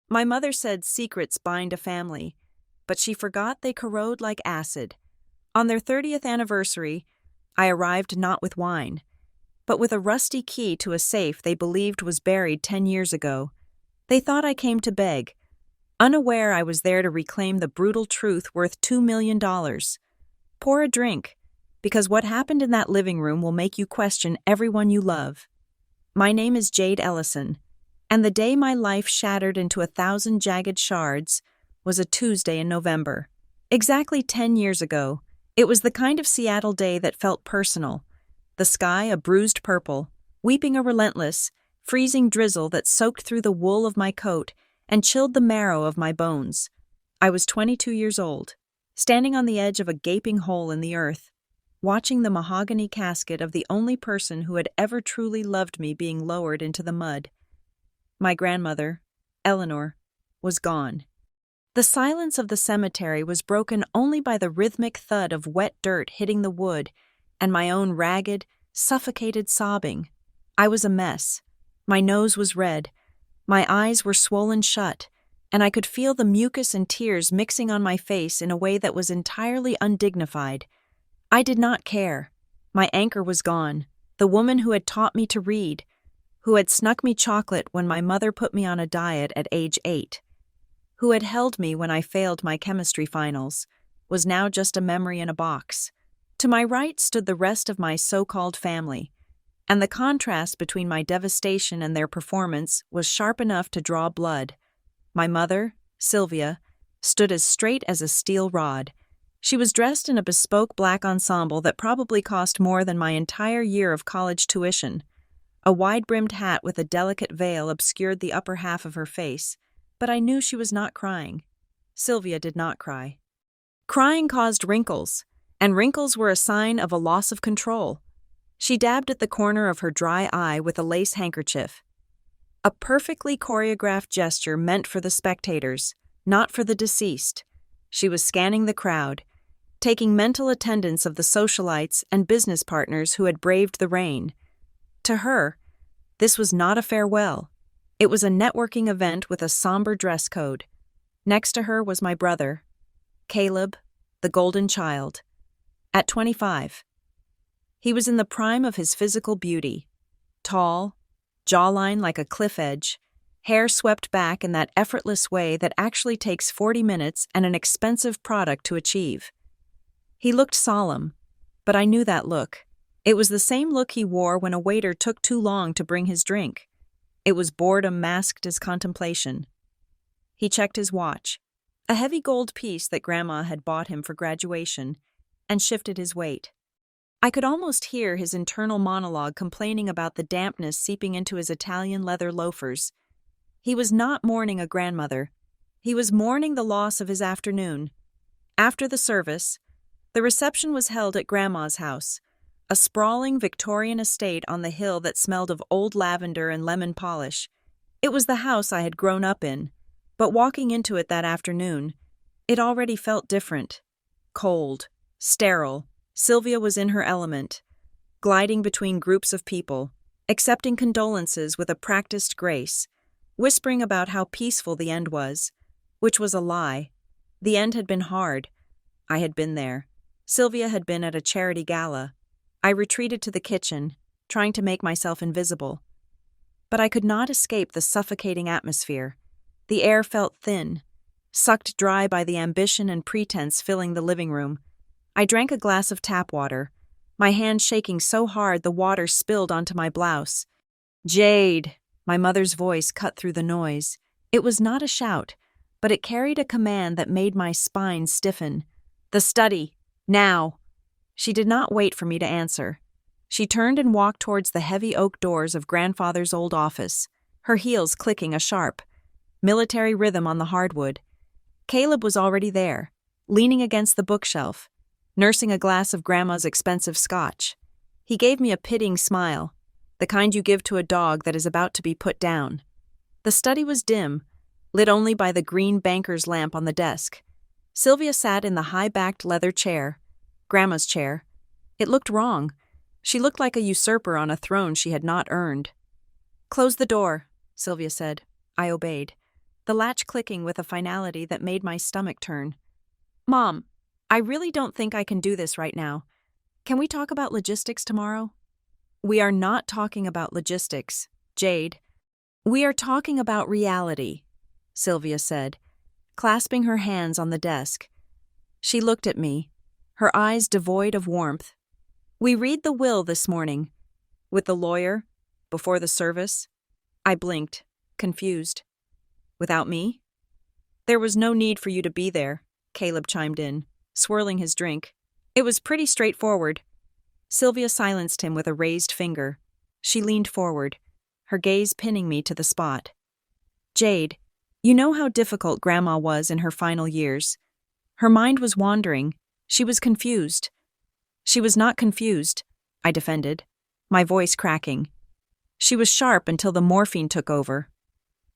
My mother said secrets bind a family, but she forgot they corrode like acid. On their 30th anniversary, I arrived not with wine, but with a rusty key to a safe they believed was buried 10 years ago. They thought I came to beg, unaware I was there to reclaim the brutal truth worth $2 million. Pour a drink, because what happened in that living room will make you question everyone you love. My name is Jade Ellison, and the day my life shattered into 1,000 jagged shards was a Tuesday in November. Exactly 10 years ago, it was the kind of Seattle day that felt personal. The sky a bruised purple, weeping a relentless, freezing drizzle that soaked through the wool of my coat and chilled the marrow of my bones. I was 22 years old, standing on the edge of a gaping hole in the earth, watching the mahogany casket of the only person who had ever truly loved me being lowered into the mud. My grandmother, Eleanor, was gone. The silence of the cemetery was broken only by the rhythmic thud of wet dirt hitting the wood and my own ragged, suffocated sobbing. I was a mess. My nose was red, my eyes were swollen shut, and I could feel the mucus and tears mixing on my face in a way that was entirely undignified. I did not care. My anchor was gone. The woman who had taught me to read, who had snuck me chocolate when my mother put me on a diet at age 8, who had held me when I failed my chemistry finals, was now just a memory in a box. To my right stood the rest of my so-called family, and the contrast between my devastation and their performance was sharp enough to draw blood. My mother, Sylvia, stood as straight as a steel rod. She was dressed in a bespoke black ensemble that probably cost more than my entire year of college tuition. A wide-brimmed hat with a delicate veil obscured the upper half of her face, but I knew she was not crying. Sylvia did not cry. Crying caused wrinkles, and wrinkles were a sign of a loss of control. She dabbed at the corner of her dry eye with a lace handkerchief. A perfectly choreographed gesture meant for the spectators, not for the deceased. She was scanning the crowd, taking mental attendance of the socialites and business partners who had braved the rain. To her, this was not a farewell. It was a networking event with a somber dress code. Next to her was my brother, Caleb, the golden child. At 25, he was in the prime of his physical beauty. Tall, jawline like a cliff edge, hair swept back in that effortless way that actually takes 40 minutes and an expensive product to achieve. He looked solemn, but I knew that look. It was the same look he wore when a waiter took too long to bring his drink. It was boredom masked as contemplation. He checked his watch, a heavy gold piece that Grandma had bought him for graduation, and shifted his weight. I could almost hear his internal monologue complaining about the dampness seeping into his Italian leather loafers. He was not mourning a grandmother. He was mourning the loss of his afternoon. After the service, the reception was held at Grandma's house, a sprawling Victorian estate on the hill that smelled of old lavender and lemon polish. It was the house I had grown up in, but walking into it that afternoon, it already felt different. Cold, sterile. Sylvia was in her element, gliding between groups of people, accepting condolences with a practiced grace, whispering about how peaceful the end was, which was a lie. The end had been hard. I had been there. Sylvia had been at a charity gala. I retreated to the kitchen, trying to make myself invisible. But I could not escape the suffocating atmosphere. The air felt thin, sucked dry by the ambition and pretense filling the living room. I drank a glass of tap water, my hand shaking so hard the water spilled onto my blouse. "Jade!" My mother's voice cut through the noise. It was not a shout, but it carried a command that made my spine stiffen. "The study! Now!" She did not wait for me to answer. She turned and walked towards the heavy oak doors of Grandfather's old office, her heels clicking a sharp, military rhythm on the hardwood. Caleb was already there, leaning against the bookshelf, nursing a glass of Grandma's expensive scotch. He gave me a pitying smile, the kind you give to a dog that is about to be put down. The study was dim, lit only by the green banker's lamp on the desk. Sylvia sat in the high-backed leather chair, Grandma's chair. It looked wrong. She looked like a usurper on a throne she had not earned. "Close the door," Sylvia said. I obeyed. the latch clicking with a finality that made my stomach turn. "Mom, I really don't think I can do this right now. Can we talk about logistics tomorrow?" "We are not talking about logistics, Jade. We are talking about reality," Sylvia said, clasping her hands on the desk. She looked at me, her eyes devoid of warmth. "We read the will this morning. With the lawyer, before the service." I blinked, confused. "Without me?" "There was no need for you to be there," Caleb chimed in, swirling his drink. "It was pretty straightforward." Sylvia silenced him with a raised finger. She leaned forward, her gaze pinning me to the spot. "Jade, you know how difficult Grandma was in her final years. Her mind was wandering. She was confused." "She was not confused," I defended, my voice cracking. "She was sharp until the morphine took over."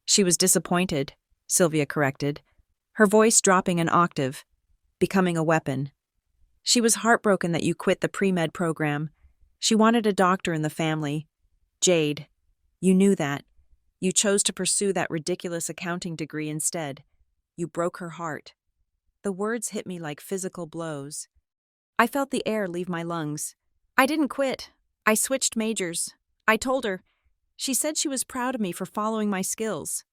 "She was disappointed," Sylvia corrected, her voice dropping an octave, becoming a weapon. "She was heartbroken that you quit the pre-med program. She wanted a doctor in the family. Jade, you knew that. You chose to pursue that ridiculous accounting degree instead. You broke her heart." The words hit me like physical blows. I felt the air leave my lungs. "I didn't quit. I switched majors. I told her. She said she was proud of me for following my skills."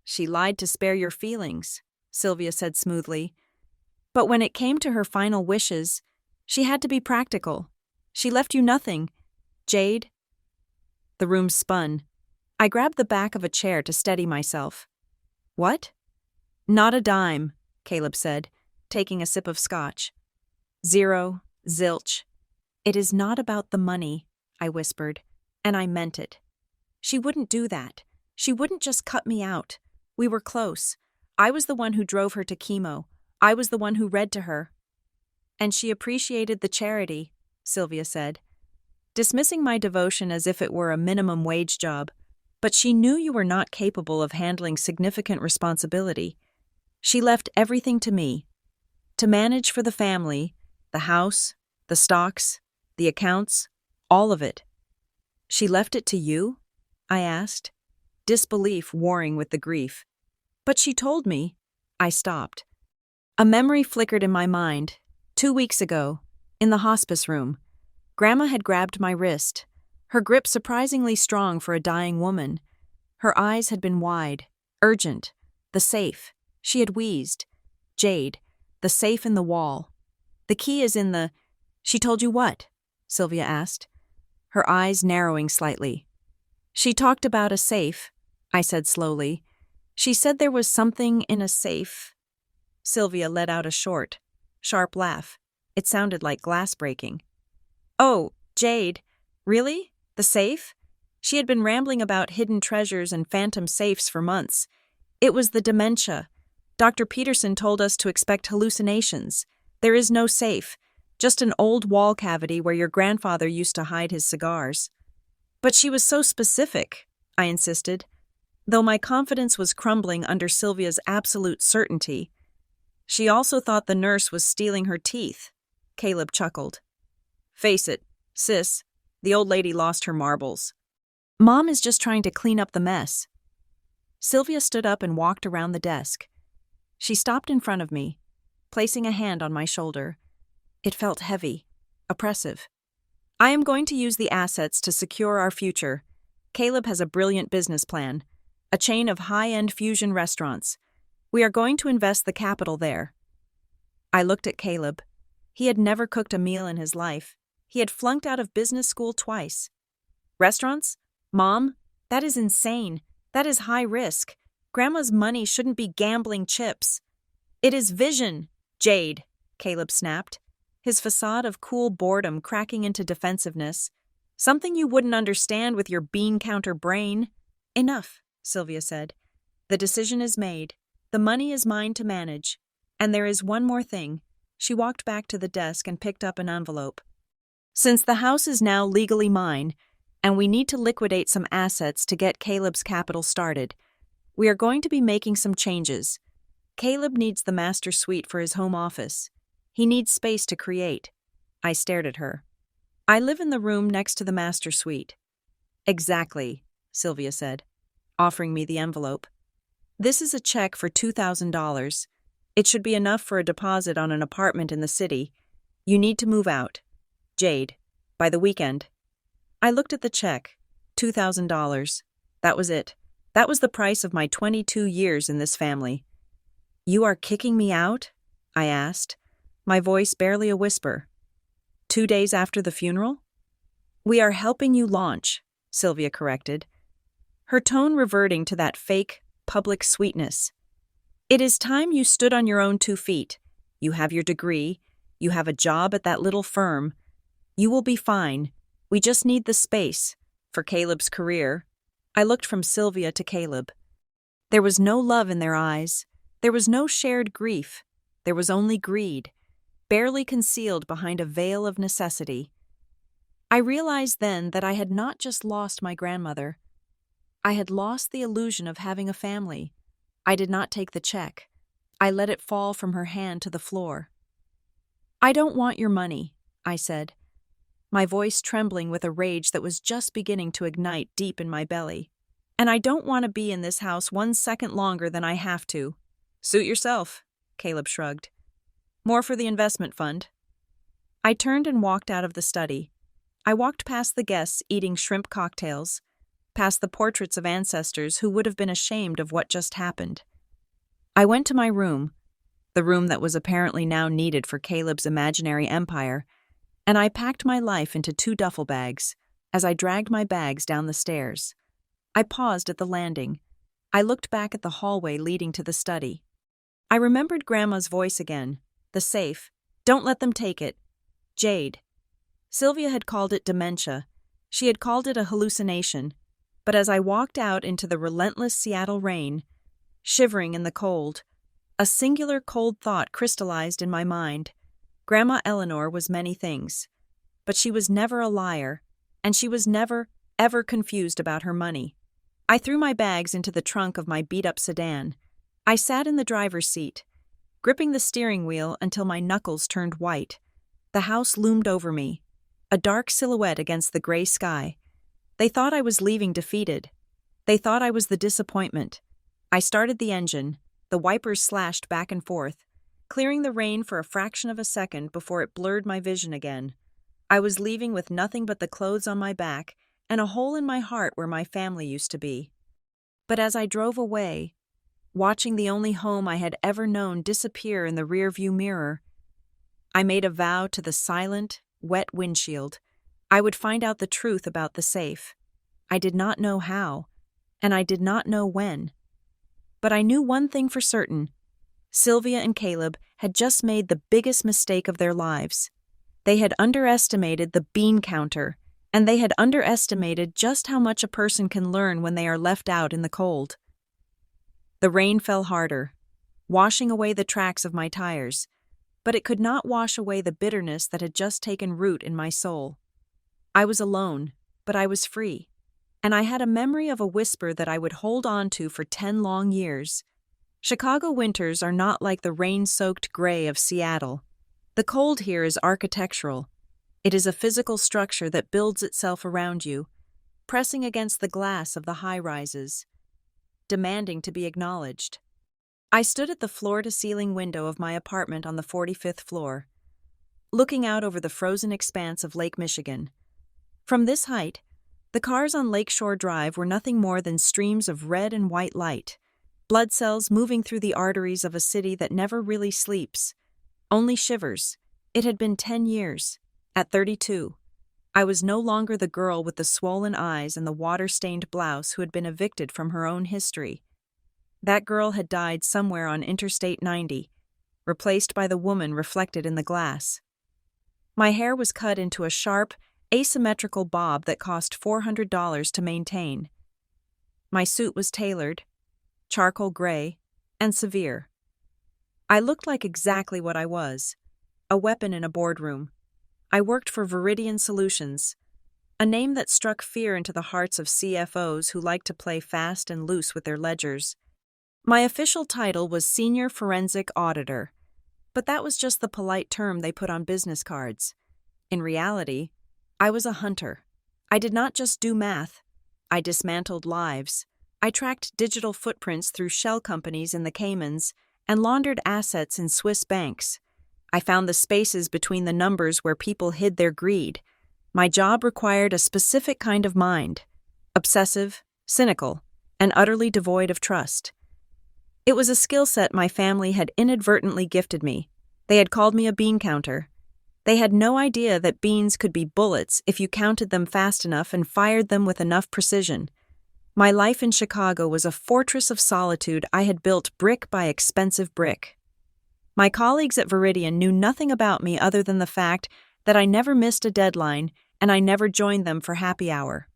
"She lied to spare your feelings," Sylvia said smoothly. "But when it came to her final wishes, she had to be practical. She left you nothing. Jade." The room spun. I grabbed the back of a chair to steady myself. "What?" "Not a dime," Caleb said, taking a sip of scotch. "Zero, zilch. It is not about the money," I whispered, and I meant it. She wouldn't do that. She wouldn't just cut me out. We were close. I was the one who drove her to chemo. I was the one who read to her. "And she appreciated the charity," Sylvia said, dismissing my devotion as if it were a minimum wage job. "But she knew you were not capable of handling significant responsibility. She left everything to me, to manage for the family, the house, the stocks, the accounts, all of it." "She left it to you?" I asked, disbelief warring with the grief. "But she told me." I stopped. A memory flickered in my mind. 2 weeks ago, in the hospice room, Grandma had grabbed my wrist, her grip surprisingly strong for a dying woman. Her eyes had been wide, urgent. "The safe." She had wheezed. "Jade, the safe in the wall. The key is in the—" "She told you what?" Sylvia asked, her eyes narrowing slightly. "She talked about a safe," I said slowly. "She said there was something in a safe." Sylvia let out a short, sharp laugh. It sounded like glass breaking. "Oh, Jade, really? The safe?" She had been rambling about hidden treasures and phantom safes for months. "It was the dementia. Dr. Peterson told us to expect hallucinations. There is no safe, just an old wall cavity where your grandfather used to hide his cigars." "But she was so specific," I insisted, though my confidence was crumbling under Sylvia's absolute certainty. "She also thought the nurse was stealing her teeth," Caleb chuckled. "Face it, sis, the old lady lost her marbles. Mom is just trying to clean up the mess." Sylvia stood up and walked around the desk. She stopped in front of me, placing a hand on my shoulder. It felt heavy, oppressive. "I am going to use the assets to secure our future. Caleb has a brilliant business plan, a chain of high-end fusion restaurants. We are going to invest the capital there." I looked at Caleb. He had never cooked a meal in his life. He had flunked out of business school twice. "Restaurants? Mom, that is insane. That is high risk. Grandma's money shouldn't be gambling chips." "It is vision, Jade," Caleb snapped, his facade of cool boredom cracking into defensiveness. "Something you wouldn't understand with your bean-counter brain." "Enough," Sylvia said. "The decision is made. The money is mine to manage. And there is one more thing." She walked back to the desk and picked up an envelope. "Since the house is now legally mine, and we need to liquidate some assets to get Caleb's capital started, we are going to be making some changes. Caleb needs the master suite for his home office. He needs space to create." I stared at her. "I live in the room next to the master suite." "Exactly," Sylvia said, offering me the envelope. This is a check for $2,000. It should be enough for a deposit on an apartment in the city. You need to move out. Jade. By the weekend. I looked at the check. $2,000. That was it. That was the price of my 22 years in this family. You are kicking me out? I asked, my voice barely a whisper. 2 days after the funeral? We are helping you launch, Sylvia corrected, her tone reverting to that fake, public sweetness. It is time you stood on your own 2 feet. You have your degree. You have a job at that little firm. You will be fine. We just need the space. For Caleb's career. I looked from Sylvia to Caleb. There was no love in their eyes. There was no shared grief. There was only greed, barely concealed behind a veil of necessity. I realized then that I had not just lost my grandmother. I had lost the illusion of having a family. I did not take the check. I let it fall from her hand to the floor. I don't want your money, I said, my voice trembling with a rage that was just beginning to ignite deep in my belly. And I don't want to be in this house 1 second longer than I have to. Suit yourself, Caleb shrugged. More for the investment fund. I turned and walked out of the study. I walked past the guests eating shrimp cocktails, past the portraits of ancestors who would have been ashamed of what just happened. I went to my room, the room that was apparently now needed for Caleb's imaginary empire, and I packed my life into 2 duffel bags as I dragged my bags down the stairs. I paused at the landing. I looked back at the hallway leading to the study. I remembered Grandma's voice again. The safe. Don't let them take it. Jade. Sylvia had called it dementia. She had called it a hallucination. But as I walked out into the relentless Seattle rain, shivering in the cold, a singular cold thought crystallized in my mind. Grandma Eleanor was many things, but she was never a liar, and she was never, ever confused about her money. I threw my bags into the trunk of my beat-up sedan. I sat in the driver's seat, gripping the steering wheel until my knuckles turned white. The house loomed over me, a dark silhouette against the gray sky. They thought I was leaving defeated. They thought I was the disappointment. I started the engine. The wipers slashed back and forth, clearing the rain for a fraction of a second before it blurred my vision again. I was leaving with nothing but the clothes on my back and a hole in my heart where my family used to be. But as I drove away, watching the only home I had ever known disappear in the rearview mirror, I made a vow to the silent, wet windshield. I would find out the truth about the safe. I did not know how, and I did not know when. But I knew one thing for certain. Sylvia and Caleb had just made the biggest mistake of their lives. They had underestimated the bean counter, and they had underestimated just how much a person can learn when they are left out in the cold. The rain fell harder, washing away the tracks of my tires, but it could not wash away the bitterness that had just taken root in my soul. I was alone, but I was free, and I had a memory of a whisper that I would hold on to for 10 long years. Chicago winters are not like the rain-soaked gray of Seattle. The cold here is architectural. It is a physical structure that builds itself around you, pressing against the glass of the high-rises, demanding to be acknowledged. I stood at the floor-to-ceiling window of my apartment on the 45th floor, looking out over the frozen expanse of Lake Michigan. From this height, the cars on Lakeshore Drive were nothing more than streams of red and white light, blood cells moving through the arteries of a city that never really sleeps, only shivers. It had been 10 years. At 32, I was no longer the girl with the swollen eyes and the water-stained blouse who had been evicted from her own history. That girl had died somewhere on Interstate 90, replaced by the woman reflected in the glass. My hair was cut into a sharp, asymmetrical bob that cost $400 to maintain. My suit was tailored, charcoal gray, and severe. I looked like exactly what I was, a weapon in a boardroom. I worked for Viridian Solutions, a name that struck fear into the hearts of CFOs who like to play fast and loose with their ledgers. My official title was Senior Forensic Auditor, but that was just the polite term they put on business cards. In reality, I was a hunter. I did not just do math. I dismantled lives. I tracked digital footprints through shell companies in the Caymans and laundered assets in Swiss banks. I found the spaces between the numbers where people hid their greed. My job required a specific kind of mind, obsessive, cynical, and utterly devoid of trust. It was a skill set my family had inadvertently gifted me. They had called me a bean counter. They had no idea that beans could be bullets if you counted them fast enough and fired them with enough precision. My life in Chicago was a fortress of solitude I had built brick by expensive brick. My colleagues at Veridian knew nothing about me other than the fact that I never missed a deadline and I never joined them for happy hour.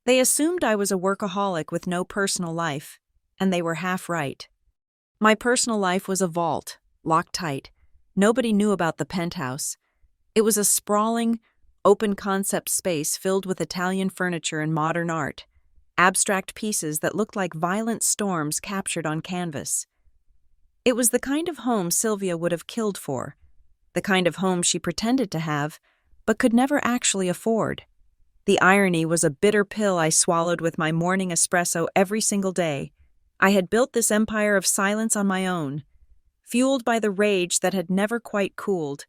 They assumed I was a workaholic with no personal life, and they were half right. My personal life was a vault, locked tight. Nobody knew about the penthouse. It was a sprawling, open-concept space filled with Italian furniture and modern art, abstract pieces that looked like violent storms captured on canvas. It was the kind of home Sylvia would have killed for, the kind of home she pretended to have, but could never actually afford. The irony was a bitter pill I swallowed with my morning espresso every single day. I had built this empire of silence on my own, fueled by the rage that had never quite cooled,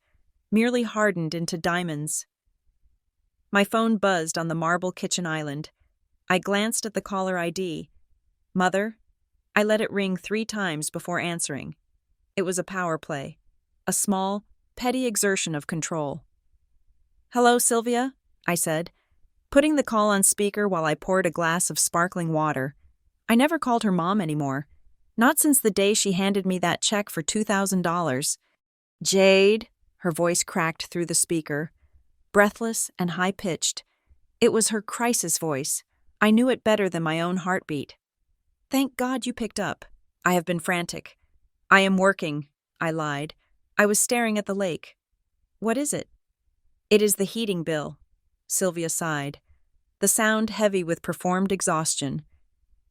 merely hardened into diamonds. My phone buzzed on the marble kitchen island. I glanced at the caller ID. Mother? I let it ring 3 times before answering. It was a power play, a small, petty exertion of control. "Hello, Sylvia," I said, putting the call on speaker while I poured a glass of sparkling water. I never called her mom anymore, not since the day she handed me that check for $2,000. "Jade," her voice cracked through the speaker, breathless and high-pitched. It was her crisis voice. I knew it better than my own heartbeat. "Thank God you picked up. I have been frantic." "I am working," I lied. I was staring at the lake. "What is it?" "It is the heating bill," Sylvia sighed, the sound heavy with performed exhaustion.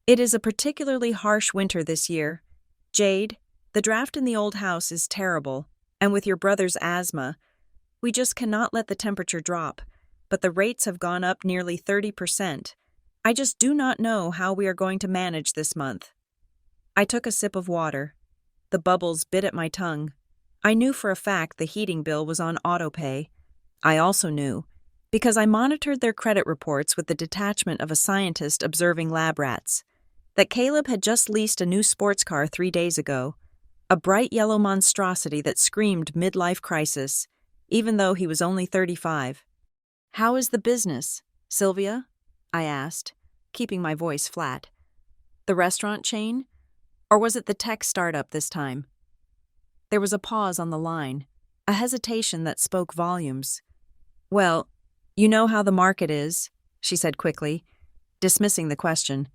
"It is a particularly harsh winter this year. Jade, the draft in the old house is terrible, and with your brother's asthma, we just cannot let the temperature drop, but the rates have gone up nearly 30%. I just do not know how we are going to manage this month." I took a sip of water. The bubbles bit at my tongue. I knew for a fact the heating bill was on autopay. I also knew, because I monitored their credit reports with the detachment of a scientist observing lab rats, that Caleb had just leased a new sports car 3 days ago, a bright yellow monstrosity that screamed midlife crisis, even though he was only 35. "How is the business, Sylvia?" I asked, keeping my voice flat. "The restaurant chain? Or was it the tech startup this time?" There was a pause on the line, a hesitation that spoke volumes. "Well, you know how the market is," she said quickly, dismissing the question.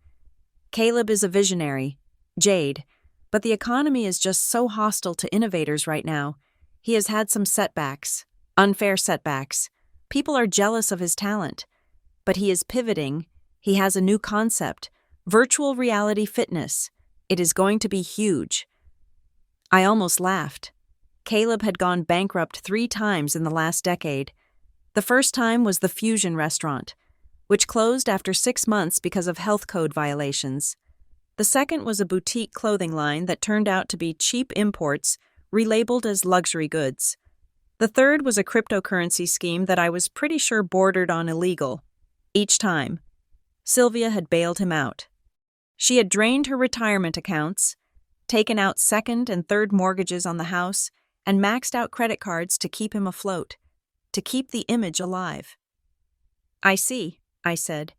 "Caleb is a visionary, Jade, but the economy is just so hostile to innovators right now. He has had some setbacks, unfair setbacks. People are jealous of his talent. But he is pivoting. He has a new concept, virtual reality fitness. It is going to be huge." I almost laughed. Caleb had gone bankrupt 3 times in the last decade. The first time was the Fusion restaurant, which closed after 6 months because of health code violations. The second was a boutique clothing line that turned out to be cheap imports relabeled as luxury goods. The third was a cryptocurrency scheme that I was pretty sure bordered on illegal. Each time, Sylvia had bailed him out. She had drained her retirement accounts, taken out second and third mortgages on the house, and maxed out credit cards to keep him afloat, to keep the image alive. "I see," I said.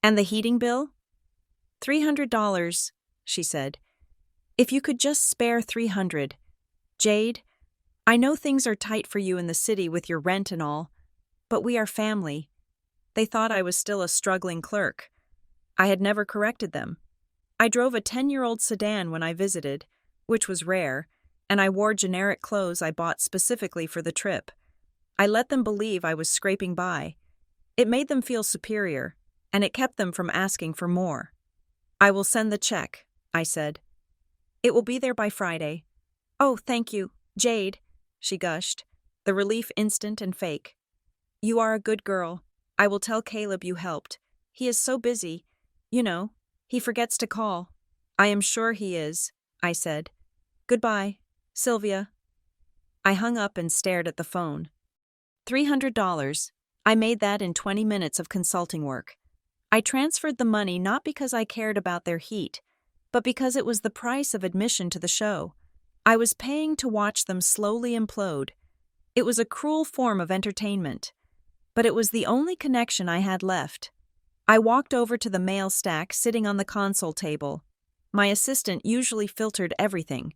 "And the heating bill?" $300, she said. "If you could just spare 300. Jade, I know things are tight for you in the city with your rent and all, but we are family." They thought I was still a struggling clerk. I had never corrected them. I drove a 10-year-old sedan when I visited, which was rare, and I wore generic clothes I bought specifically for the trip. I let them believe I was scraping by. It made them feel superior, and it kept them from asking for more. "I will send the check," I said. "It will be there by Friday." "Oh, thank you, Jade," she gushed, the relief instant and fake. "You are a good girl. I will tell Caleb you helped. He is so busy. You know, He forgets to call. I am sure he is, I said. Goodbye, Sylvia. I hung up and stared at the phone. $300. I made that in 20 minutes of consulting work. I transferred the money not because I cared about their heat, but because it was the price of admission to the show. I was paying to watch them slowly implode. It was a cruel form of entertainment, but it was the only connection I had left. I walked over to the mail stack sitting on the console table. My assistant usually filtered everything,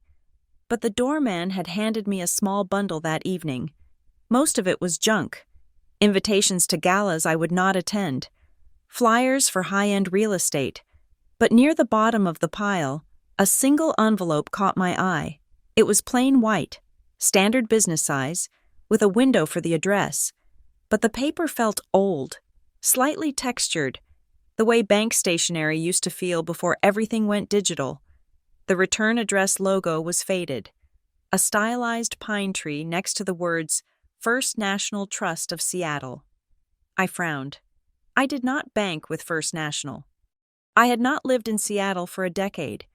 but the doorman had handed me a small bundle that evening. Most of it was junk. Invitations to galas I would not attend. Flyers for high-end real estate. But near the bottom of the pile, a single envelope caught my eye. It was plain white, standard business size, with a window for the address. But the paper felt old, slightly textured, the way bank stationery used to feel before everything went digital. The return address logo was faded. A stylized pine tree next to the words, First National Trust of Seattle. I frowned. I did not bank with First National. I had not lived in Seattle for a decade.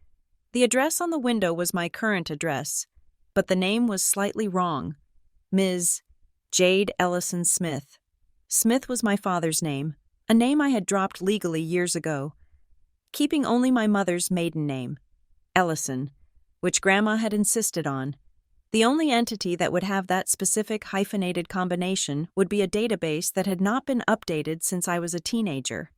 The address on the window was my current address, but the name was slightly wrong. Ms. Jade Ellison Smith. Smith was my father's name, a name I had dropped legally years ago, keeping only my mother's maiden name, Ellison, which Grandma had insisted on. The only entity that would have that specific hyphenated combination would be a database that had not been updated since I was a teenager.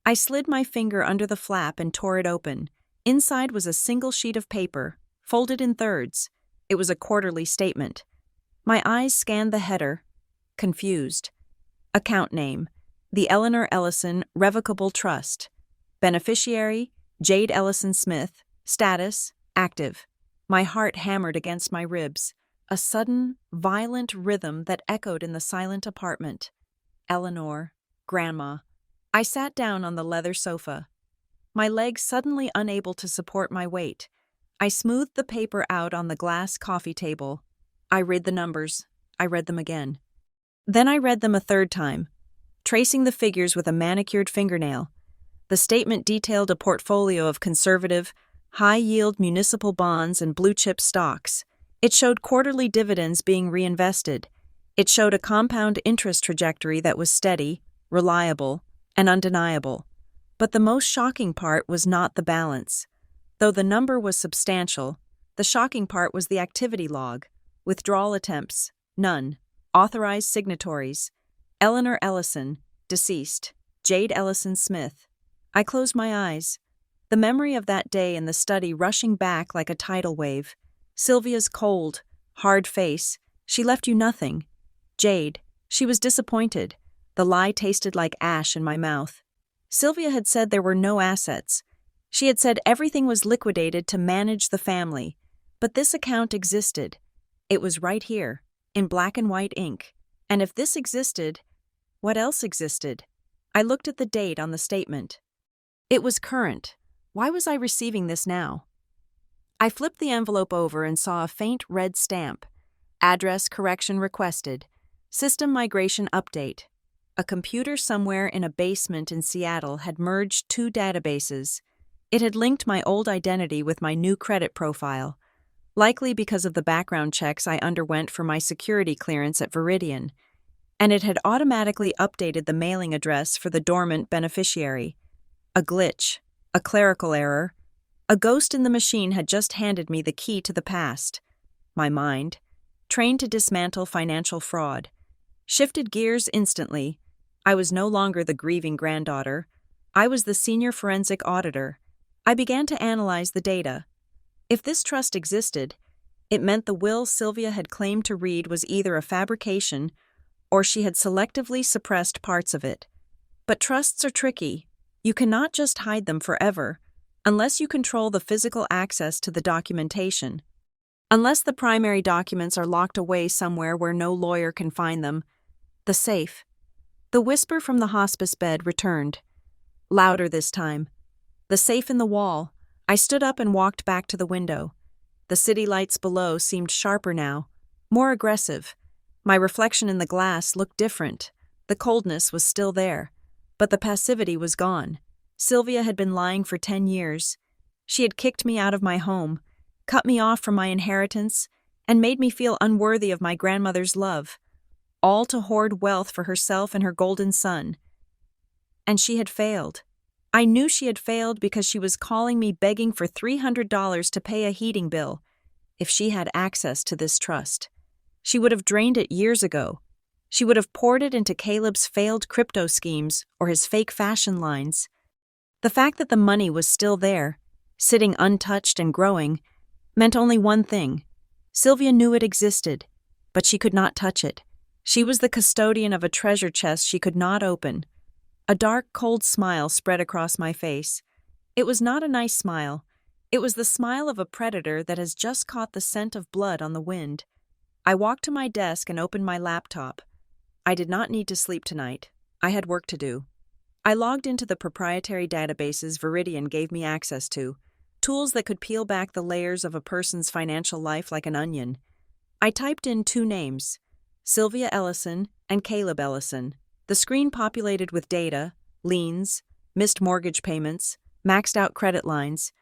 I slid my finger under the flap and tore it open. Inside was a single sheet of paper, folded in thirds. It was a quarterly statement. My eyes scanned the header, confused. Account name, the Eleanor Ellison Revocable Trust. Beneficiary, Jade Ellison Smith. Status, active. My heart hammered against my ribs, a sudden, violent rhythm that echoed in the silent apartment. Eleanor, Grandma. I sat down on the leather sofa, my legs suddenly unable to support my weight. I smoothed the paper out on the glass coffee table. I read the numbers. I read them again. Then I read them a third time, tracing the figures with a manicured fingernail. The statement detailed a portfolio of conservative, high-yield municipal bonds and blue-chip stocks. It showed quarterly dividends being reinvested. It showed a compound interest trajectory that was steady, reliable, and undeniable. But the most shocking part was not the balance. Though the number was substantial, the shocking part was the activity log. Withdrawal attempts, none. Authorized signatories, Eleanor Ellison, deceased, Jade Ellison Smith. I closed my eyes. The memory of that day in the study rushing back like a tidal wave. Sylvia's cold, hard face. She left you nothing. Jade. She was disappointed. The lie tasted like ash in my mouth. Sylvia had said there were no assets. She had said everything was liquidated to manage the family. But this account existed. It was right here, in black and white ink. And if this existed, what else existed? I looked at the date on the statement. It was current. Why was I receiving this now? I flipped the envelope over and saw a faint red stamp. Address correction requested. System migration update. A computer somewhere in a basement in Seattle had merged two databases. It had linked my old identity with my new credit profile, likely because of the background checks I underwent for my security clearance at Veridian, and it had automatically updated the mailing address for the dormant beneficiary. A glitch. A clerical error. A ghost in the machine had just handed me the key to the past. My mind, trained to dismantle financial fraud, shifted gears instantly. I was no longer the grieving granddaughter. I was the senior forensic auditor. I began to analyze the data. If this trust existed, it meant the will Sylvia had claimed to read was either a fabrication or she had selectively suppressed parts of it. But trusts are tricky. You cannot just hide them forever, unless you control the physical access to the documentation. Unless the primary documents are locked away somewhere where no lawyer can find them. The safe. The whisper from the hospice bed returned. Louder this time. The safe in the wall. I stood up and walked back to the window. The city lights below seemed sharper now, more aggressive. My reflection in the glass looked different. The coldness was still there, but the passivity was gone. Sylvia had been lying for 10 years. She had kicked me out of my home, cut me off from my inheritance, and made me feel unworthy of my grandmother's love, all to hoard wealth for herself and her golden son. And she had failed. I knew she had failed because she was calling me begging for $300 to pay a heating bill. If she had access to this trust, she would have drained it years ago. She would have poured it into Caleb's failed crypto schemes or his fake fashion lines. The fact that the money was still there, sitting untouched and growing, meant only one thing. Sylvia knew it existed, but she could not touch it. She was the custodian of a treasure chest she could not open. A dark, cold smile spread across my face. It was not a nice smile. It was the smile of a predator that has just caught the scent of blood on the wind. I walked to my desk and opened my laptop. I did not need to sleep tonight. I had work to do. I logged into the proprietary databases Viridian gave me access to, tools that could peel back the layers of a person's financial life like an onion. I typed in 2 names, Sylvia Ellison and Caleb Ellison. The screen populated with data, liens, missed mortgage payments, maxed out credit lines,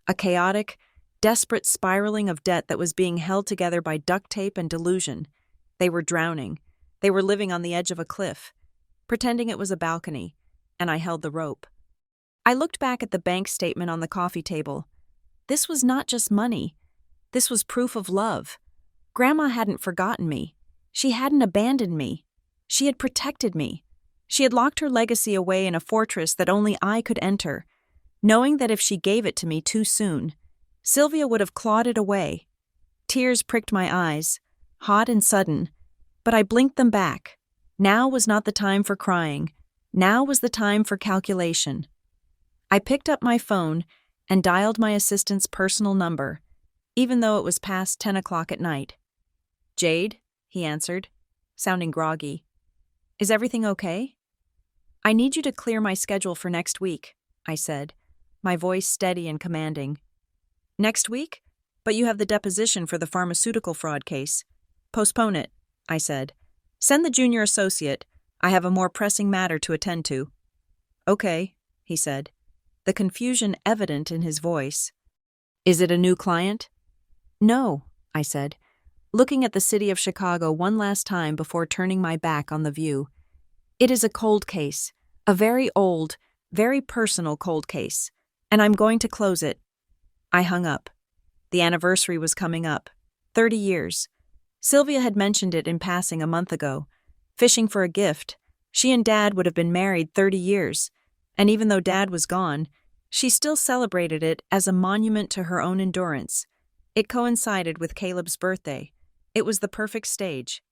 a chaotic, desperate spiraling of debt that was being held together by duct tape and delusion. They were drowning. They were living on the edge of a cliff, pretending it was a balcony, and I held the rope. I looked back at the bank statement on the coffee table. This was not just money. This was proof of love. Grandma hadn't forgotten me. She hadn't abandoned me. She had protected me. She had locked her legacy away in a fortress that only I could enter, knowing that if she gave it to me too soon, Sylvia would have clawed it away. Tears pricked my eyes, hot and sudden, but I blinked them back. Now was not the time for crying. Now was the time for calculation. I picked up my phone and dialed my assistant's personal number, even though it was past 10 o'clock at night. "Jade," he answered, sounding groggy. "Is everything okay?" "I need you to clear my schedule for next week," I said, my voice steady and commanding. "Next week? But you have the deposition for the pharmaceutical fraud case. Postpone it," I said. "Send the junior associate. I have a more pressing matter to attend to." "Okay," he said, the confusion evident in his voice. "Is it a new client?" "No," I said, looking at the city of Chicago one last time before turning my back on the view. "It is a cold case, a very old, very personal cold case, and I'm going to close it." I hung up. The anniversary was coming up. 30 years. Sylvia had mentioned it in passing a month ago. Fishing for a gift. She and Dad would have been married 30 years, and even though Dad was gone, she still celebrated it as a monument to her own endurance. It coincided with Caleb's birthday. It was the perfect stage.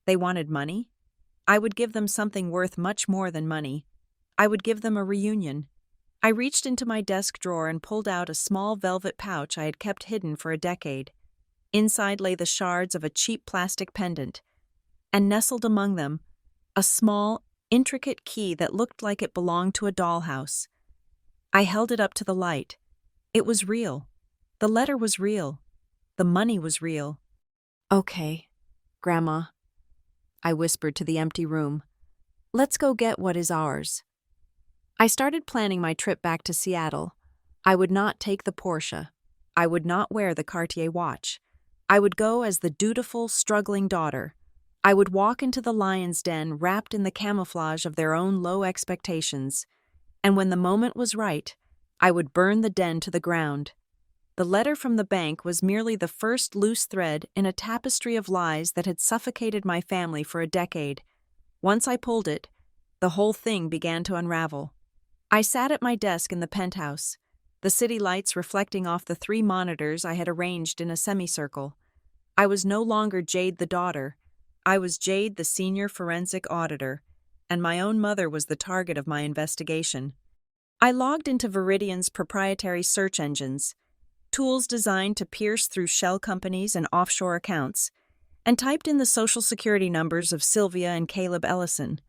They wanted money? I would give them something worth much more than money. I would give them a reunion. I reached into my desk drawer and pulled out a small velvet pouch I had kept hidden for a decade. Inside lay the shards of a cheap plastic pendant, and nestled among them, a small, intricate key that looked like it belonged to a dollhouse. I held it up to the light. It was real. The letter was real. The money was real. "Okay, Grandma," I whispered to the empty room. "Let's go get what is ours." I started planning my trip back to Seattle. I would not take the Porsche. I would not wear the Cartier watch. I would go as the dutiful, struggling daughter. I would walk into the lion's den wrapped in the camouflage of their own low expectations. And when the moment was right, I would burn the den to the ground. The letter from the bank was merely the first loose thread in a tapestry of lies that had suffocated my family for a decade. Once I pulled it, the whole thing began to unravel. I sat at my desk in the penthouse, the city lights reflecting off the 3 monitors I had arranged in a semicircle. I was no longer Jade the daughter. I was Jade the senior forensic auditor, and my own mother was the target of my investigation. I logged into Viridian's proprietary search engines, tools designed to pierce through shell companies and offshore accounts, and typed in the social security numbers of Sylvia and Caleb Ellison.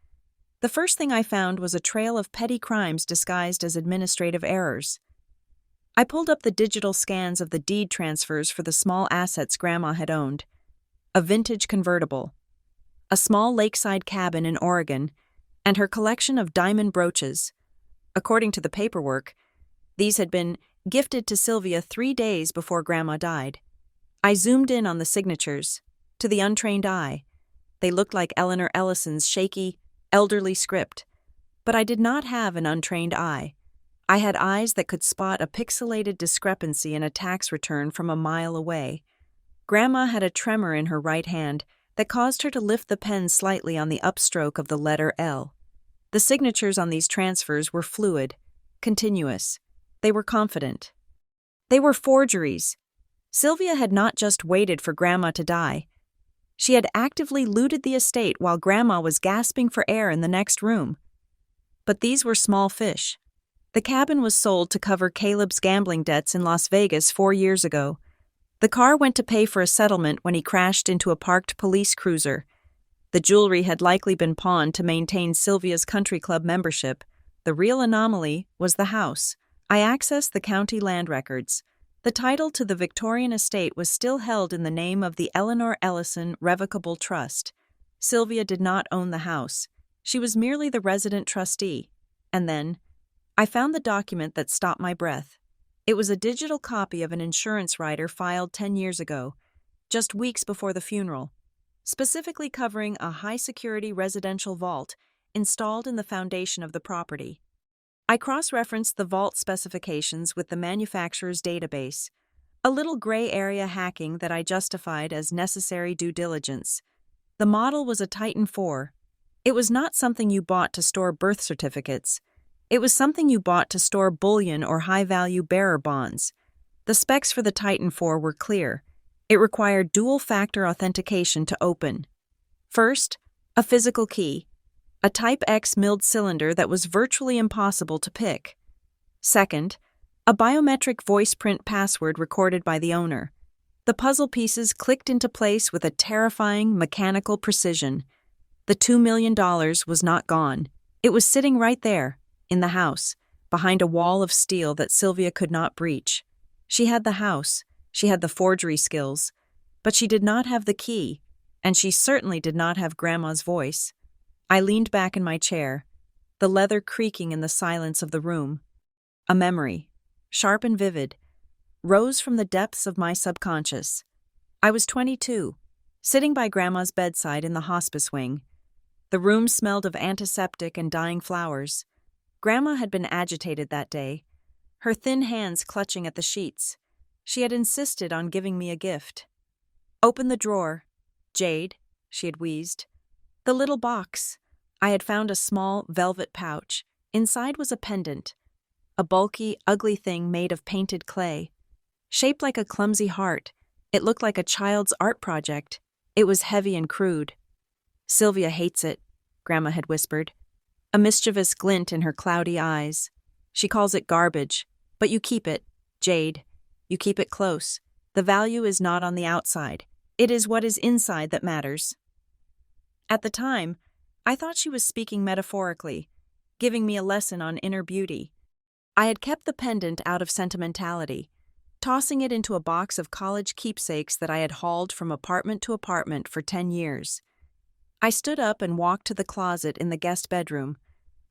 The first thing I found was a trail of petty crimes disguised as administrative errors. I pulled up the digital scans of the deed transfers for the small assets Grandma had owned. A vintage convertible, a small lakeside cabin in Oregon, and her collection of diamond brooches. According to the paperwork, these had been gifted to Sylvia 3 days before Grandma died. I zoomed in on the signatures. To the untrained eye, they looked like Eleanor Ellison's shaky, elderly script. But I did not have an untrained eye. I had eyes that could spot a pixelated discrepancy in a tax return from a mile away. Grandma had a tremor in her right hand that caused her to lift the pen slightly on the upstroke of the letter L. The signatures on these transfers were fluid, continuous. They were confident. They were forgeries. Sylvia had not just waited for Grandma to die. She had actively looted the estate while Grandma was gasping for air in the next room. But these were small fish. The cabin was sold to cover Caleb's gambling debts in Las Vegas 4 years ago. The car went to pay for a settlement when he crashed into a parked police cruiser. The jewelry had likely been pawned to maintain Sylvia's country club membership. The real anomaly was the house. I accessed the county land records. The title to the Victorian estate was still held in the name of the Eleanor Ellison Revocable Trust. Sylvia did not own the house. She was merely the resident trustee. And then, I found the document that stopped my breath. It was a digital copy of an insurance rider filed 10 years ago, just weeks before the funeral, specifically covering a high-security residential vault installed in the foundation of the property. I cross-referenced the vault specifications with the manufacturer's database, a little gray area hacking that I justified as necessary due diligence. The model was a Titan IV. It was not something you bought to store birth certificates. It was something you bought to store bullion or high-value bearer bonds. The specs for the Titan IV were clear. It required dual-factor authentication to open. First, a physical key, a Type X milled cylinder that was virtually impossible to pick. Second, a biometric voice print password recorded by the owner. The puzzle pieces clicked into place with a terrifying mechanical precision. The $2 million was not gone. It was sitting right there, in the house, behind a wall of steel that Sylvia could not breach. She had the house, she had the forgery skills, but she did not have the key, and she certainly did not have Grandma's voice. I leaned back in my chair, the leather creaking in the silence of the room. A memory, sharp and vivid, rose from the depths of my subconscious. I was 22, sitting by Grandma's bedside in the hospice wing. The room smelled of antiseptic and dying flowers. Grandma had been agitated that day, her thin hands clutching at the sheets. She had insisted on giving me a gift. "Open the drawer, Jade," she had wheezed. The little box. I had found a small velvet pouch. Inside was a pendant, a bulky, ugly thing made of painted clay. Shaped like a clumsy heart, it looked like a child's art project. It was heavy and crude. "Sylvia hates it," Grandma had whispered, a mischievous glint in her cloudy eyes. "She calls it garbage, but you keep it, Jade. You keep it close. The value is not on the outside. It is what is inside that matters." At the time, I thought she was speaking metaphorically, giving me a lesson on inner beauty. I had kept the pendant out of sentimentality, tossing it into a box of college keepsakes that I had hauled from apartment to apartment for 10 years. I stood up and walked to the closet in the guest bedroom.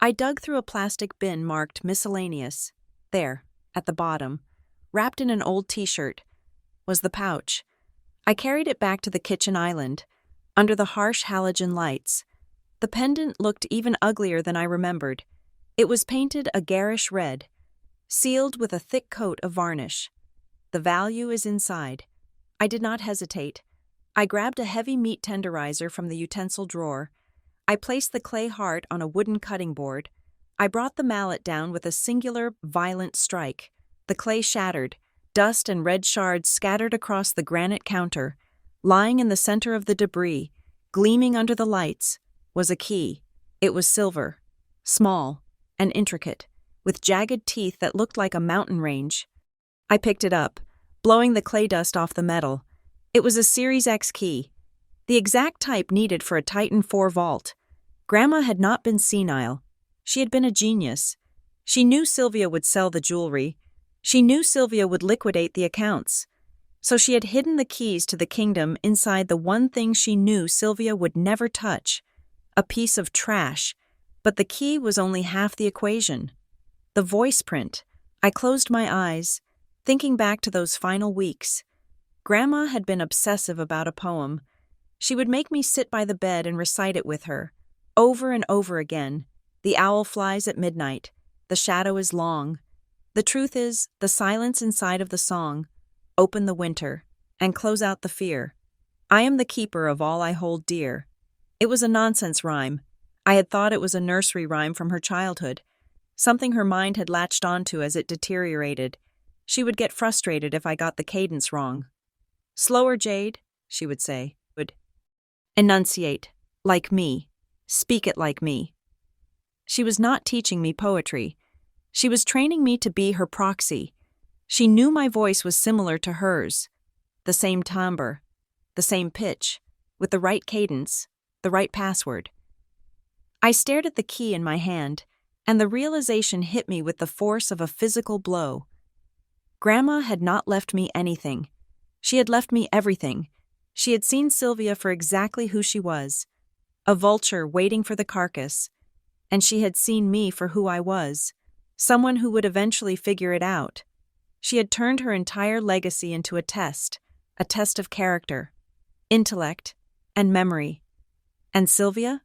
I dug through a plastic bin marked miscellaneous. There, at the bottom, wrapped in an old t-shirt, was the pouch. I carried it back to the kitchen island, under the harsh halogen lights. The pendant looked even uglier than I remembered. It was painted a garish red, sealed with a thick coat of varnish. The value is inside. I did not hesitate. I grabbed a heavy meat tenderizer from the utensil drawer. I placed the clay heart on a wooden cutting board. I brought the mallet down with a singular, violent strike. The clay shattered. Dust and red shards scattered across the granite counter. Lying in the center of the debris, gleaming under the lights, was a key. It was silver, small and intricate, with jagged teeth that looked like a mountain range. I picked it up, blowing the clay dust off the metal. It was a Series X key, the exact type needed for a Titan IV vault. Grandma had not been senile. She had been a genius. She knew Sylvia would sell the jewelry. She knew Sylvia would liquidate the accounts. So she had hidden the keys to the kingdom inside the one thing she knew Sylvia would never touch, a piece of trash. But the key was only half the equation. The voice print. I closed my eyes, thinking back to those final weeks. Grandma had been obsessive about a poem. She would make me sit by the bed and recite it with her, over and over again. The owl flies at midnight. The shadow is long. The truth is, the silence inside of the song. Open the winter, and close out the fear. I am the keeper of all I hold dear. It was a nonsense rhyme. I had thought it was a nursery rhyme from her childhood, something her mind had latched onto as it deteriorated. She would get frustrated if I got the cadence wrong. "Slower, Jade," she would say. Would enunciate, like me. Speak it like me. She was not teaching me poetry. She was training me to be her proxy. She knew my voice was similar to hers. The same timbre, the same pitch, with the right cadence, the right password. I stared at the key in my hand, and the realization hit me with the force of a physical blow. Grandma had not left me anything. She had left me everything. She had seen Sylvia for exactly who she was, a vulture waiting for the carcass, and she had seen me for who I was, someone who would eventually figure it out. She had turned her entire legacy into a test of character, intellect, and memory. And Sylvia?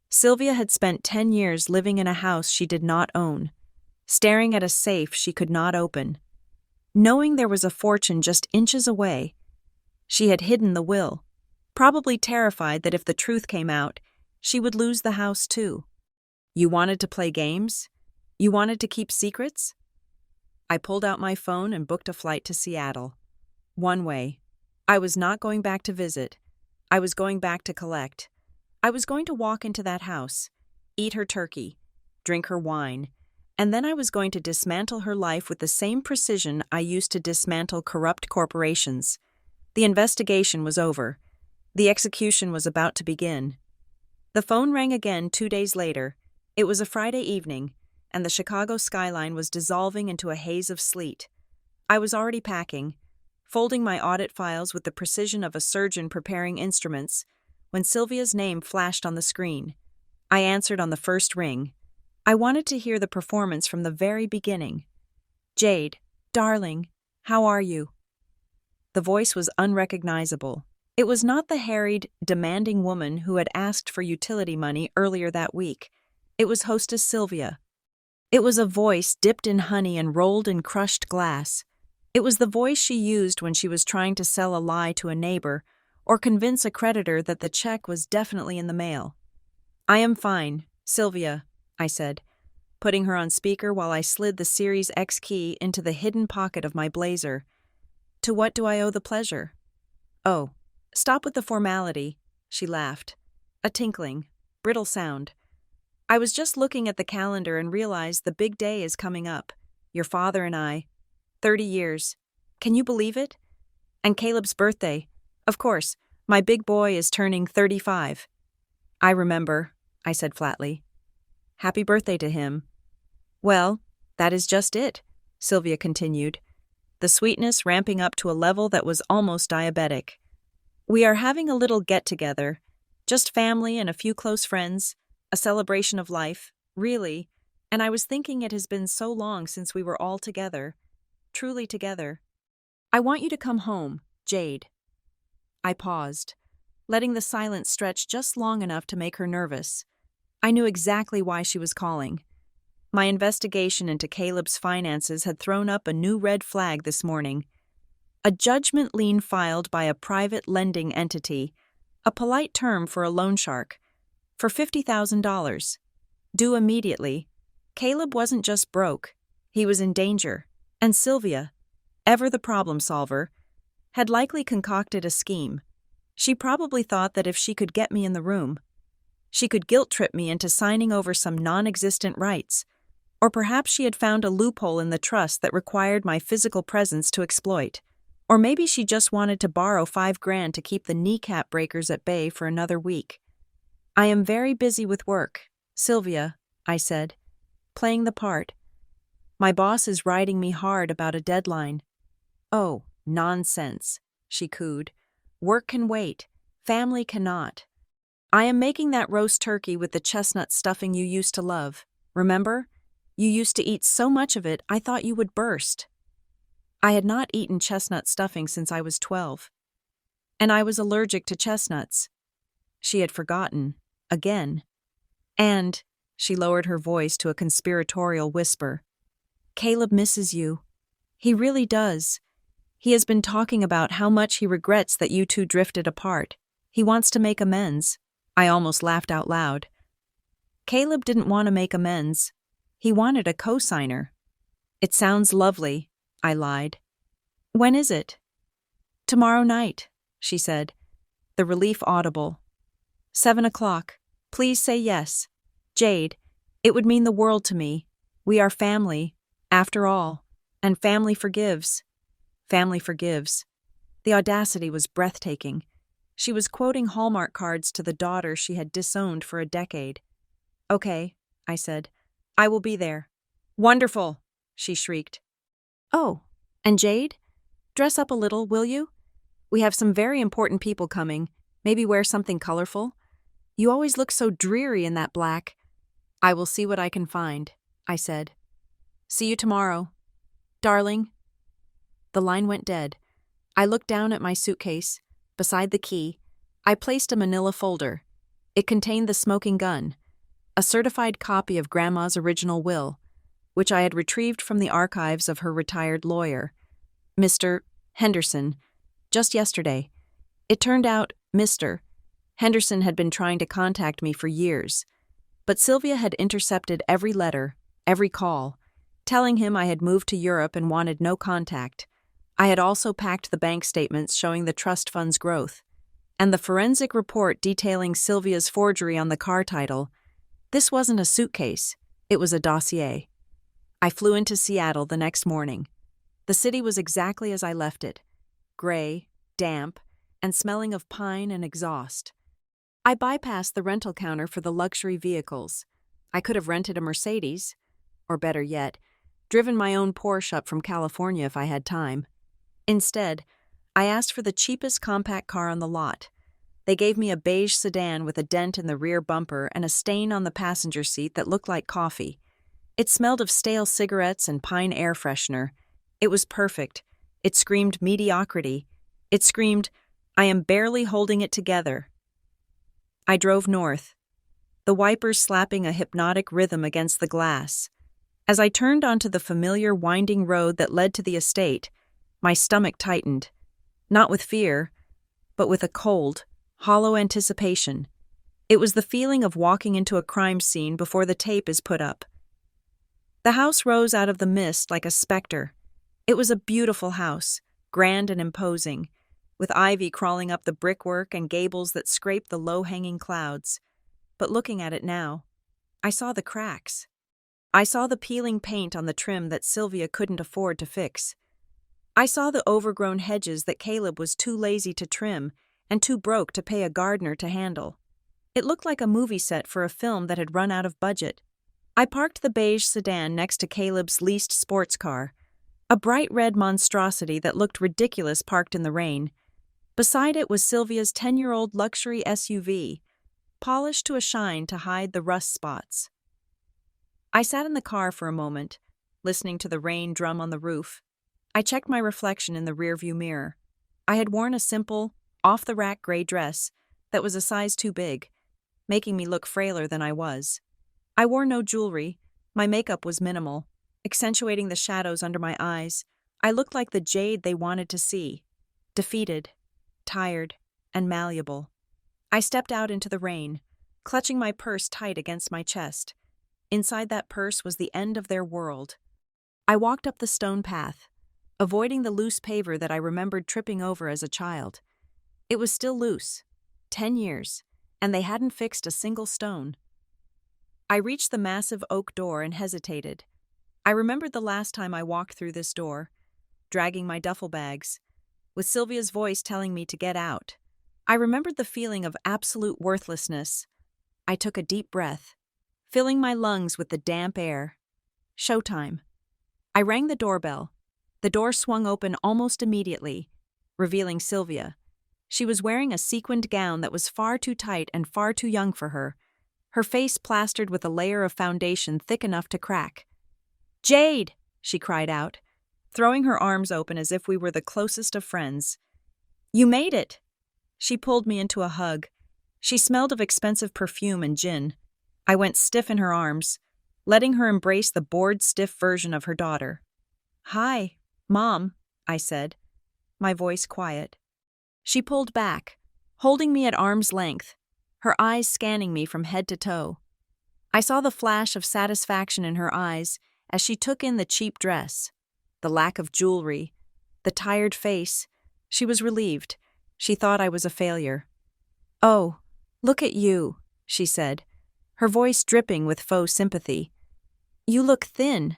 Sylvia had spent 10 years living in a house she did not own, staring at a safe she could not open. Knowing there was a fortune just inches away, she had hidden the will, probably terrified that if the truth came out, she would lose the house too. You wanted to play games? You wanted to keep secrets? I pulled out my phone and booked a flight to Seattle. One way. I was not going back to visit. I was going back to collect. I was going to walk into that house, eat her turkey, drink her wine, and then I was going to dismantle her life with the same precision I used to dismantle corrupt corporations. The investigation was over. The execution was about to begin. The phone rang again 2 days later. It was a Friday evening, and the Chicago skyline was dissolving into a haze of sleet. I was already packing, folding my audit files with the precision of a surgeon preparing instruments, when Sylvia's name flashed on the screen. I answered on the first ring. I wanted to hear the performance from the very beginning. "Jade, darling, how are you?" The voice was unrecognizable. It was not the harried, demanding woman who had asked for utility money earlier that week. It was hostess Sylvia. It was a voice dipped in honey and rolled in crushed glass. It was the voice she used when she was trying to sell a lie to a neighbor or convince a creditor that the check was definitely in the mail. "I am fine, Sylvia," I said, putting her on speaker while I slid the Series X key into the hidden pocket of my blazer. "To what do I owe the pleasure?" "Oh, stop with the formality," she laughed. A tinkling, brittle sound. "I was just looking at the calendar and realized the big day is coming up. Your father and I. 30 years. Can you believe it? And Caleb's birthday. Of course, my big boy is turning 35. "I remember," I said flatly. "Happy birthday to him." "Well, that is just it," Sylvia continued, the sweetness ramping up to a level that was almost diabetic. "We are having a little get-together, just family and a few close friends, a celebration of life, really, and I was thinking it has been so long since we were all together, truly together. I want you to come home, Jade." I paused, letting the silence stretch just long enough to make her nervous. I knew exactly why she was calling. My investigation into Caleb's finances had thrown up a new red flag this morning. A judgment lien filed by a private lending entity, a polite term for a loan shark, for $50,000. Due immediately. Caleb wasn't just broke, he was in danger, and Sylvia, ever the problem solver, had likely concocted a scheme. She probably thought that if she could get me in the room, she could guilt-trip me into signing over some non-existent rights, or perhaps she had found a loophole in the trust that required my physical presence to exploit. Or maybe she just wanted to borrow $5,000 to keep the kneecap breakers at bay for another week. "I am very busy with work, Sylvia," I said, playing the part. "My boss is riding me hard about a deadline." "Oh, nonsense," she cooed. "Work can wait. Family cannot. I am making that roast turkey with the chestnut stuffing you used to love. Remember? You used to eat so much of it, I thought you would burst. I had not eaten chestnut stuffing since I was 12. And I was allergic to chestnuts. She had forgotten, again. And, she lowered her voice to a conspiratorial whisper, Caleb misses you. He really does. He has been talking about how much he regrets that you two drifted apart. He wants to make amends. I almost laughed out loud. Caleb didn't want to make amends. He wanted a co-signer. It sounds lovely, I lied. When is it? Tomorrow night, she said, the relief audible. 7 o'clock. Please say yes. Jade, it would mean the world to me. We are family, after all, and family forgives. Family forgives. The audacity was breathtaking. She was quoting Hallmark cards to the daughter she had disowned for a decade. Okay, I said. I will be there. Wonderful, she shrieked. Oh, and Jade? Dress up a little, will you? We have some very important people coming. Maybe wear something colorful. You always look so dreary in that black. I will see what I can find, I said. See you tomorrow. Darling. The line went dead. I looked down at my suitcase. Beside the key, I placed a manila folder. It contained the smoking gun, a certified copy of Grandma's original will, which I had retrieved from the archives of her retired lawyer, Mr. Henderson, just yesterday. It turned out Mr. Henderson had been trying to contact me for years, but Sylvia had intercepted every letter, every call, telling him I had moved to Europe and wanted no contact. I had also packed the bank statements showing the trust fund's growth, and the forensic report detailing Sylvia's forgery on the car title. This wasn't a suitcase, it was a dossier. I flew into Seattle the next morning. The city was exactly as I left it, gray, damp, and smelling of pine and exhaust. I bypassed the rental counter for the luxury vehicles. I could have rented a Mercedes, or better yet, driven my own Porsche up from California if I had time. Instead, I asked for the cheapest compact car on the lot. They gave me a beige sedan with a dent in the rear bumper and a stain on the passenger seat that looked like coffee. It smelled of stale cigarettes and pine air freshener. It was perfect. It screamed mediocrity. It screamed, I am barely holding it together. I drove north, the wipers slapping a hypnotic rhythm against the glass. As I turned onto the familiar winding road that led to the estate, my stomach tightened, not with fear, but with a cold, hollow anticipation. It was the feeling of walking into a crime scene before the tape is put up. The house rose out of the mist like a specter. It was a beautiful house, grand and imposing, with ivy crawling up the brickwork and gables that scraped the low-hanging clouds. But looking at it now, I saw the cracks. I saw the peeling paint on the trim that Sylvia couldn't afford to fix. I saw the overgrown hedges that Caleb was too lazy to trim and too broke to pay a gardener to handle. It looked like a movie set for a film that had run out of budget. I parked the beige sedan next to Caleb's leased sports car, a bright red monstrosity that looked ridiculous parked in the rain. Beside it was Sylvia's 10-year-old luxury SUV, polished to a shine to hide the rust spots. I sat in the car for a moment, listening to the rain drum on the roof. I checked my reflection in the rearview mirror. I had worn a simple, off-the-rack gray dress that was a size too big, making me look frailer than I was. I wore no jewelry. My makeup was minimal, accentuating the shadows under my eyes. I looked like the Jade they wanted to see, defeated, tired, and malleable. I stepped out into the rain, clutching my purse tight against my chest. Inside that purse was the end of their world. I walked up the stone path, avoiding the loose paver that I remembered tripping over as a child. It was still loose, 10 years, and they hadn't fixed a single stone. I reached the massive oak door and hesitated. I remembered the last time I walked through this door, dragging my duffel bags, with Sylvia's voice telling me to get out. I remembered the feeling of absolute worthlessness. I took a deep breath, filling my lungs with the damp air. Showtime. I rang the doorbell. The door swung open almost immediately, revealing Sylvia. She was wearing a sequined gown that was far too tight and far too young for her, her face plastered with a layer of foundation thick enough to crack. "Jade!" she cried out, throwing her arms open as if we were the closest of friends. "You made it!" She pulled me into a hug. She smelled of expensive perfume and gin. I went stiff in her arms, letting her embrace the bored-stiff version of her daughter. "Hi, Mom," I said, my voice quiet. She pulled back, holding me at arm's length, her eyes scanning me from head to toe. I saw the flash of satisfaction in her eyes as she took in the cheap dress, the lack of jewelry, the tired face. She was relieved. She thought I was a failure. "Oh, look at you," she said, her voice dripping with faux sympathy. "You look thin.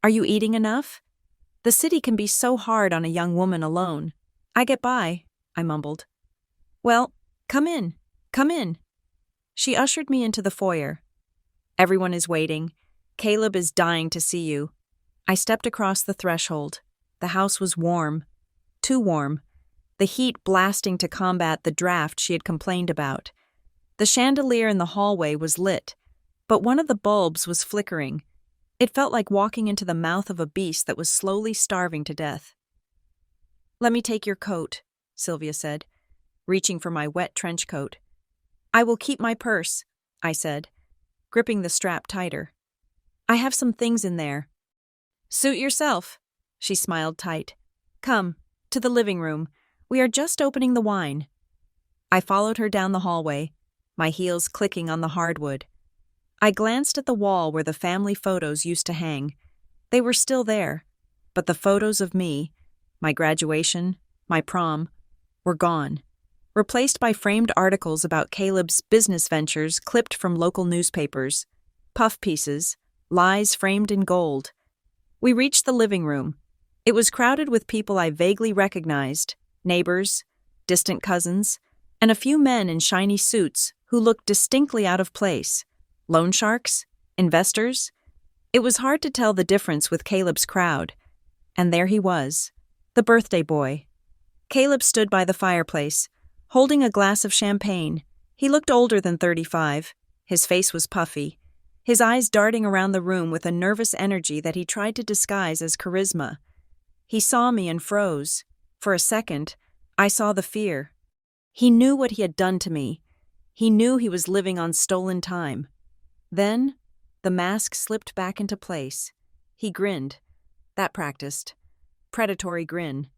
Are you eating enough? The city can be so hard on a young woman alone." "I get by," I mumbled. "Well, come in, come in." She ushered me into the foyer. "Everyone is waiting. Caleb is dying to see you." I stepped across the threshold. The house was warm. Too warm. The heat blasting to combat the draft she had complained about. The chandelier in the hallway was lit, but one of the bulbs was flickering. It felt like walking into the mouth of a beast that was slowly starving to death. "Let me take your coat," Sylvia said, reaching for my wet trench coat. "I will keep my purse," I said, gripping the strap tighter. "I have some things in there." "Suit yourself," she smiled tight. "Come, to the living room. We are just opening the wine." I followed her down the hallway, my heels clicking on the hardwood. I glanced at the wall where the family photos used to hang. They were still there, but the photos of me, my graduation, my prom, were gone, replaced by framed articles about Caleb's business ventures clipped from local newspapers, puff pieces, lies framed in gold. We reached the living room. It was crowded with people I vaguely recognized, neighbors, distant cousins, and a few men in shiny suits who looked distinctly out of place. Loan sharks? Investors? It was hard to tell the difference with Caleb's crowd. And there he was, the birthday boy. Caleb stood by the fireplace, holding a glass of champagne. He looked older than 35. His face was puffy, his eyes darting around the room with a nervous energy that he tried to disguise as charisma. He saw me and froze. For a second, I saw the fear. He knew what he had done to me. He knew he was living on stolen time. Then, the mask slipped back into place. He grinned. That practiced. Predatory grin.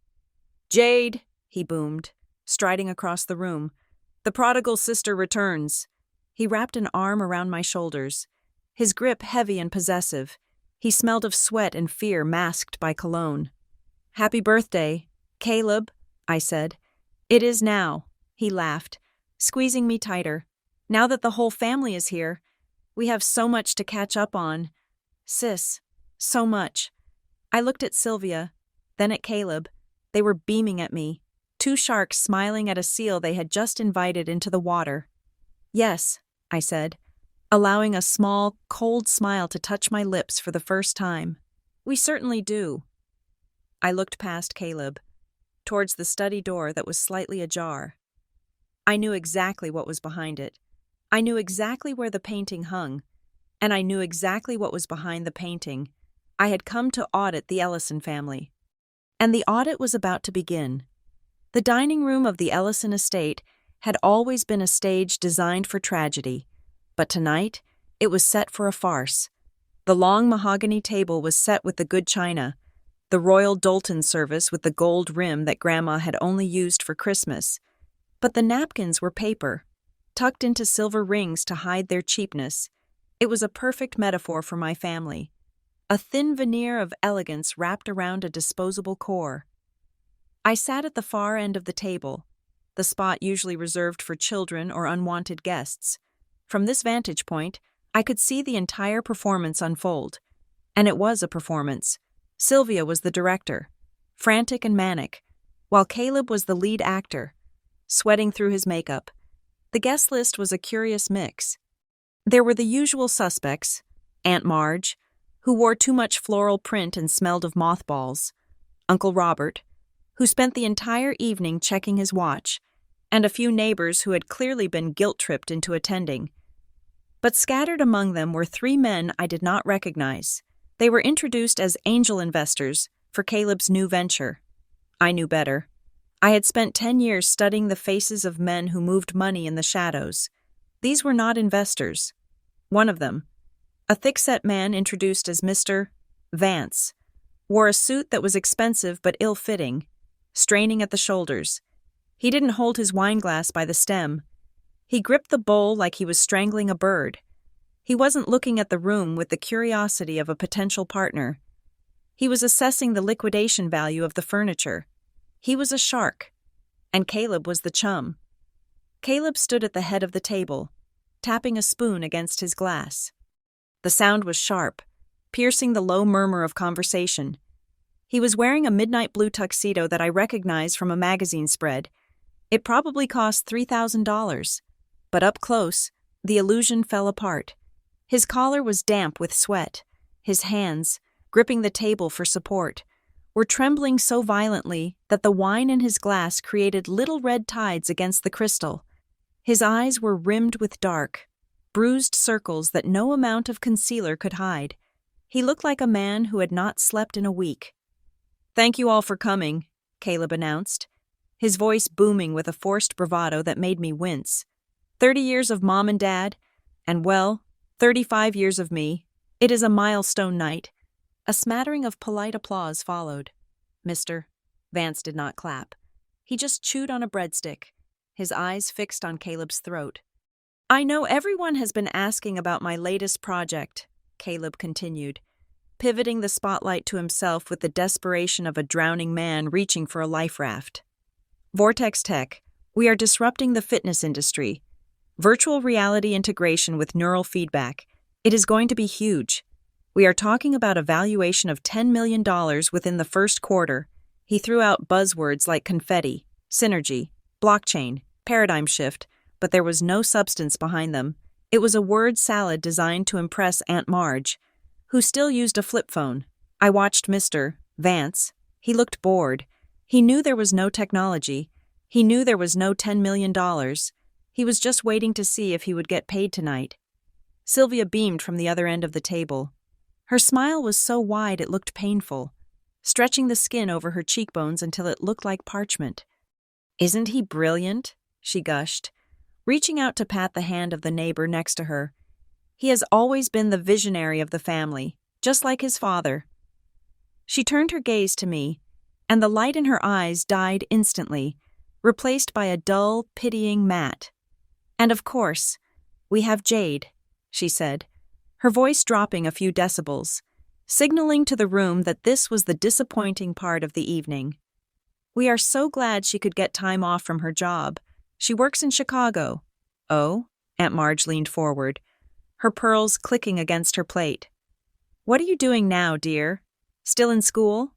"Jade," he boomed, striding across the room. "The prodigal sister returns." He wrapped an arm around my shoulders, his grip heavy and possessive. He smelled of sweat and fear masked by cologne. "Happy birthday, Caleb," I said. "It is now," he laughed, squeezing me tighter. "Now that the whole family is here, we have so much to catch up on. Sis, so much." I looked at Sylvia, then at Caleb. They were beaming at me, two sharks smiling at a seal they had just invited into the water. "Yes," I said, allowing a small, cold smile to touch my lips for the first time. "We certainly do." I looked past Caleb, towards the study door that was slightly ajar. I knew exactly what was behind it. I knew exactly where the painting hung, and I knew exactly what was behind the painting. I had come to audit the Ellison family. And the audit was about to begin. The dining room of the Ellison estate had always been a stage designed for tragedy, but tonight it was set for a farce. The long mahogany table was set with the good china, the royal Doulton service with the gold rim that Grandma had only used for Christmas. But the napkins were paper, tucked into silver rings to hide their cheapness. It was a perfect metaphor for my family. A thin veneer of elegance wrapped around a disposable core. I sat at the far end of the table, the spot usually reserved for children or unwanted guests. From this vantage point, I could see the entire performance unfold. And it was a performance. Sylvia was the director, frantic and manic, while Caleb was the lead actor, sweating through his makeup. The guest list was a curious mix. There were the usual suspects, Aunt Marge, who wore too much floral print and smelled of mothballs, Uncle Robert, who spent the entire evening checking his watch, and a few neighbors who had clearly been guilt-tripped into attending. But scattered among them were three men I did not recognize. They were introduced as angel investors for Caleb's new venture. I knew better. I had spent 10 years studying the faces of men who moved money in the shadows. These were not investors. One of them, a thick-set man introduced as Mr. Vance, wore a suit that was expensive but ill-fitting, straining at the shoulders. He didn't hold his wineglass by the stem. He gripped the bowl like he was strangling a bird. He wasn't looking at the room with the curiosity of a potential partner. He was assessing the liquidation value of the furniture. He was a shark, and Caleb was the chum. Caleb stood at the head of the table, tapping a spoon against his glass. The sound was sharp, piercing the low murmur of conversation. He was wearing a midnight blue tuxedo that I recognized from a magazine spread. It probably cost $3,000, but up close, the illusion fell apart. His collar was damp with sweat. His hands, gripping the table for support, were trembling so violently that the wine in his glass created little red tides against the crystal. His eyes were rimmed with dark, bruised circles that no amount of concealer could hide. He looked like a man who had not slept in a week. "Thank you all for coming," Caleb announced, his voice booming with a forced bravado that made me wince. 30 years of mom and dad, and 35 years of me. It is a milestone night. A smattering of polite applause followed. Mr. Vance did not clap. He just chewed on a breadstick, his eyes fixed on Caleb's throat. "I know everyone has been asking about my latest project," Caleb continued, pivoting the spotlight to himself with the desperation of a drowning man reaching for a life raft. "Vortex Tech, we are disrupting the fitness industry. Virtual reality integration with neural feedback. It is going to be huge. We are talking about a valuation of $10 million within the first quarter." He threw out buzzwords like confetti, synergy, blockchain, paradigm shift, but there was no substance behind them. It was a word salad designed to impress Aunt Marge, who still used a flip phone. I watched Mr. Vance. He looked bored. He knew there was no technology. He knew there was no $10 million. He was just waiting to see if he would get paid tonight. Sylvia beamed from the other end of the table. Her smile was so wide it looked painful, stretching the skin over her cheekbones until it looked like parchment. "Isn't he brilliant?" she gushed, reaching out to pat the hand of the neighbor next to her. "He has always been the visionary of the family, just like his father." She turned her gaze to me, and the light in her eyes died instantly, replaced by a dull, pitying matte. "And of course, we have Jade," she said, her voice dropping a few decibels, signaling to the room that this was the disappointing part of the evening. "We are so glad she could get time off from her job. She works in Chicago." "Oh?" Aunt Marge leaned forward, her pearls clicking against her plate. "What are you doing now, dear? Still in school?"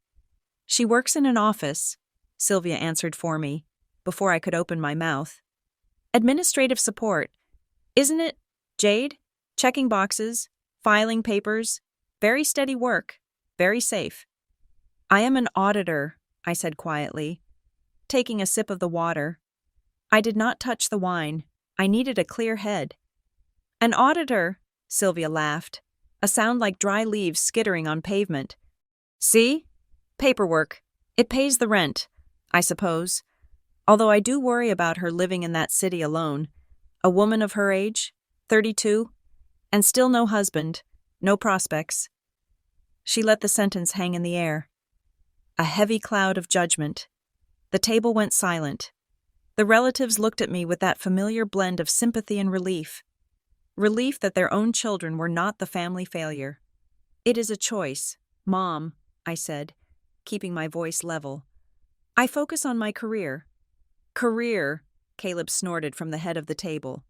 "She works in an office," Sylvia answered for me, before I could open my mouth. "Administrative support. Isn't it, Jade? Checking boxes, filing papers, very steady work, very safe." "I am an auditor," I said quietly, taking a sip of the water. I did not touch the wine. I needed a clear head. "An auditor," Sylvia laughed, a sound like dry leaves skittering on pavement. "See? Paperwork. It pays the rent, I suppose. Although I do worry about her living in that city alone. A woman of her age, 32, and still no husband, no prospects." She let the sentence hang in the air. A heavy cloud of judgment. The table went silent. The relatives looked at me with that familiar blend of sympathy and relief. Relief that their own children were not the family failure. "It is a choice, Mom," I said, keeping my voice level. "I focus on my career." "Career," Caleb snorted from the head of the table.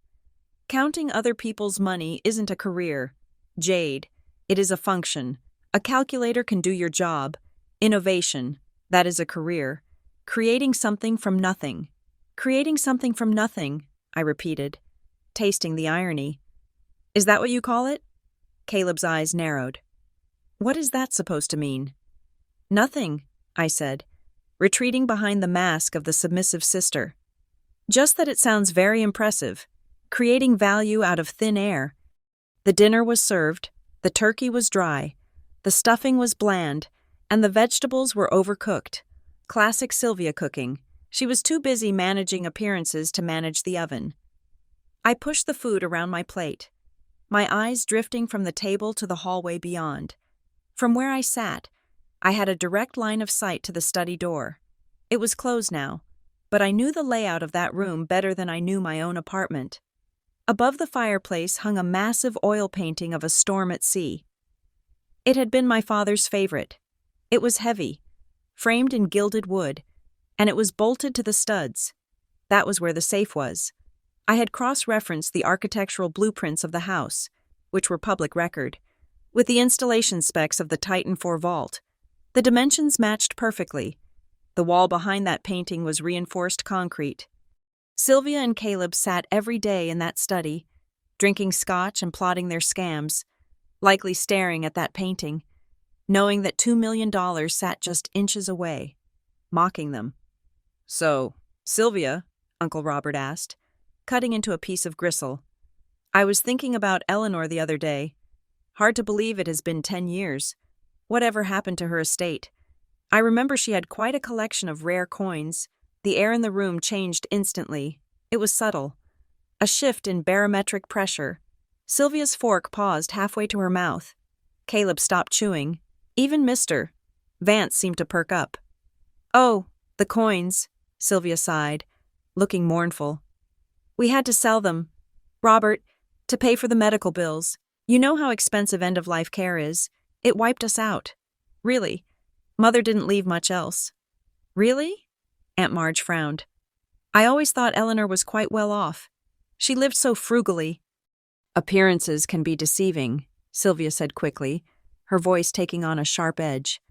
"Counting other people's money isn't a career, Jade. It is a function. A calculator can do your job. Innovation, that is a career. Creating something from nothing." "Creating something from nothing," I repeated, tasting the irony. "Is that what you call it?" Caleb's eyes narrowed. "What is that supposed to mean?" "Nothing," I said, retreating behind the mask of the submissive sister. "Just that it sounds very impressive. Creating value out of thin air." The dinner was served. The turkey was dry. The stuffing was bland, and the vegetables were overcooked. Classic Sylvia cooking. She was too busy managing appearances to manage the oven. I pushed the food around my plate, my eyes drifting from the table to the hallway beyond. From where I sat, I had a direct line of sight to the study door. It was closed now, but I knew the layout of that room better than I knew my own apartment. Above the fireplace hung a massive oil painting of a storm at sea. It had been my father's favorite. It was heavy, framed in gilded wood, and it was bolted to the studs. That was where the safe was. I had cross-referenced the architectural blueprints of the house, which were public record, with the installation specs of the Titan IV vault. The dimensions matched perfectly. The wall behind that painting was reinforced concrete. Sylvia and Caleb sat every day in that study, drinking scotch and plotting their scams, likely staring at that painting, knowing that $2 million sat just inches away, mocking them. "So, Sylvia," Uncle Robert asked, cutting into a piece of gristle. "I was thinking about Eleanor the other day. Hard to believe it has been 10 years. Whatever happened to her estate? I remember she had quite a collection of rare coins." The air in the room changed instantly. It was subtle. A shift in barometric pressure. Sylvia's fork paused halfway to her mouth. Caleb stopped chewing. Even Mr. Vance seemed to perk up. "Oh, the coins," Sylvia sighed, looking mournful. "We had to sell them, Robert, to pay for the medical bills. You know how expensive end-of-life care is. It wiped us out. Really. Mother didn't leave much else." "Really?" Aunt Marge frowned. "I always thought Eleanor was quite well off. She lived so frugally." "Appearances can be deceiving," Sylvia said quickly, her voice taking on a sharp edge.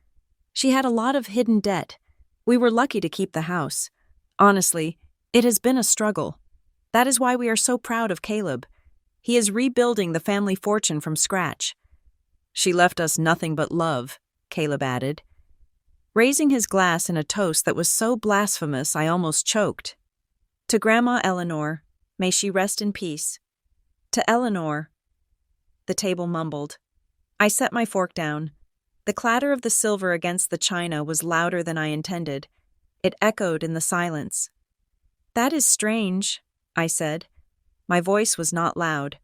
"She had a lot of hidden debt. We were lucky to keep the house. Honestly, it has been a struggle. That is why we are so proud of Caleb. He is rebuilding the family fortune from scratch." "She left us nothing but love," Caleb added, raising his glass in a toast that was so blasphemous I almost choked. "To Grandma Eleanor, may she rest in peace." "To Eleanor," the table mumbled. I set my fork down. The clatter of the silver against the china was louder than I intended. It echoed in the silence. "That is strange," I said. My voice was not loud,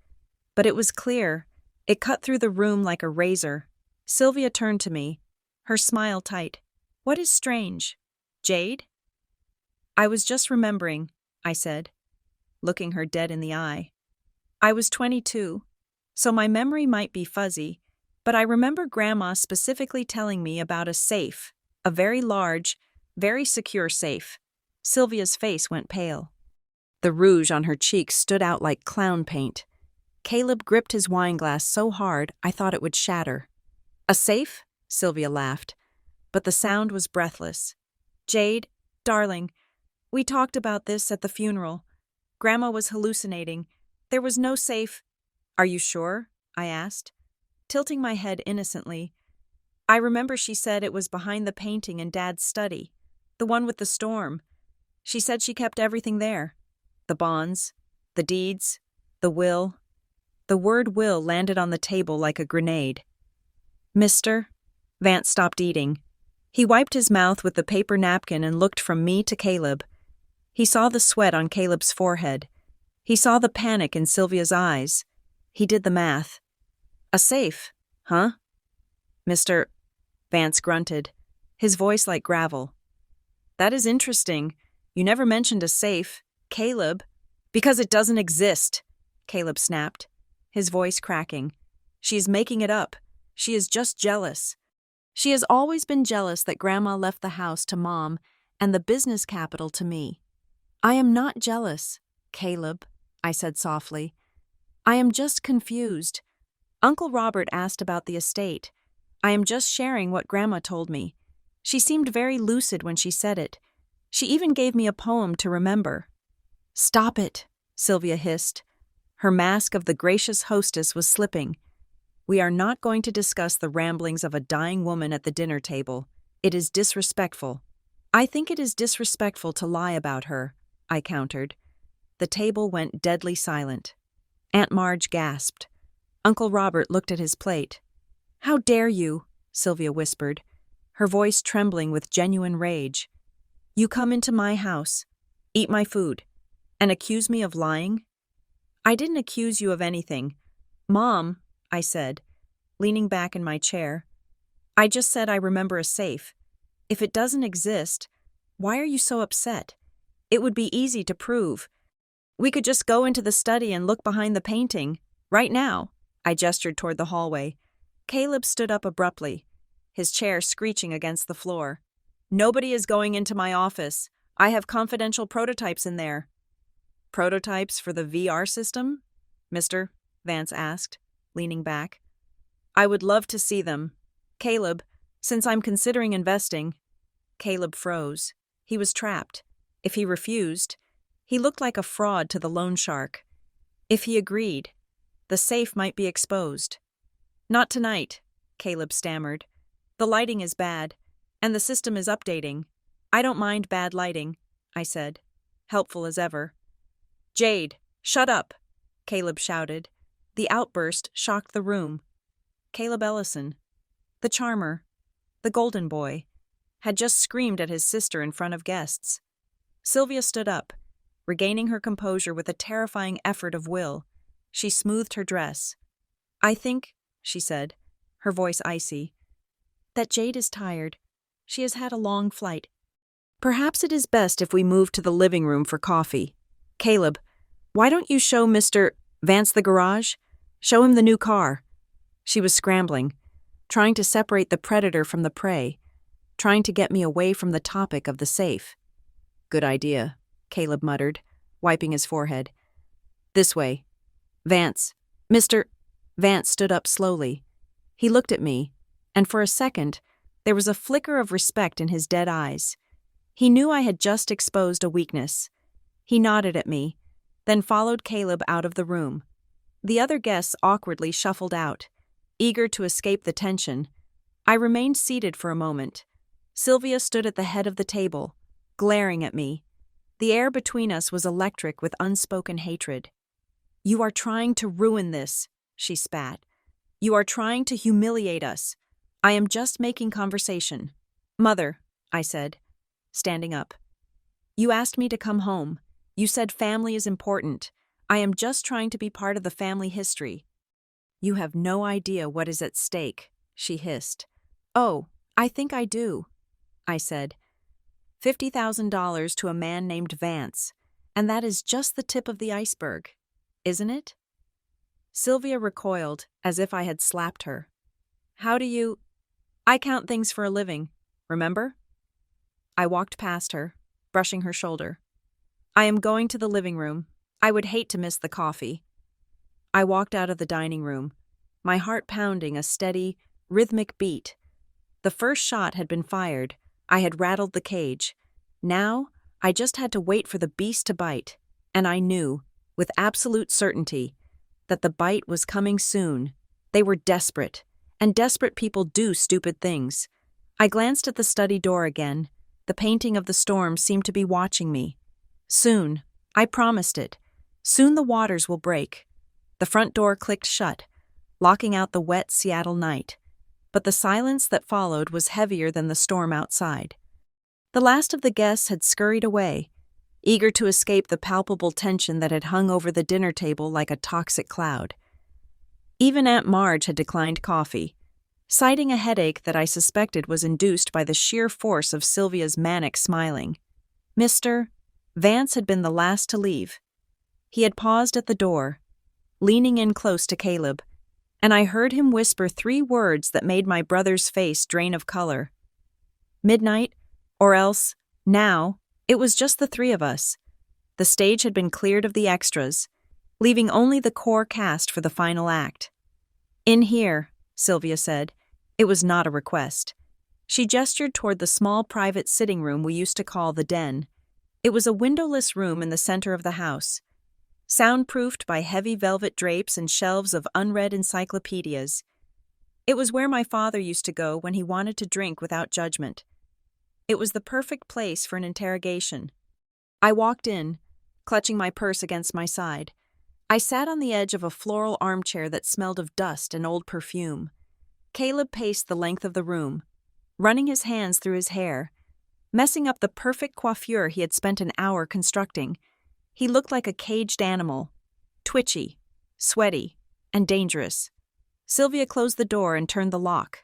but it was clear. It cut through the room like a razor. Sylvia turned to me, her smile tight. "What is strange? Jade?" "I was just remembering," I said, looking her dead in the eye. I was 22, so my memory might be fuzzy, but I remember Grandma specifically telling me about a safe, a very large, very secure safe. Sylvia's face went pale. The rouge on her cheeks stood out like clown paint. Caleb gripped his wineglass so hard I thought it would shatter. "A safe?" Sylvia laughed, but the sound was breathless. "Jade, darling, we talked about this at the funeral. Grandma was hallucinating. There was no safe." "Are you sure?" I asked, tilting my head innocently. "I remember she said it was behind the painting in Dad's study, the one with the storm. She said she kept everything there. The bonds, the deeds, the will." The word will landed on the table like a grenade. "Mister?" Vance stopped eating. He wiped his mouth with the paper napkin and looked from me to Caleb. He saw the sweat on Caleb's forehead. He saw the panic in Sylvia's eyes. He did the math. "A safe, huh?" "Mr. Vance grunted, his voice like gravel. "That is interesting. You never mentioned a safe, Caleb." "Because it doesn't exist," Caleb snapped, his voice cracking. "She is making it up. She is just jealous. She has always been jealous that Grandma left the house to Mom and the business capital to me." "I am not jealous, Caleb," I said softly. "I am just confused. Uncle Robert asked about the estate. I am just sharing what Grandma told me. She seemed very lucid when she said it. She even gave me a poem to remember." "Stop it," Sylvia hissed. Her mask of the gracious hostess was slipping. "We are not going to discuss the ramblings of a dying woman at the dinner table. It is disrespectful." "I think it is disrespectful to lie about her," I countered. The table went deadly silent. Aunt Marge gasped. Uncle Robert looked at his plate. "How dare you?" Sylvia whispered, her voice trembling with genuine rage. You come into my house, eat my food, and accuse me of lying? I didn't accuse you of anything. Mom, I said, leaning back in my chair. I just said I remember a safe. If it doesn't exist, why are you so upset? It would be easy to prove. We could just go into the study and look behind the painting. Right now. I gestured toward the hallway. Caleb stood up abruptly, his chair screeching against the floor. Nobody is going into my office. I have confidential prototypes in there. Prototypes for the VR system? Mister, Vance asked, leaning back. I would love to see them. Caleb, since I'm considering investing. Caleb froze. He was trapped. If he refused, he looked like a fraud to the loan shark. If he agreed, the safe might be exposed. Not tonight, Caleb stammered. The lighting is bad, and the system is updating. I don't mind bad lighting, I said, helpful as ever. Jade, shut up, Caleb shouted. The outburst shocked the room. Caleb Ellison, the charmer, the golden boy, had just screamed at his sister in front of guests. Sylvia stood up, regaining her composure with a terrifying effort of will. She smoothed her dress. I think, she said, her voice icy, that Jade is tired. She has had a long flight. Perhaps it is best if we move to the living room for coffee. Caleb, why don't you show Mr. Vance the garage? Show him the new car. She was scrambling, trying to separate the predator from the prey, trying to get me away from the topic of the safe. Good idea, Caleb muttered, wiping his forehead. This way. Vance. Mr. Vance stood up slowly. He looked at me, and for a second, there was a flicker of respect in his dead eyes. He knew I had just exposed a weakness. He nodded at me, then followed Caleb out of the room. The other guests awkwardly shuffled out, eager to escape the tension. I remained seated for a moment. Sylvia stood at the head of the table, glaring at me. The air between us was electric with unspoken hatred. You are trying to ruin this, she spat. You are trying to humiliate us. I am just making conversation. Mother, I said, standing up. You asked me to come home. You said family is important. I am just trying to be part of the family history. You have no idea what is at stake, she hissed. Oh, I think I do, I said. $50,000 to a man named Vance, and that is just the tip of the iceberg, isn't it? Sylvia recoiled, as if I had slapped her. How do you... I count things for a living, remember? I walked past her, brushing her shoulder. I am going to the living room. I would hate to miss the coffee. I walked out of the dining room, my heart pounding a steady, rhythmic beat. The first shot had been fired. I had rattled the cage. Now, I just had to wait for the beast to bite, and I knew, with absolute certainty, that the bite was coming soon. They were desperate, and desperate people do stupid things. I glanced at the study door again. The painting of the storm seemed to be watching me. Soon, I promised it. Soon the waters will break. The front door clicked shut, locking out the wet Seattle night. But the silence that followed was heavier than the storm outside. The last of the guests had scurried away, eager to escape the palpable tension that had hung over the dinner table like a toxic cloud. Even Aunt Marge had declined coffee, citing a headache that I suspected was induced by the sheer force of Sylvia's manic smiling. Mr. Vance had been the last to leave. He had paused at the door, leaning in close to Caleb, and I heard him whisper 3 words that made my brother's face drain of color. Midnight, or else, now, it was just the 3 of us. The stage had been cleared of the extras, leaving only the core cast for the final act. In here, Sylvia said. It was not a request. She gestured toward the small private sitting room we used to call the den. It was a windowless room in the center of the house, soundproofed by heavy velvet drapes and shelves of unread encyclopedias. It was where my father used to go when he wanted to drink without judgment. It was the perfect place for an interrogation. I walked in, clutching my purse against my side. I sat on the edge of a floral armchair that smelled of dust and old perfume. Caleb paced the length of the room, running his hands through his hair, messing up the perfect coiffure he had spent an hour constructing. He looked like a caged animal, twitchy, sweaty, and dangerous. Sylvia closed the door and turned the lock.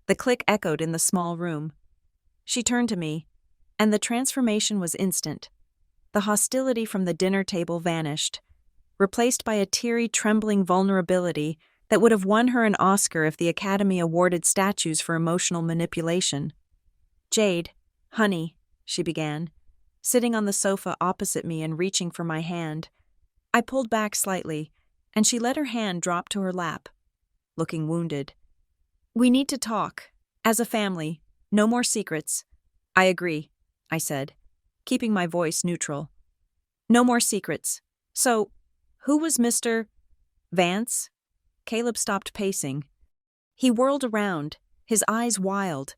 The click echoed in the small room. She turned to me, and the transformation was instant. The hostility from the dinner table vanished, replaced by a teary, trembling vulnerability that would have won her an Oscar if the Academy awarded statues for emotional manipulation. "Jade, honey," she began, sitting on the sofa opposite me and reaching for my hand. I pulled back slightly, and she let her hand drop to her lap, looking wounded. "We need to talk. As a family. No more secrets." "I agree," I said, keeping my voice neutral. "No more secrets. So, who was Mr. Vance?" Caleb stopped pacing. He whirled around, his eyes wild.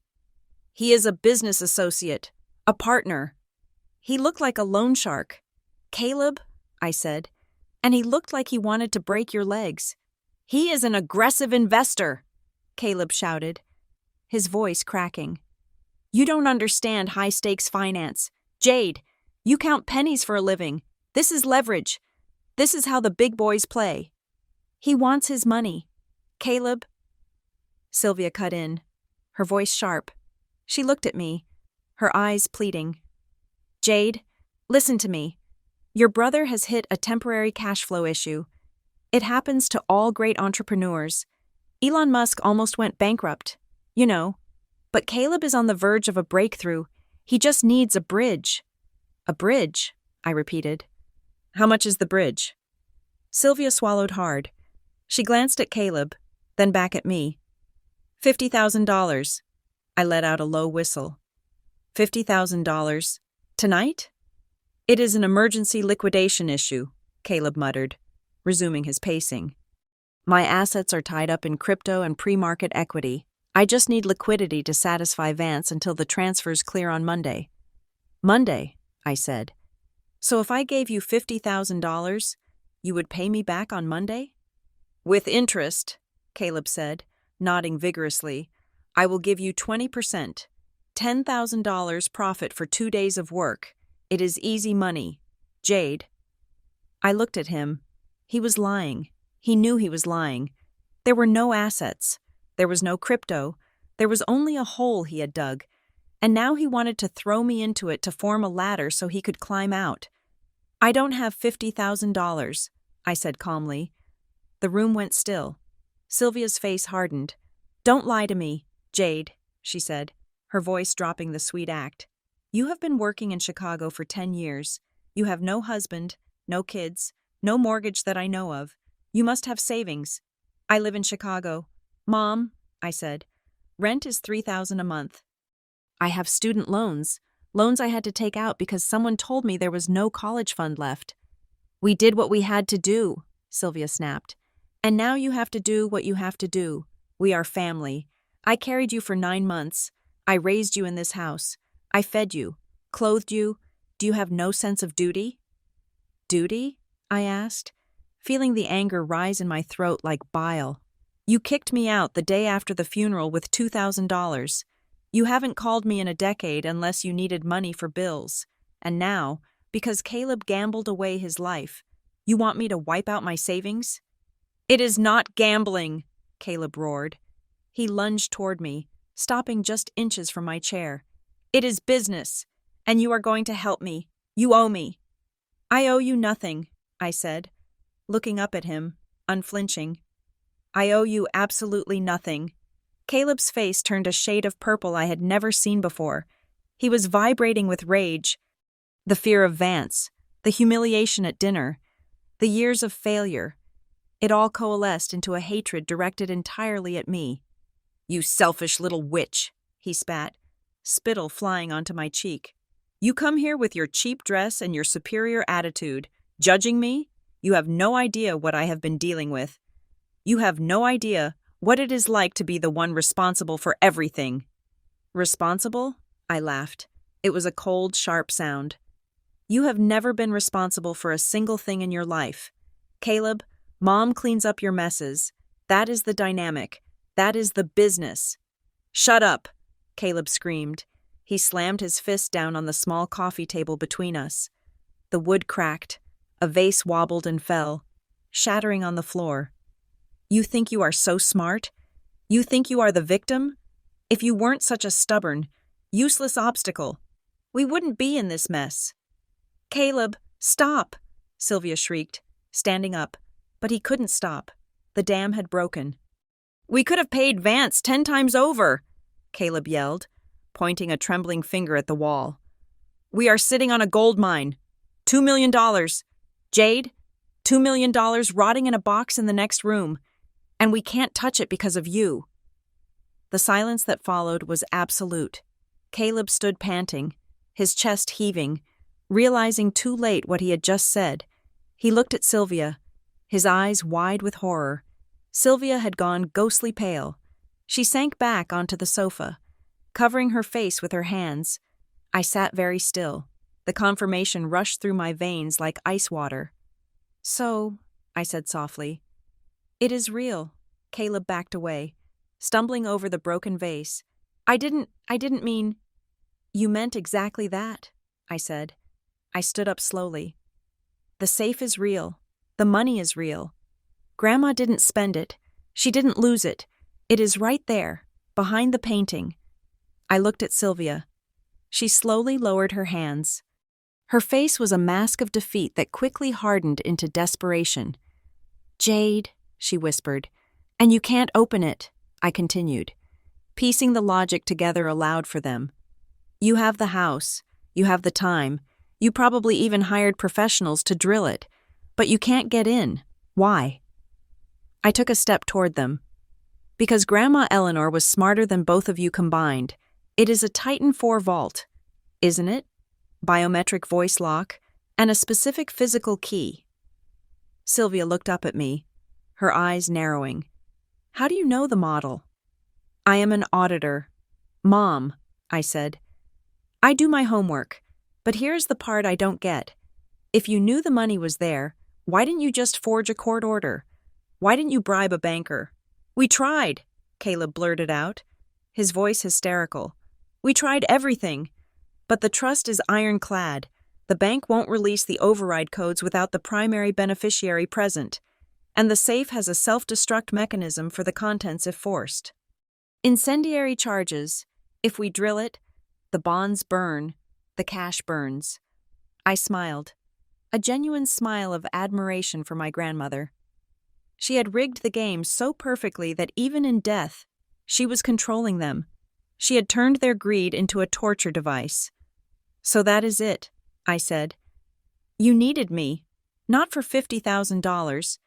"He is a business associate, a partner." "He looked like a loan shark." "Caleb," I said, "and he looked like he wanted to break your legs." "He is an aggressive investor," Caleb shouted, his voice cracking. "You don't understand high-stakes finance. Jade, you count pennies for a living. This is leverage. This is how the big boys play." "He wants his money." "Caleb." Sylvia cut in, her voice sharp. She looked at me, her eyes pleading. "Jade, listen to me. Your brother has hit a temporary cash flow issue. It happens to all great entrepreneurs. Elon Musk almost went bankrupt, you know. But Caleb is on the verge of a breakthrough. He just needs a bridge." "A bridge?" I repeated. "How much is the bridge?" Sylvia swallowed hard. She glanced at Caleb, then back at me. $50,000. I let out a low whistle. $50,000. Tonight? "It is an emergency liquidation issue," Caleb muttered, resuming his pacing. "My assets are tied up in crypto and pre-market equity. I just need liquidity to satisfy Vance until the transfers clear on Monday." "Monday," I said. "So if I gave you $50,000, you would pay me back on Monday?" "With interest," Caleb said, nodding vigorously. "I will give you 20%, $10,000 profit for 2 days of work. It is easy money. Jade." I looked at him. He was lying. He knew he was lying. There were no assets. There was no crypto. There was only a hole he had dug. And now he wanted to throw me into it to form a ladder so he could climb out. "I don't have $50,000, I said calmly. The room went still. Sylvia's face hardened. "Don't lie to me, Jade," she said, her voice dropping the sweet act. "You have been working in Chicago for 10 years. You have no husband, no kids, no mortgage that I know of. You must have savings." "I live in Chicago." "Mom," I said, "rent is $3,000 a month. I have student loans I had to take out because someone told me there was no college fund left." "We did what we had to do," Sylvia snapped. "And now you have to do what you have to do. We are family. I carried you for 9 months. I raised you in this house. I fed you, clothed you. Do you have no sense of duty?" "Duty?" I asked, feeling the anger rise in my throat like bile. "You kicked me out the day after the funeral with $2,000. You haven't called me in a decade unless you needed money for bills. And now, because Caleb gambled away his life, you want me to wipe out my savings?" "It is not gambling," Caleb roared. He lunged toward me, stopping just inches from my chair. "It is business, and you are going to help me. You owe me." "I owe you nothing," I said, looking up at him, unflinching. "I owe you absolutely nothing." Caleb's face turned a shade of purple I had never seen before. He was vibrating with rage. The fear of Vance, the humiliation at dinner, the years of failure. It all coalesced into a hatred directed entirely at me. "You selfish little witch," he spat, spittle flying onto my cheek. "You come here with your cheap dress and your superior attitude, judging me? You have no idea what I have been dealing with. You have no idea what it is like to be the one responsible for everything." "Responsible?" I laughed. It was a cold, sharp sound. "You have never been responsible for a single thing in your life. Caleb, Mom cleans up your messes. That is the dynamic. That is the business. Shut up, Caleb screamed. He slammed his fist down on the small coffee table between us. The wood cracked. A vase wobbled and fell, shattering on the floor. You think you are so smart? You think you are the victim? If you weren't such a stubborn, useless obstacle, we wouldn't be in this mess. Caleb, stop, Sylvia shrieked, standing up, but he couldn't stop. The dam had broken. We could have paid Vance 10 times over, Caleb yelled, pointing a trembling finger at the wall. We are sitting on a gold mine. $2 million. Jade, $2 million rotting in a box in the next room, and we can't touch it because of you. The silence that followed was absolute. Caleb stood panting, his chest heaving, realizing too late what he had just said. He looked at Sylvia, his eyes wide with horror. Sylvia had gone ghostly pale. She sank back onto the sofa, covering her face with her hands. I sat very still. The confirmation rushed through my veins like ice water. So, I said softly. It is real. Caleb backed away, stumbling over the broken vase. I didn't mean... You meant exactly that, I said. I stood up slowly. The safe is real. The money is real. Grandma didn't spend it. She didn't lose it. It is right there, behind the painting. I looked at Sylvia. She slowly lowered her hands. Her face was a mask of defeat that quickly hardened into desperation. Jade, she whispered. And you can't open it, I continued, piecing the logic together aloud for them. You have the house. You have the time. You probably even hired professionals to drill it. But you can't get in. Why? I took a step toward them. Because Grandma Eleanor was smarter than both of you combined. It is a Titan IV vault, isn't it? Biometric voice lock, and a specific physical key. Sylvia looked up at me, her eyes narrowing. How do you know the model? I am an auditor. Mom, I said. I do my homework, but here's the part I don't get. If you knew the money was there, why didn't you just forge a court order? Why didn't you bribe a banker? We tried, Caleb blurted out, his voice hysterical. We tried everything. But the trust is ironclad. The bank won't release the override codes without the primary beneficiary present, and the safe has a self-destruct mechanism for the contents if forced. Incendiary charges. If we drill it, the bonds burn, the cash burns. I smiled, a genuine smile of admiration for my grandmother. She had rigged the game so perfectly that even in death, she was controlling them. She had turned their greed into a torture device. So that is it, I said. You needed me, not for $50,000.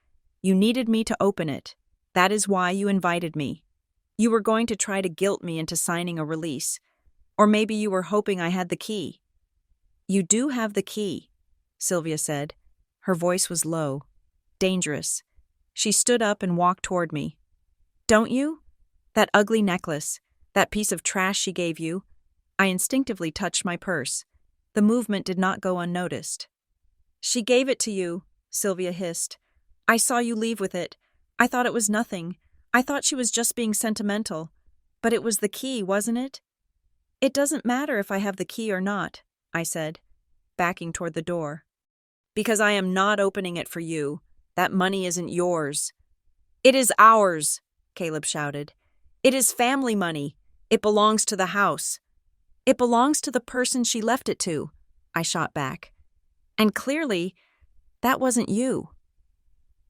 You needed me to open it. That is why you invited me. You were going to try to guilt me into signing a release. Or maybe you were hoping I had the key. You do have the key, Sylvia said. Her voice was low, dangerous. She stood up and walked toward me. Don't you? That ugly necklace, that piece of trash she gave you. I instinctively touched my purse. The movement did not go unnoticed. She gave it to you, Sylvia hissed. I saw you leave with it. I thought it was nothing. I thought she was just being sentimental. But it was the key, wasn't it? It doesn't matter if I have the key or not, I said, backing toward the door. Because I am not opening it for you. That money isn't yours. It is ours, Caleb shouted. It is family money. It belongs to the house. It belongs to the person she left it to, I shot back. And clearly, that wasn't you.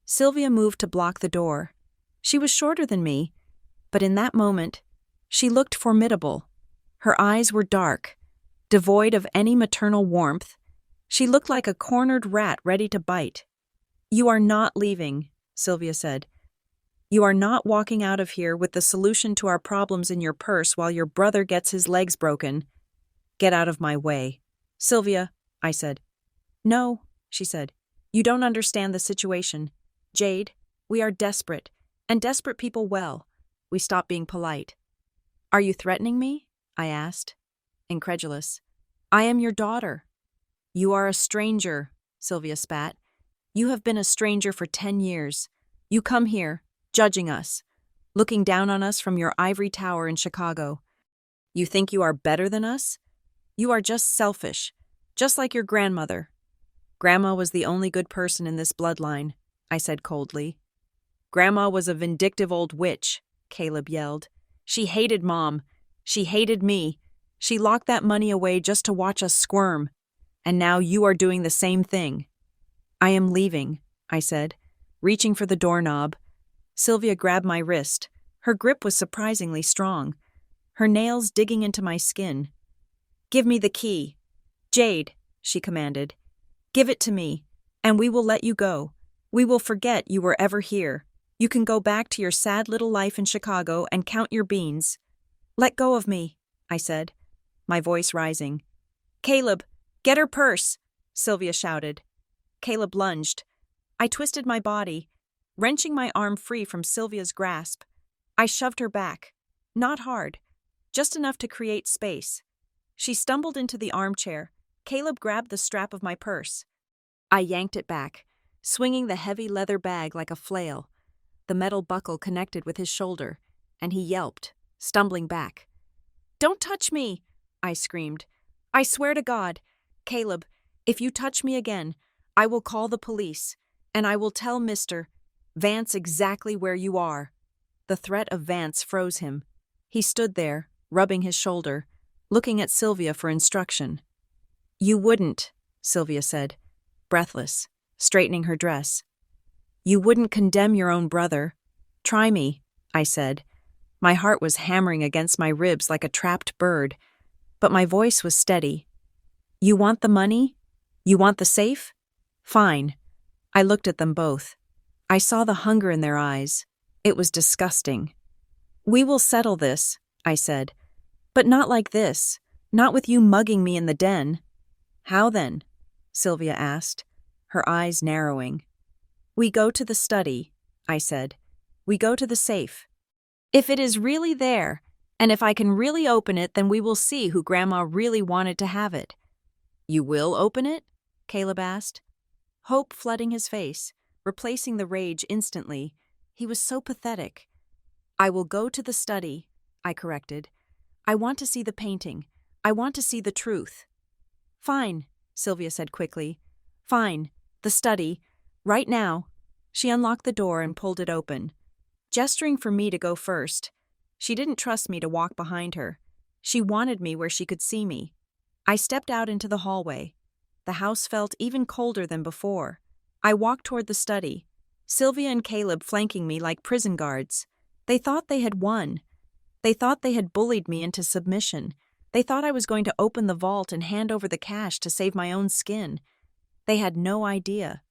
Sylvia moved to block the door. She was shorter than me, but in that moment, she looked formidable. Her eyes were dark, devoid of any maternal warmth. She looked like a cornered rat ready to bite. You are not leaving, Sylvia said. You are not walking out of here with the solution to our problems in your purse while your brother gets his legs broken. Get out of my way. Sylvia, I said. No, she said. You don't understand the situation. Jade, we are desperate, and desperate people well. We stop being polite. Are you threatening me? I asked, incredulous. I am your daughter. You are a stranger, Sylvia spat. You have been a stranger for 10 years. You come here, judging us. looking down on us from your ivory tower in Chicago. You think you are better than us? You are just selfish, just like your grandmother. Grandma was the only good person in this bloodline, I said coldly. Grandma was a vindictive old witch, Caleb yelled. She hated Mom. She hated me. She locked that money away just to watch us squirm. And now you are doing the same thing. I am leaving, I said, reaching for the doorknob. Sylvia grabbed my wrist. Her grip was surprisingly strong, her nails digging into my skin. Give me the key. Jade, she commanded. Give it to me, and we will let you go. We will forget you were ever here. You can go back to your sad little life in Chicago and count your beans. Let go of me, I said, my voice rising. Caleb, get her purse, Sylvia shouted. Caleb lunged. I twisted my body, wrenching my arm free from Sylvia's grasp. I shoved her back. Not hard, just enough to create space. She stumbled into the armchair. Caleb grabbed the strap of my purse. I yanked it back, swinging the heavy leather bag like a flail. The metal buckle connected with his shoulder, and he yelped, stumbling back. Don't touch me, I screamed. I swear to God, Caleb, if you touch me again, I will call the police, and I will tell Mr. Vance exactly where you are. The threat of Vance froze him. He stood there, rubbing his shoulder, looking at Sylvia for instruction. You wouldn't, Sylvia said, breathless, straightening her dress. You wouldn't condemn your own brother. Try me, I said. My heart was hammering against my ribs like a trapped bird, but my voice was steady. You want the money? You want the safe? Fine. I looked at them both. I saw the hunger in their eyes. It was disgusting. We will settle this, I said. But not like this. Not with you mugging me in the den. How then? Sylvia asked, her eyes narrowing. We go to the study, I said. We go to the safe. If it is really there, and if I can really open it, then we will see who Grandma really wanted to have it. You will open it? Caleb asked. Hope flooding his face, replacing the rage instantly. He was so pathetic. I will go to the study, I corrected. I want to see the painting. I want to see the truth. Fine, Sylvia said quickly. Fine, the study. Right now. She unlocked the door and pulled it open, gesturing for me to go first. She didn't trust me to walk behind her. She wanted me where she could see me. I stepped out into the hallway. The house felt even colder than before. I walked toward the study, Sylvia and Caleb flanking me like prison guards. They thought they had won. They thought they had bullied me into submission. They thought I was going to open the vault and hand over the cash to save my own skin. They had no idea.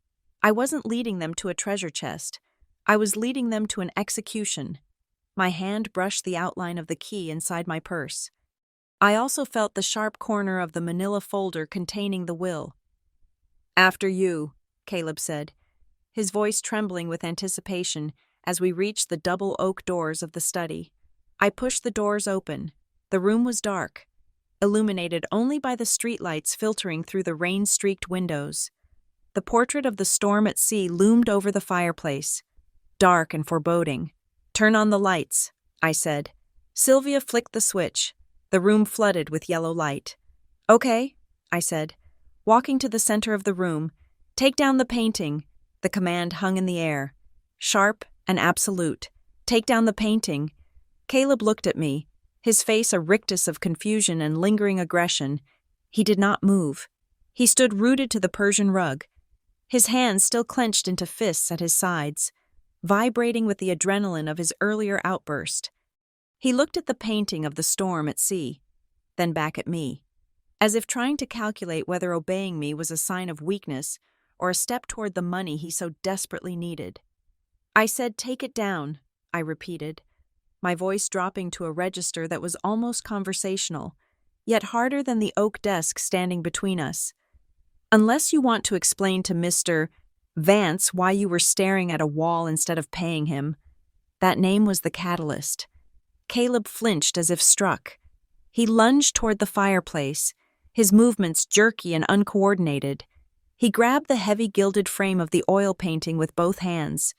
I wasn't leading them to a treasure chest. I was leading them to an execution. My hand brushed the outline of the key inside my purse. I also felt the sharp corner of the manila folder containing the will. After you, Caleb said, his voice trembling with anticipation as we reached the double oak doors of the study. I pushed the doors open. The room was dark, illuminated only by the streetlights filtering through the rain-streaked windows. The portrait of the storm at sea loomed over the fireplace, dark and foreboding. Turn on the lights, I said. Sylvia flicked the switch. The room flooded with yellow light. Okay, I said, walking to the center of the room. Take down the painting. The command hung in the air, sharp and absolute. Take down the painting. Caleb looked at me, his face a rictus of confusion and lingering aggression. He did not move. He stood rooted to the Persian rug, his hands still clenched into fists at his sides, vibrating with the adrenaline of his earlier outburst. He looked at the painting of the storm at sea, then back at me, as if trying to calculate whether obeying me was a sign of weakness or a step toward the money he so desperately needed. I said, "Take it down," I repeated, my voice dropping to a register that was almost conversational, yet harder than the oak desk standing between us. Unless you want to explain to Mr. Vance why you were staring at a wall instead of paying him. That name was the catalyst. Caleb flinched as if struck. He lunged toward the fireplace, his movements jerky and uncoordinated. He grabbed the heavy gilded frame of the oil painting with both hands.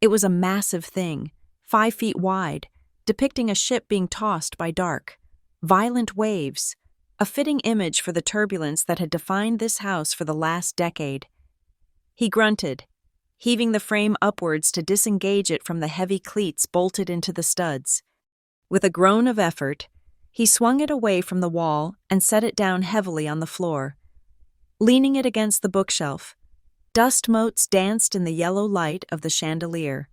It was a massive thing, 5 feet wide, depicting a ship being tossed by dark, violent waves, a fitting image for the turbulence that had defined this house for the last decade. He grunted, heaving the frame upwards to disengage it from the heavy cleats bolted into the studs. With a groan of effort, he swung it away from the wall and set it down heavily on the floor. Leaning it against the bookshelf, dust motes danced in the yellow light of the chandelier,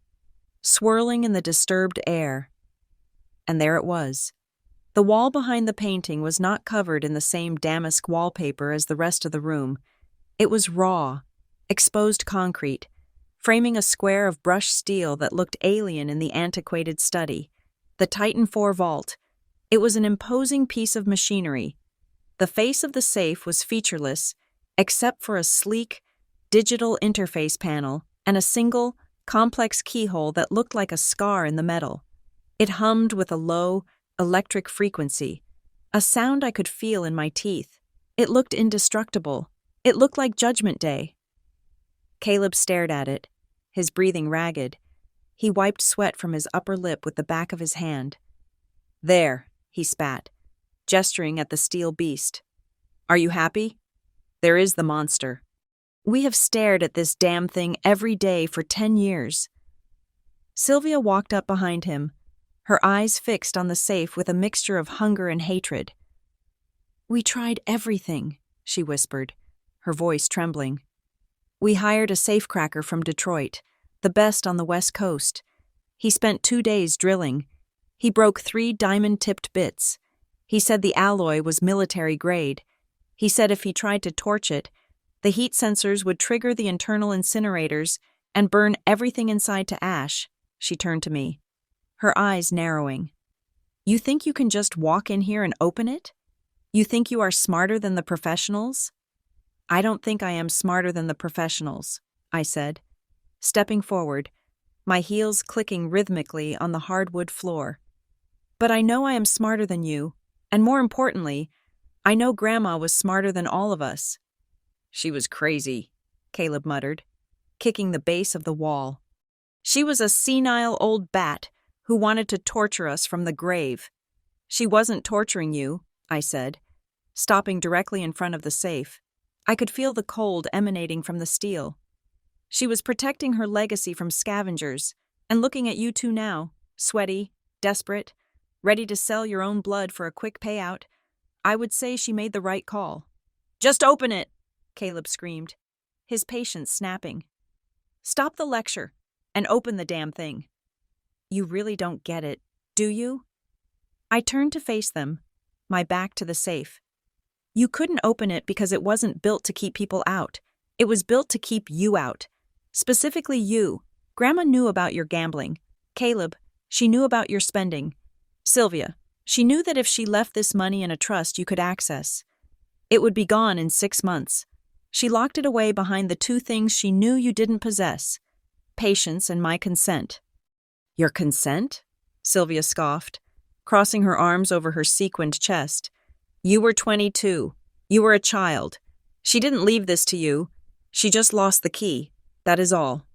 swirling in the disturbed air. And there it was. The wall behind the painting was not covered in the same damask wallpaper as the rest of the room. It was raw, exposed concrete, framing a square of brushed steel that looked alien in the antiquated study. The Titan IV vault. It was an imposing piece of machinery. The face of the safe was featureless, except for a sleek, digital interface panel and a single, complex keyhole that looked like a scar in the metal. It hummed with a low, electric frequency, a sound I could feel in my teeth. It looked indestructible. It looked like Judgment Day. Caleb stared at it, his breathing ragged. He wiped sweat from his upper lip with the back of his hand. "There," he spat, gesturing at the steel beast. "Are you happy? There is the monster. We have stared at this damn thing every day for 10 years. Sylvia walked up behind him, her eyes fixed on the safe with a mixture of hunger and hatred. "We tried everything," she whispered, her voice trembling. "We hired a safecracker from Detroit, the best on the West Coast. He spent 2 days drilling. He broke 3 diamond-tipped bits. He said the alloy was military grade. He said if he tried to torch it, the heat sensors would trigger the internal incinerators and burn everything inside to ash." She turned to me, her eyes narrowing. "You think you can just walk in here and open it? You think you are smarter than the professionals?" "I don't think I am smarter than the professionals," I said, stepping forward, my heels clicking rhythmically on the hardwood floor. "But I know I am smarter than you, and more importantly, I know Grandma was smarter than all of us." "She was crazy," Caleb muttered, kicking the base of the wall. "She was a senile old bat who wanted to torture us from the grave." "She wasn't torturing you," I said, stopping directly in front of the safe. I could feel the cold emanating from the steel. "She was protecting her legacy from scavengers, and looking at you two now, sweaty, desperate, ready to sell your own blood for a quick payout. I would say she made the right call." "Just open it!" Caleb screamed, his patience snapping. "Stop the lecture and open the damn thing." "You really don't get it, do you?" I turned to face them, my back to the safe. "You couldn't open it because it wasn't built to keep people out. It was built to keep you out. Specifically you. Grandma knew about your gambling. Caleb, she knew about your spending. Sylvia, she knew that if she left this money in a trust you could access, it would be gone in 6 months. She locked it away behind the 2 things she knew you didn't possess: patience and my consent." "Your consent?" Sylvia scoffed, crossing her arms over her sequined chest. "You were 22. You were a child. She didn't leave this to you. She just lost the key. That is all."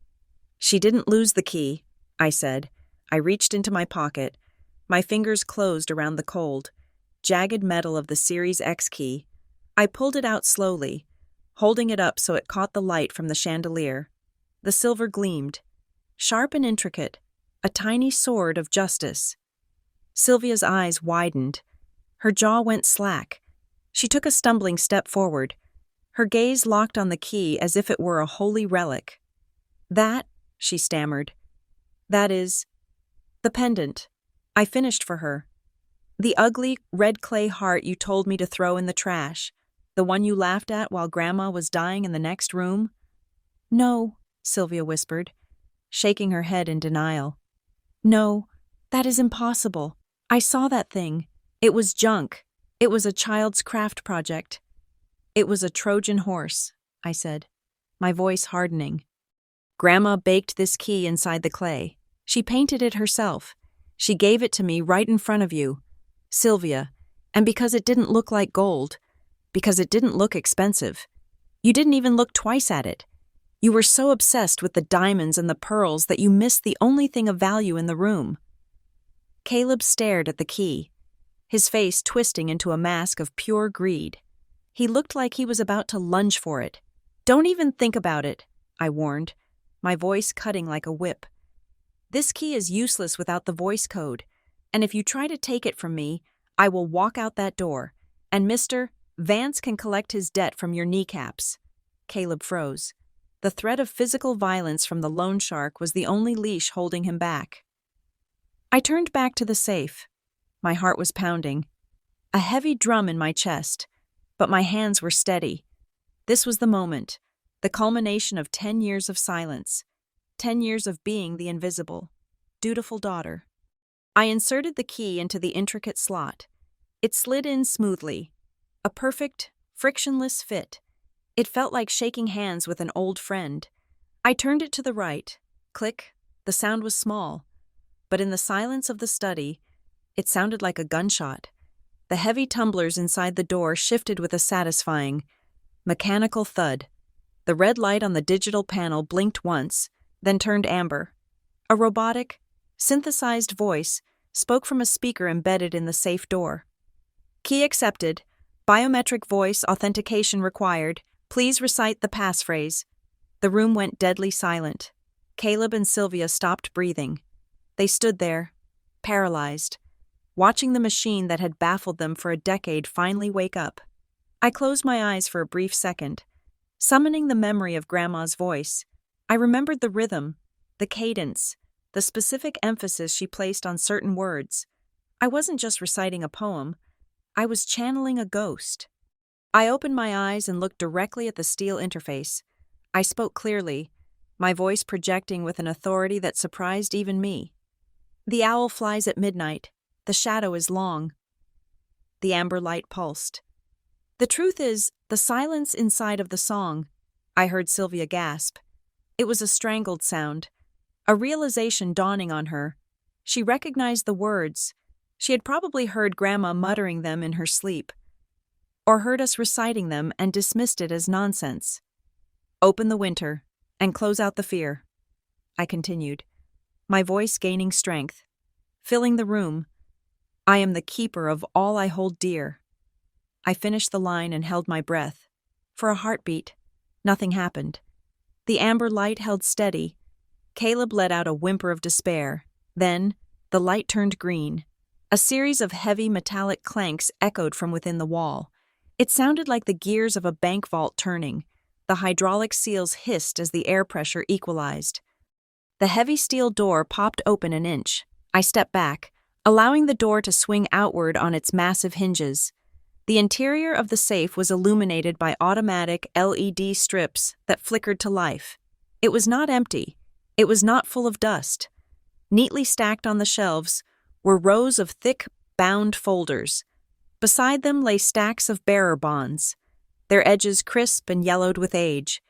"She didn't lose the key," I said. I reached into my pocket. My fingers closed around the cold, jagged metal of the Series X key. I pulled it out slowly, holding it up so it caught the light from the chandelier. The silver gleamed, sharp and intricate, a tiny sword of justice. Sylvia's eyes widened. Her jaw went slack. She took a stumbling step forward, her gaze locked on the key as if it were a holy relic. "That," she stammered, "that is the pendant I finished for her. The ugly, red clay heart you told me to throw in the trash, the one you laughed at while Grandma was dying in the next room." "No," Sylvia whispered, shaking her head in denial. "No, that is impossible. I saw that thing. It was junk. It was a child's craft project." "It was a Trojan horse," I said, my voice hardening. "Grandma baked this key inside the clay. She painted it herself. She gave it to me right in front of you, Sylvia, and because it didn't look like gold, because it didn't look expensive, you didn't even look twice at it. You were so obsessed with the diamonds and the pearls that you missed the only thing of value in the room." Caleb stared at the key, his face twisting into a mask of pure greed. He looked like he was about to lunge for it. "Don't even think about it," I warned, my voice cutting like a whip. "This key is useless without the voice code, and if you try to take it from me, I will walk out that door, and Mr. Vance can collect his debt from your kneecaps." Caleb froze. The threat of physical violence from the loan shark was the only leash holding him back. I turned back to the safe. My heart was pounding, a heavy drum in my chest, but my hands were steady. This was the moment, the culmination of 10 years of silence, 10 years of being the invisible, dutiful daughter. I inserted the key into the intricate slot. It slid in smoothly, a perfect, frictionless fit. It felt like shaking hands with an old friend. I turned it to the right. Click. The sound was small, but in the silence of the study, it sounded like a gunshot. The heavy tumblers inside the door shifted with a satisfying, mechanical thud. The red light on the digital panel blinked once, then turned amber. A robotic, synthesized voice spoke from a speaker embedded in the safe door. "Key accepted. Biometric voice authentication required. Please recite the passphrase." The room went deadly silent. Caleb and Sylvia stopped breathing. They stood there, paralyzed, watching the machine that had baffled them for a decade finally wake up. I closed my eyes for a brief second, summoning the memory of Grandma's voice. I remembered the rhythm, the cadence, the specific emphasis she placed on certain words. I wasn't just reciting a poem, I was channeling a ghost. I opened my eyes and looked directly at the steel interface. I spoke clearly, my voice projecting with an authority that surprised even me. "The owl flies at midnight. The shadow is long." The amber light pulsed. "The truth is, the silence inside of the song," I heard Sylvia gasp. It was a strangled sound, a realization dawning on her. She recognized the words. She had probably heard Grandma muttering them in her sleep, or heard us reciting them and dismissed it as nonsense. "Open the winter, and close out the fear," I continued, my voice gaining strength, filling the room. "I am the keeper of all I hold dear." I finished the line and held my breath. For a heartbeat, nothing happened. The amber light held steady. Caleb let out a whimper of despair. Then, the light turned green. A series of heavy metallic clanks echoed from within the wall. It sounded like the gears of a bank vault turning. The hydraulic seals hissed as the air pressure equalized. The heavy steel door popped open an inch. I stepped back, allowing the door to swing outward on its massive hinges. The interior of the safe was illuminated by automatic LED strips that flickered to life. It was not empty. It was not full of dust. Neatly stacked on the shelves were rows of thick, bound folders. Beside them lay stacks of bearer bonds, their edges crisp and yellowed with age.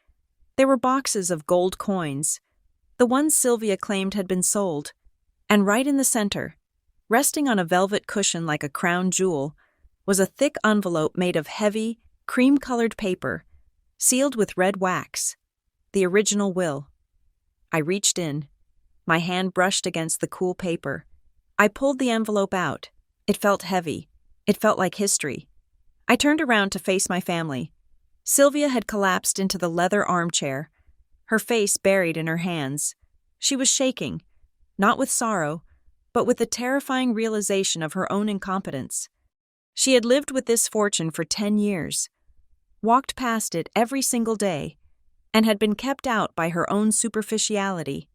There were boxes of gold coins, the ones Sylvia claimed had been sold, and right in the center, resting on a velvet cushion like a crown jewel, was a thick envelope made of heavy, cream-colored paper, sealed with red wax, the original will. I reached in. My hand brushed against the cool paper. I pulled the envelope out. It felt heavy. It felt like history. I turned around to face my family. Sylvia had collapsed into the leather armchair, her face buried in her hands. She was shaking, not with sorrow, but with the terrifying realization of her own incompetence. She had lived with this fortune for 10 years, walked past it every single day, and had been kept out by her own superficiality.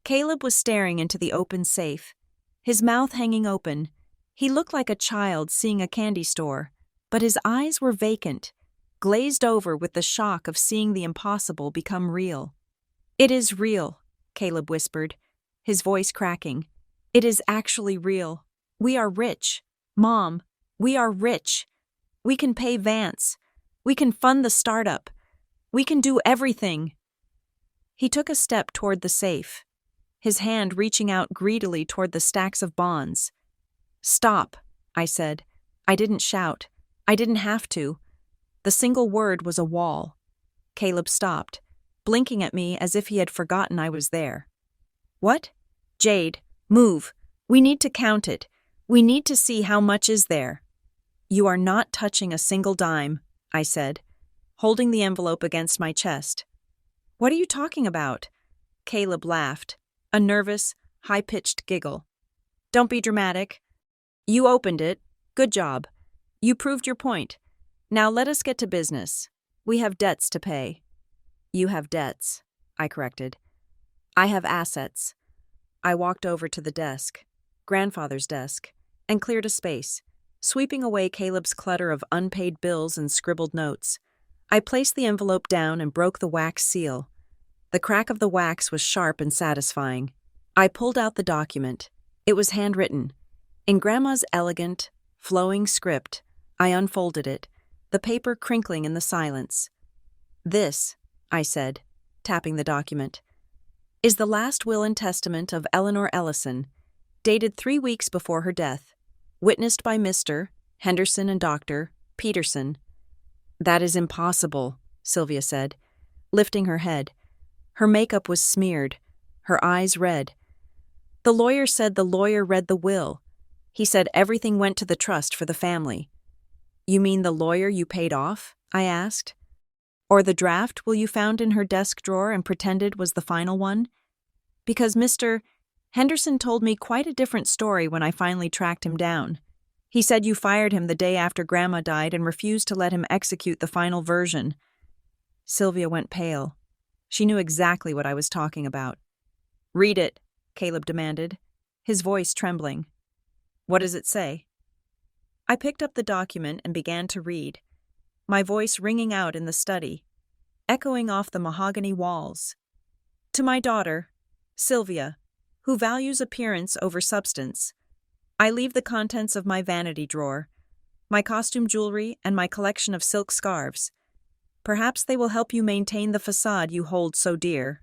Caleb was staring into the open safe, his mouth hanging open. He looked like a child seeing a candy store, but his eyes were vacant, glazed over with the shock of seeing the impossible become real. "It is real," Caleb whispered, his voice cracking. "It is actually real. We are rich. Mom, we are rich. We can pay Vance. We can fund the startup. We can do everything." He took a step toward the safe, his hand reaching out greedily toward the stacks of bonds. "Stop," I said. I didn't shout. I didn't have to. The single word was a wall. Caleb stopped. blinking at me as if he had forgotten I was there. "What? Jade, move. We need to count it. We need to see how much is there." "You are not touching a single dime," I said, holding the envelope against my chest. "What are you talking about?" Caleb laughed, a nervous, high-pitched giggle. "Don't be dramatic. You opened it. Good job. You proved your point. Now let us get to business. We have debts to pay." "You have debts," I corrected. "I have assets." I walked over to the desk, grandfather's desk, and cleared a space, sweeping away Caleb's clutter of unpaid bills and scribbled notes. I placed the envelope down and broke the wax seal. The crack of the wax was sharp and satisfying. I pulled out the document. It was handwritten. In Grandma's elegant, flowing script, I unfolded it, the paper crinkling in the silence. "This," I said, tapping the document, "is the last will and testament of Eleanor Ellison, dated 3 weeks before her death, witnessed by Mr. Henderson and Dr. Peterson." "That is impossible," Sylvia said, lifting her head. Her makeup was smeared, her eyes red. "The lawyer said the lawyer read the will. He said everything went to the trust for the family." "You mean the lawyer you paid off?" I asked. "Or the draft will you found in her desk drawer and pretended was the final one? Because Mr. Henderson told me quite a different story when I finally tracked him down. He said you fired him the day after Grandma died and refused to let him execute the final version." Sylvia went pale. She knew exactly what I was talking about. "Read it," Caleb demanded, his voice trembling. "What does it say?" I picked up the document and began to read, my voice ringing out in the study, echoing off the mahogany walls. "To my daughter, Sylvia, who values appearance over substance, I leave the contents of my vanity drawer, my costume jewelry, and my collection of silk scarves. Perhaps they will help you maintain the facade you hold so dear."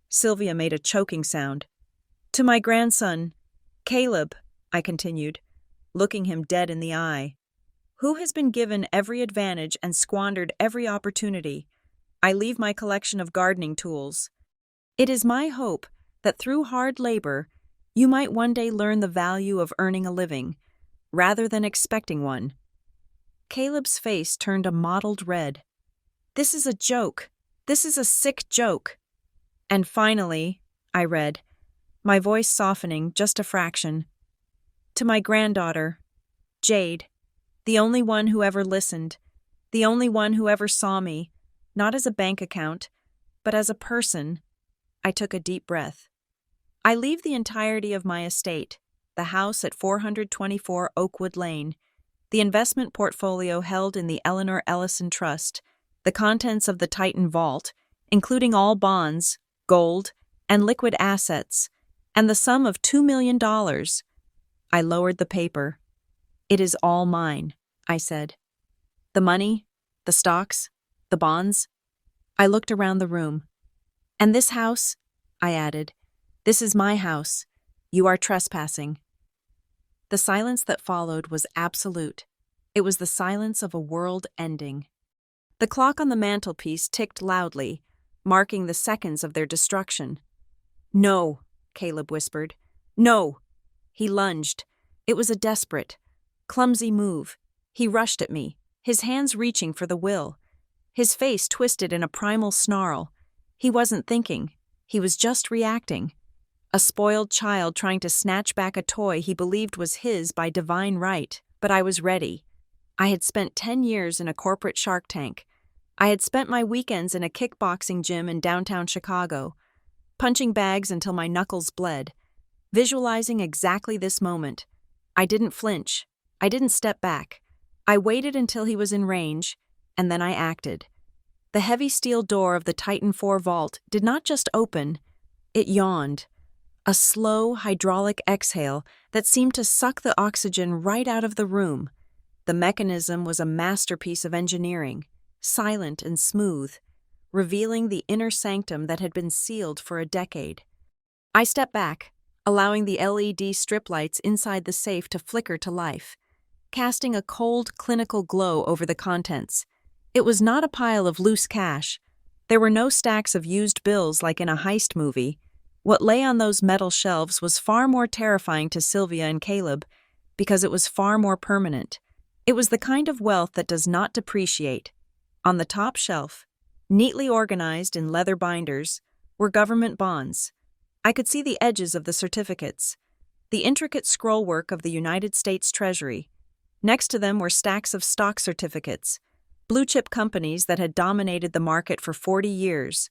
Sylvia made a choking sound. "To my grandson, Caleb," I continued, looking him dead in the eye, "who has been given every advantage and squandered every opportunity, I leave my collection of gardening tools. It is my hope that through hard labor, you might one day learn the value of earning a living, rather than expecting one." Caleb's face turned a mottled red. "This is a joke. This is a sick joke." "And finally," I read, my voice softening just a fraction, "to my granddaughter, Jade, the only one who ever listened, the only one who ever saw me, not as a bank account, but as a person." I took a deep breath. "I leave the entirety of my estate, the house at 424 Oakwood Lane, the investment portfolio held in the Eleanor Ellison Trust, the contents of the Titan Vault, including all bonds, gold, and liquid assets, and the sum of $2 million. I lowered the paper. "It is all mine," I said. "The money, the stocks, the bonds." I looked around the room. "And this house," I added, "this is my house. You are trespassing." The silence that followed was absolute. It was the silence of a world ending. The clock on the mantelpiece ticked loudly, marking the seconds of their destruction. "No," Caleb whispered. "No." He lunged. It was a desperate, clumsy move. He rushed at me, his hands reaching for the will. His face twisted in a primal snarl. He wasn't thinking. He was just reacting. A spoiled child trying to snatch back a toy he believed was his by divine right. But I was ready. I had spent 10 years in a corporate Shark Tank. I had spent my weekends in a kickboxing gym in downtown Chicago, punching bags until my knuckles bled, visualizing exactly this moment. I didn't flinch. I didn't step back. I waited until he was in range, and then I acted. The heavy steel door of the Titan IV vault did not just open, it yawned. A slow, hydraulic exhale that seemed to suck the oxygen right out of the room. The mechanism was a masterpiece of engineering, silent and smooth, revealing the inner sanctum that had been sealed for a decade. I stepped back, allowing the LED strip lights inside the safe to flicker to life, casting a cold, clinical glow over the contents. It was not a pile of loose cash, There were no stacks of used bills like in a heist movie. What lay on those metal shelves was far more terrifying to Sylvia and Caleb because it was far more permanent. It was the kind of wealth that does not depreciate. On the top shelf, neatly organized in leather binders, were government bonds. I could see the edges of the certificates, the intricate scrollwork of the United States Treasury. Next to them were stacks of stock certificates, blue-chip companies that had dominated the market for 40 years.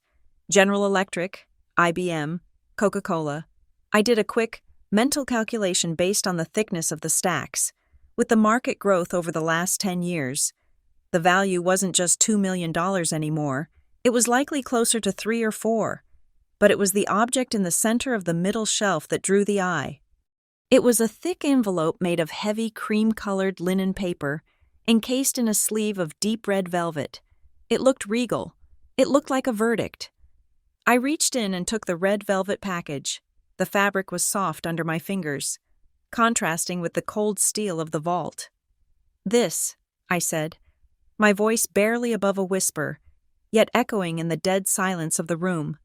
General Electric, IBM, Coca-Cola. I did a quick, mental calculation based on the thickness of the stacks. With the market growth over the last 10 years, the value wasn't just $2 million anymore. It was likely closer to 3 or 4. But it was the object in the center of the middle shelf that drew the eye. It was a thick envelope made of heavy cream-colored linen paper, encased in a sleeve of deep red velvet. It looked regal. It looked like a verdict. I reached in and took the red velvet package. The fabric was soft under my fingers, contrasting with the cold steel of the vault. "This," I said, my voice barely above a whisper, yet echoing in the dead silence of the room.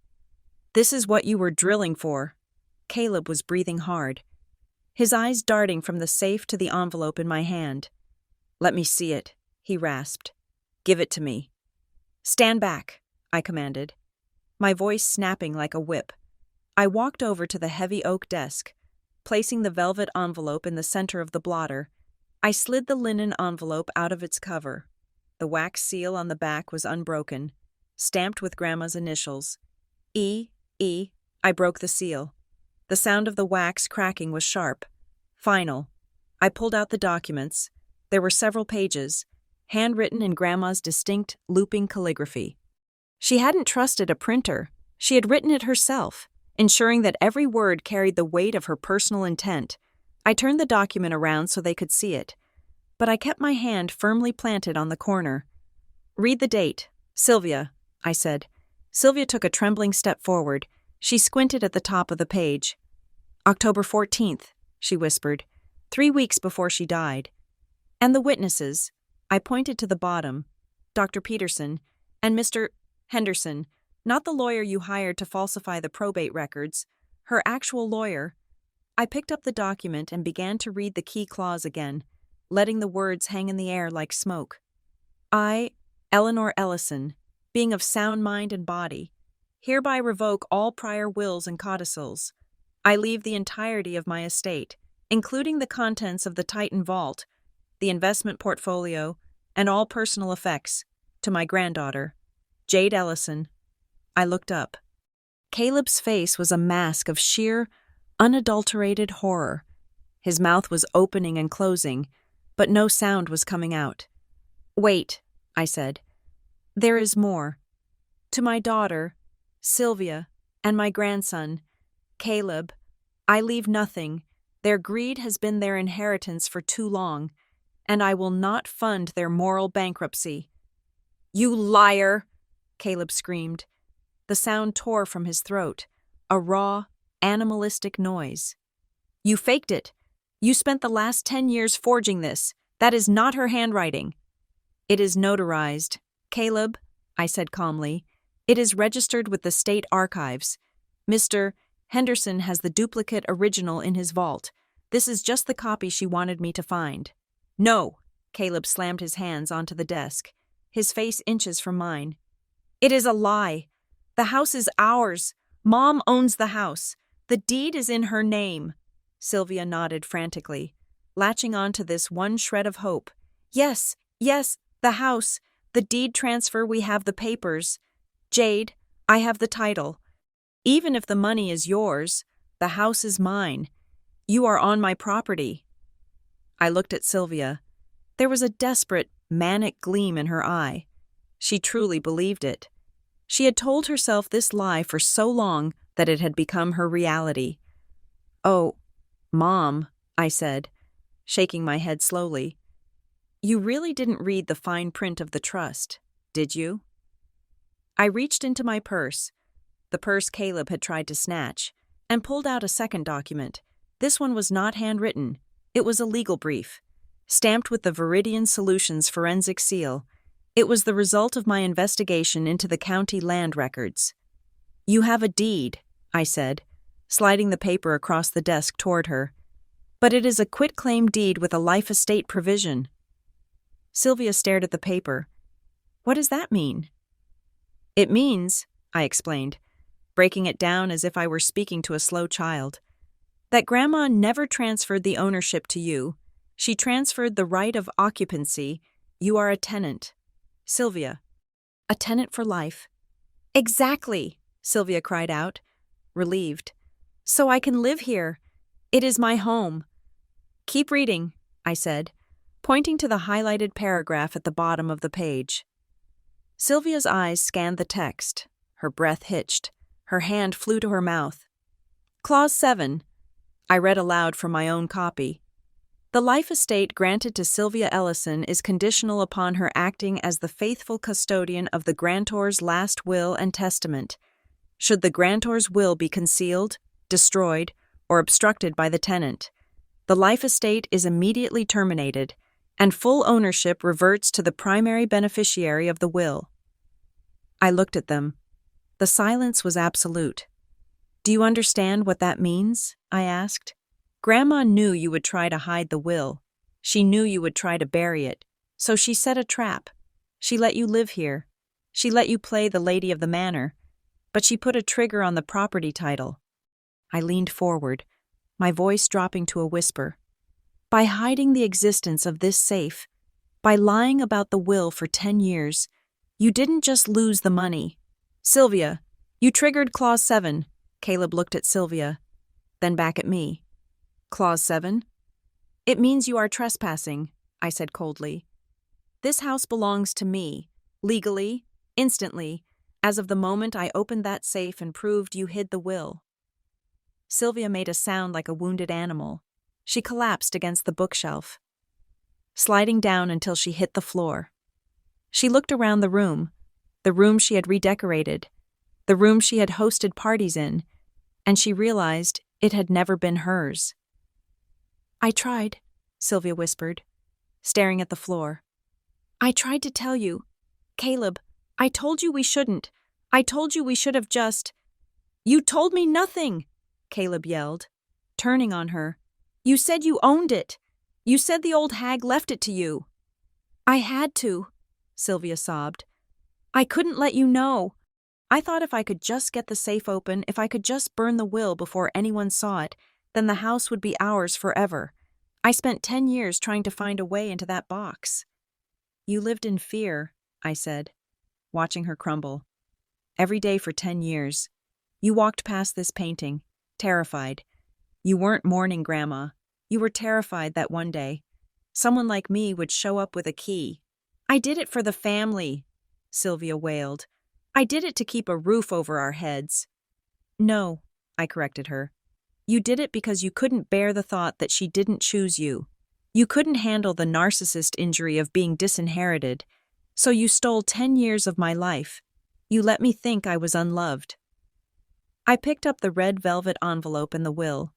"This is what you were drilling for." Caleb was breathing hard, his eyes darting from the safe to the envelope in my hand. "Let me see it," he rasped. "Give it to me." "Stand back," I commanded, my voice snapping like a whip. I walked over to the heavy oak desk, placing the velvet envelope in the center of the blotter. I slid the linen envelope out of its cover. The wax seal on the back was unbroken, stamped with Grandma's initials. E. I broke the seal. The sound of the wax cracking was sharp. Final. I pulled out the documents. There were several pages, handwritten in Grandma's distinct, looping calligraphy. She hadn't trusted a printer. She had written it herself, ensuring that every word carried the weight of her personal intent. I turned the document around so they could see it, but I kept my hand firmly planted on the corner. "Read the date, Sylvia," I said. Sylvia took a trembling step forward. She squinted at the top of the page. "October 14th, she whispered, 3 weeks before she died. "And the witnesses," I pointed to the bottom, "Dr. Peterson and Mr. Henderson, not the lawyer you hired to falsify the probate records, her actual lawyer." I picked up the document and began to read the key clause again, letting the words hang in the air like smoke. "I, Eleanor Ellison, being of sound mind and body, hereby revoke all prior wills and codicils. I leave the entirety of my estate, including the contents of the Titan vault, the investment portfolio, and all personal effects, to my granddaughter, Jade Ellison." I looked up. Caleb's face was a mask of sheer, unadulterated horror. His mouth was opening and closing, but no sound was coming out. "Wait," I said. "There is more. To my daughter, Sylvia, and my grandson, Caleb, I leave nothing. Their greed has been their inheritance for too long, and I will not fund their moral bankruptcy." "You liar!" Caleb screamed. The sound tore from his throat, a raw, animalistic noise. "You faked it. You spent the last 10 years forging this. That is not her handwriting." "It is notarized, Caleb," I said calmly. "It is registered with the state archives. Mr. Henderson has the duplicate original in his vault. This is just the copy she wanted me to find." "No!" Caleb slammed his hands onto the desk, his face inches from mine. "It is a lie. The house is ours. Mom owns the house. The deed is in her name." Sylvia nodded frantically, latching on to this one shred of hope. Yes, the house. The deed transfer, we have the papers. Jade, I have the title. Even if the money is yours, the house is mine. You are on my property." I looked at Sylvia. There was a desperate, manic gleam in her eye. She truly believed it. She had told herself this lie for so long that it had become her reality. "Oh, Mom," I said, shaking my head slowly. "You really didn't read the fine print of the trust, did you?" I reached into my purse, the purse Caleb had tried to snatch, and pulled out a second document. This one was not handwritten. It was a legal brief, stamped with the Viridian Solutions forensic seal. It was the result of my investigation into the county land records. You have a deed, I said, sliding the paper across the desk toward her. But it is a quitclaim deed with a life estate provision. Sylvia stared at the paper. What does that mean? It means, I explained, breaking it down as if I were speaking to a slow child, that Grandma never transferred the ownership to you. She transferred the right of occupancy. You are a tenant. Sylvia. A tenant for life. Exactly, Sylvia cried out, relieved. So I can live here. It is my home. Keep reading, I said, pointing to the highlighted paragraph at the bottom of the page. Sylvia's eyes scanned the text. Her breath hitched. Her hand flew to her mouth. Clause 7. I read aloud from my own copy. The life estate granted to Sylvia Ellison is conditional upon her acting as the faithful custodian of the grantor's last will and testament. Should the grantor's will be concealed, destroyed, or obstructed by the tenant, the life estate is immediately terminated, and full ownership reverts to the primary beneficiary of the will. I looked at them. The silence was absolute. Do you understand what that means? I asked. Grandma knew you would try to hide the will. She knew you would try to bury it. So she set a trap. She let you live here. She let you play the lady of the manor. But she put a trigger on the property title. I leaned forward, my voice dropping to a whisper. By hiding the existence of this safe, by lying about the will for 10 years, you didn't just lose the money. Sylvia, you triggered Clause 7. Caleb looked at Sylvia, then back at me. Clause 7? It means you are trespassing, I said coldly. This house belongs to me, legally, instantly, as of the moment I opened that safe and proved you hid the will. Sylvia made a sound like a wounded animal. She collapsed against the bookshelf, sliding down until she hit the floor. She looked around the room she had redecorated, the room she had hosted parties in, and she realized it had never been hers. I tried, Sylvia whispered, staring at the floor. I tried to tell you. Caleb, I told you we shouldn't. I told you we should have just. You told me nothing, Caleb yelled, turning on her. You said you owned it. You said the old hag left it to you. I had to, Sylvia sobbed. I couldn't let you know. I thought if I could just get the safe open, if I could just burn the will before anyone saw it, then the house would be ours forever. I spent 10 years trying to find a way into that box. You lived in fear, I said, watching her crumble. Every day for 10 years. You walked past this painting, terrified. You weren't mourning Grandma. You were terrified that one day someone like me would show up with a key. I did it for the family, Sylvia wailed. I did it to keep a roof over our heads. No, I corrected her. You did it because you couldn't bear the thought that she didn't choose you. You couldn't handle the narcissist injury of being disinherited. So you stole 10 years of my life. You let me think I was unloved. I picked up the red velvet envelope and the will.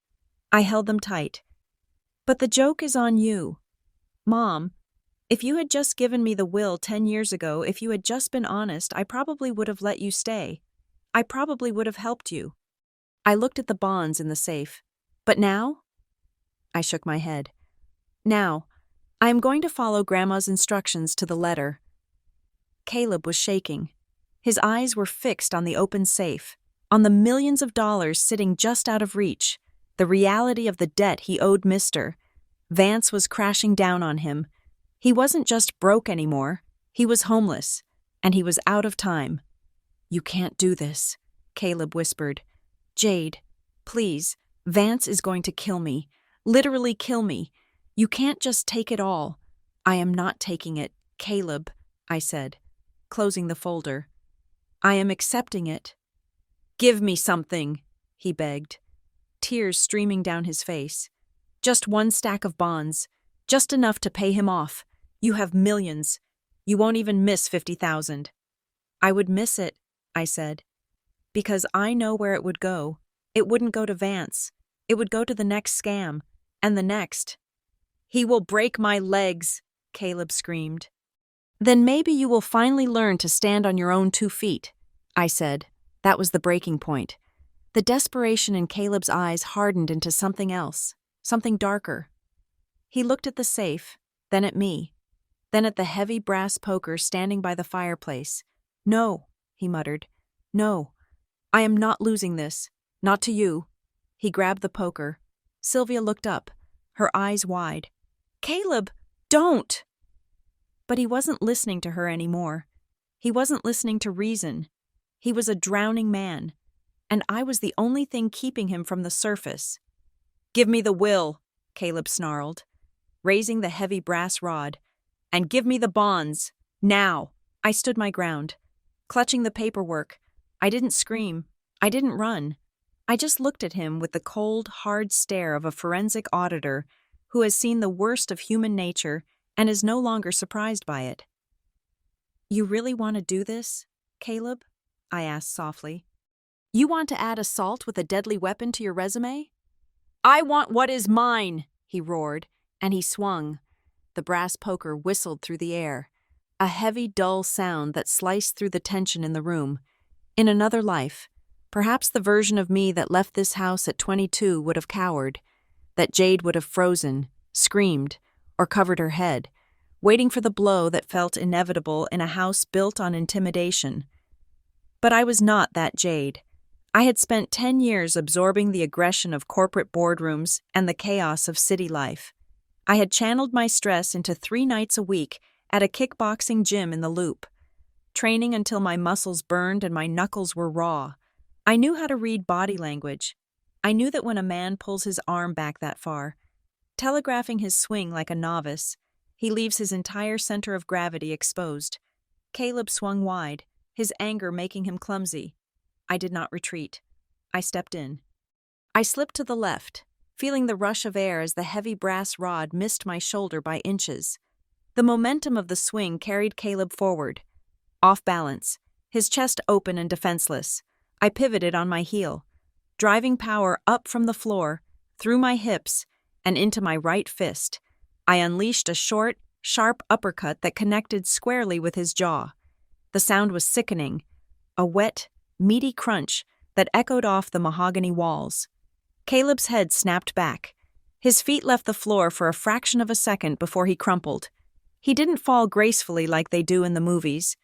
I held them tight. But the joke is on you. Mom, if you had just given me the will 10 years ago, if you had just been honest, I probably would have let you stay. I probably would have helped you. I looked at the bonds in the safe. But now? I shook my head. Now, I am going to follow Grandma's instructions to the letter. Caleb was shaking. His eyes were fixed on the open safe, on the millions of dollars sitting just out of reach, the reality of the debt he owed Mister. Vance was crashing down on him. He wasn't just broke anymore. He was homeless, and he was out of time. You can't do this, Caleb whispered. Jade, please, Vance is going to kill me, literally kill me. You can't just take it all. I am not taking it, Caleb, I said, closing the folder. I am accepting it. Give me something, he begged, tears streaming down his face. Just one stack of bonds, just enough to pay him off. You have millions. You won't even miss 50,000. I would miss it, I said, because I know where it would go. It wouldn't go to Vance. It would go to the next scam, and the next. He will break my legs, Caleb screamed. Then maybe you will finally learn to stand on your own 2 feet, I said. That was the breaking point. The desperation in Caleb's eyes hardened into something else, something darker. He looked at the safe, then at me, then at the heavy brass poker standing by the fireplace. No, he muttered. No, I am not losing this. Not to you. He grabbed the poker. Sylvia looked up, her eyes wide. Caleb, don't! But he wasn't listening to her anymore. He wasn't listening to reason. He was a drowning man, and I was the only thing keeping him from the surface. Give me the will, Caleb snarled, raising the heavy brass rod. And give me the bonds, now. I stood my ground, clutching the paperwork. I didn't scream. I didn't run. I just looked at him with the cold, hard stare of a forensic auditor who has seen the worst of human nature and is no longer surprised by it. You really want to do this, Caleb? I asked softly. You want to add assault with a deadly weapon to your resume? I want what is mine, he roared, and he swung. The brass poker whistled through the air, a heavy, dull sound that sliced through the tension in the room. In another life, perhaps the version of me that left this house at 22 would have cowered, that Jade would have frozen, screamed, or covered her head, waiting for the blow that felt inevitable in a house built on intimidation. But I was not that Jade. I had spent 10 years absorbing the aggression of corporate boardrooms and the chaos of city life. I had channeled my stress into 3 nights a week at a kickboxing gym in the Loop, training until my muscles burned and my knuckles were raw. I knew how to read body language. I knew that when a man pulls his arm back that far, telegraphing his swing like a novice, he leaves his entire center of gravity exposed. Caleb swung wide, his anger making him clumsy. I did not retreat. I stepped in. I slipped to the left, feeling the rush of air as the heavy brass rod missed my shoulder by inches. The momentum of the swing carried Caleb forward. Off balance, his chest open and defenseless, I pivoted on my heel, driving power up from the floor, through my hips, and into my right fist. I unleashed a short, sharp uppercut that connected squarely with his jaw. The sound was sickening, a wet, meaty crunch that echoed off the mahogany walls. Caleb's head snapped back. His feet left the floor for a fraction of a second before he crumpled. He didn't fall gracefully like they do in the movies.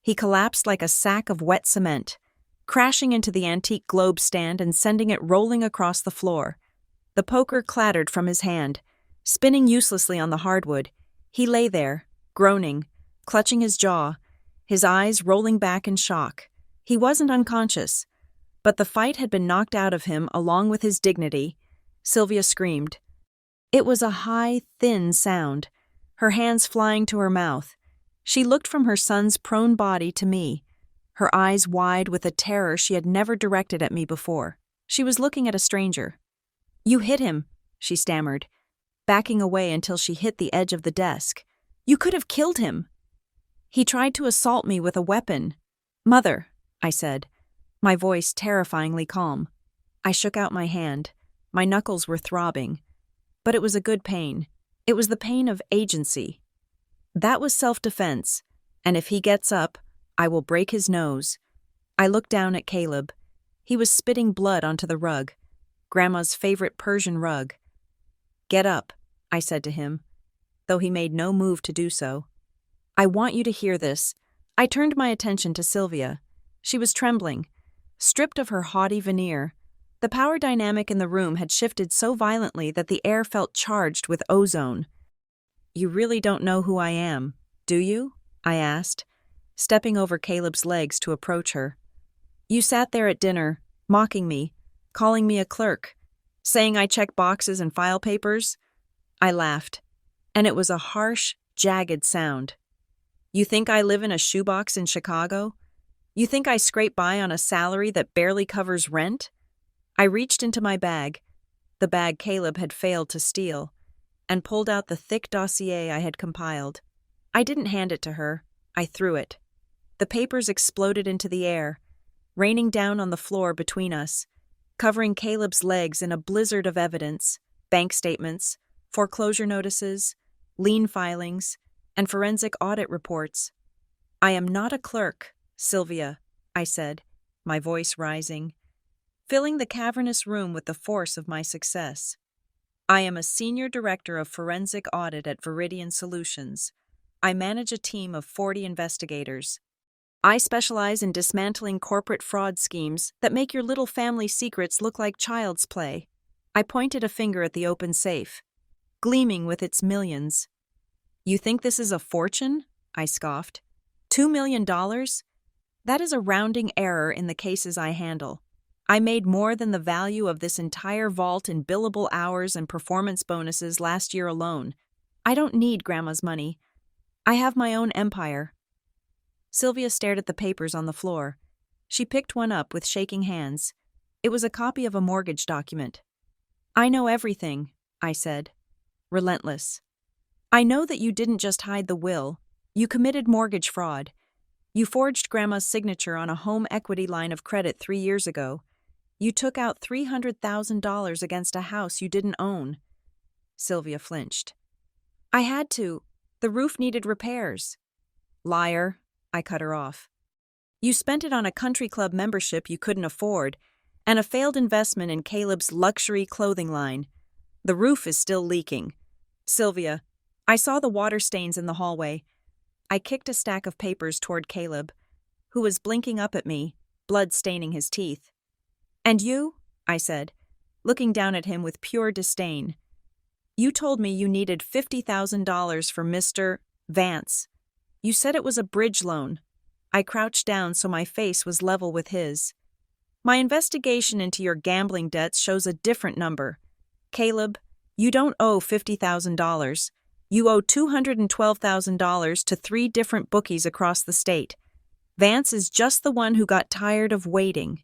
He collapsed like a sack of wet cement, crashing into the antique globe stand and sending it rolling across the floor. The poker clattered from his hand, spinning uselessly on the hardwood. He lay there, groaning, clutching his jaw, his eyes rolling back in shock. He wasn't unconscious, but the fight had been knocked out of him along with his dignity. Sylvia screamed. It was a high, thin sound, her hands flying to her mouth. She looked from her son's prone body to me, her eyes wide with a terror she had never directed at me before. She was looking at a stranger. You hit him, she stammered, backing away until she hit the edge of the desk. You could have killed him. He tried to assault me with a weapon. Mother, I said, my voice terrifyingly calm. I shook out my hand. My knuckles were throbbing. But it was a good pain. It was the pain of agency. That was self-defense, and if he gets up, I will break his nose. I looked down at Caleb. He was spitting blood onto the rug, Grandma's favorite Persian rug. Get up, I said to him, though he made no move to do so. I want you to hear this. I turned my attention to Sylvia. She was trembling, stripped of her haughty veneer. The power dynamic in the room had shifted so violently that the air felt charged with ozone. You really don't know who I am, do you? I asked, stepping over Caleb's legs to approach her. You sat there at dinner, mocking me, calling me a clerk, saying I check boxes and file papers. I laughed, and it was a harsh, jagged sound. You think I live in a shoebox in Chicago? You think I scrape by on a salary that barely covers rent? I reached into my bag, the bag Caleb had failed to steal, and pulled out the thick dossier I had compiled. I didn't hand it to her. I threw it. The papers exploded into the air, raining down on the floor between us, covering Caleb's legs in a blizzard of evidence, bank statements, foreclosure notices, lien filings, and forensic audit reports. I am not a clerk, Sylvia, I said, my voice rising, filling the cavernous room with the force of my success. I am a senior director of forensic audit at Viridian Solutions. I manage a team of 40 investigators. I specialize in dismantling corporate fraud schemes that make your little family secrets look like child's play. I pointed a finger at the open safe, gleaming with its millions. You think this is a fortune? I scoffed. $2 million? That is a rounding error in the cases I handle. I made more than the value of this entire vault in billable hours and performance bonuses last year alone. I don't need Grandma's money. I have my own empire. Sylvia stared at the papers on the floor. She picked one up with shaking hands. It was a copy of a mortgage document. I know everything, I said, relentless. I know that you didn't just hide the will. You committed mortgage fraud. You forged Grandma's signature on a home equity line of credit 3 years ago. You took out $300,000 against a house you didn't own. Sylvia flinched. I had to. The roof needed repairs. Liar, I cut her off. You spent it on a country club membership you couldn't afford, and a failed investment in Caleb's luxury clothing line. The roof is still leaking. Sylvia, I saw the water stains in the hallway. I kicked a stack of papers toward Caleb, who was blinking up at me, blood staining his teeth. And you? I said, looking down at him with pure disdain. You told me you needed $50,000 for Mr. Vance. You said it was a bridge loan. I crouched down so my face was level with his. My investigation into your gambling debts shows a different number. Caleb, you don't owe $50,000. You owe $212,000 to 3 different bookies across the state. Vance is just the one who got tired of waiting.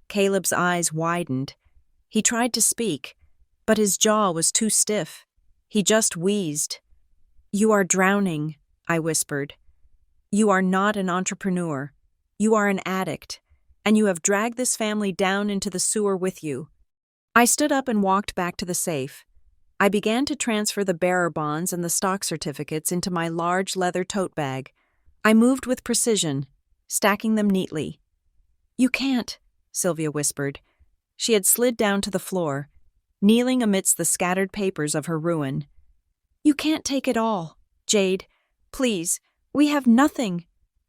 Caleb's eyes widened. He tried to speak, but his jaw was too stiff. He just wheezed. You are drowning, I whispered. You are not an entrepreneur. You are an addict, and you have dragged this family down into the sewer with you. I stood up and walked back to the safe. I began to transfer the bearer bonds and the stock certificates into my large leather tote bag. I moved with precision, stacking them neatly. You can't, Sylvia whispered. She had slid down to the floor, kneeling amidst the scattered papers of her ruin. You can't take it all, Jade. Please, we have nothing.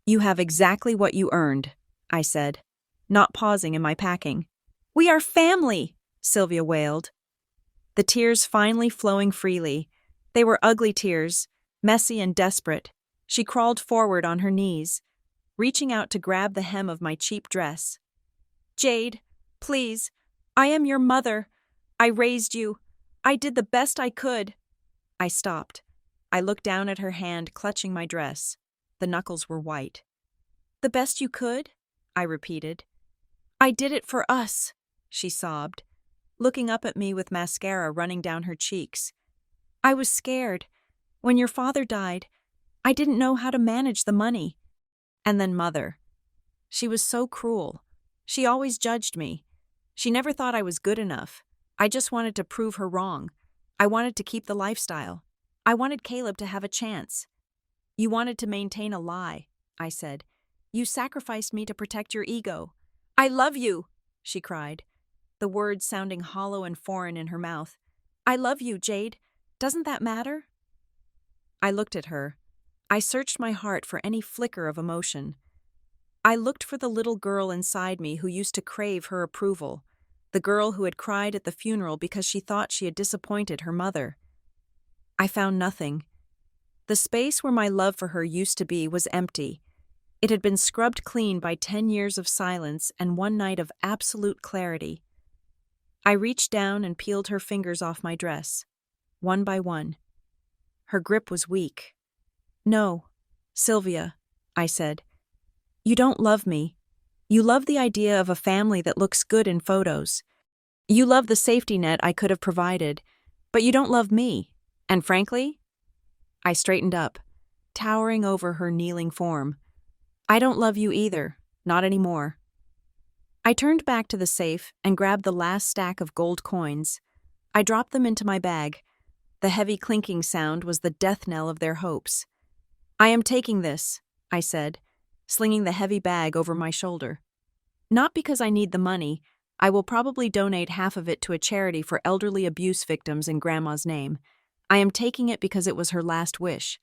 You have exactly what you earned, I said, not pausing in my packing. We are family, Sylvia wailed. The tears finally flowing freely. They were ugly tears, messy and desperate. She crawled forward on her knees, reaching out to grab the hem of my cheap dress. Jade, please, I am your mother. I raised you. I did the best I could. I stopped. I looked down at her hand clutching my dress. The knuckles were white. The best you could? I repeated. I did it for us, she sobbed, looking up at me with mascara running down her cheeks. I was scared. When your father died, I didn't know how to manage the money. And then Mother. She was so cruel. She always judged me. She never thought I was good enough. I just wanted to prove her wrong. I wanted to keep the lifestyle. I wanted Caleb to have a chance. You wanted to maintain a lie, I said. You sacrificed me to protect your ego. I love you, she cried, the words sounding hollow and foreign in her mouth. I love you, Jade. Doesn't that matter? I looked at her. I searched my heart for any flicker of emotion. I looked for the little girl inside me who used to crave her approval, the girl who had cried at the funeral because she thought she had disappointed her mother. I found nothing. The space where my love for her used to be was empty. It had been scrubbed clean by 10 years of silence and one night of absolute clarity. I reached down and peeled her fingers off my dress, one by one. Her grip was weak. No, Sylvia, I said. You don't love me. You love the idea of a family that looks good in photos. You love the safety net I could have provided, but you don't love me. And frankly, I straightened up, towering over her kneeling form. I don't love you either, not anymore. I turned back to the safe and grabbed the last stack of gold coins. I dropped them into my bag. The heavy clinking sound was the death knell of their hopes. "I am taking this," I said, slinging the heavy bag over my shoulder. "Not because I need the money. I will probably donate half of it to a charity for elderly abuse victims in Grandma's name. I am taking it because it was her last wish.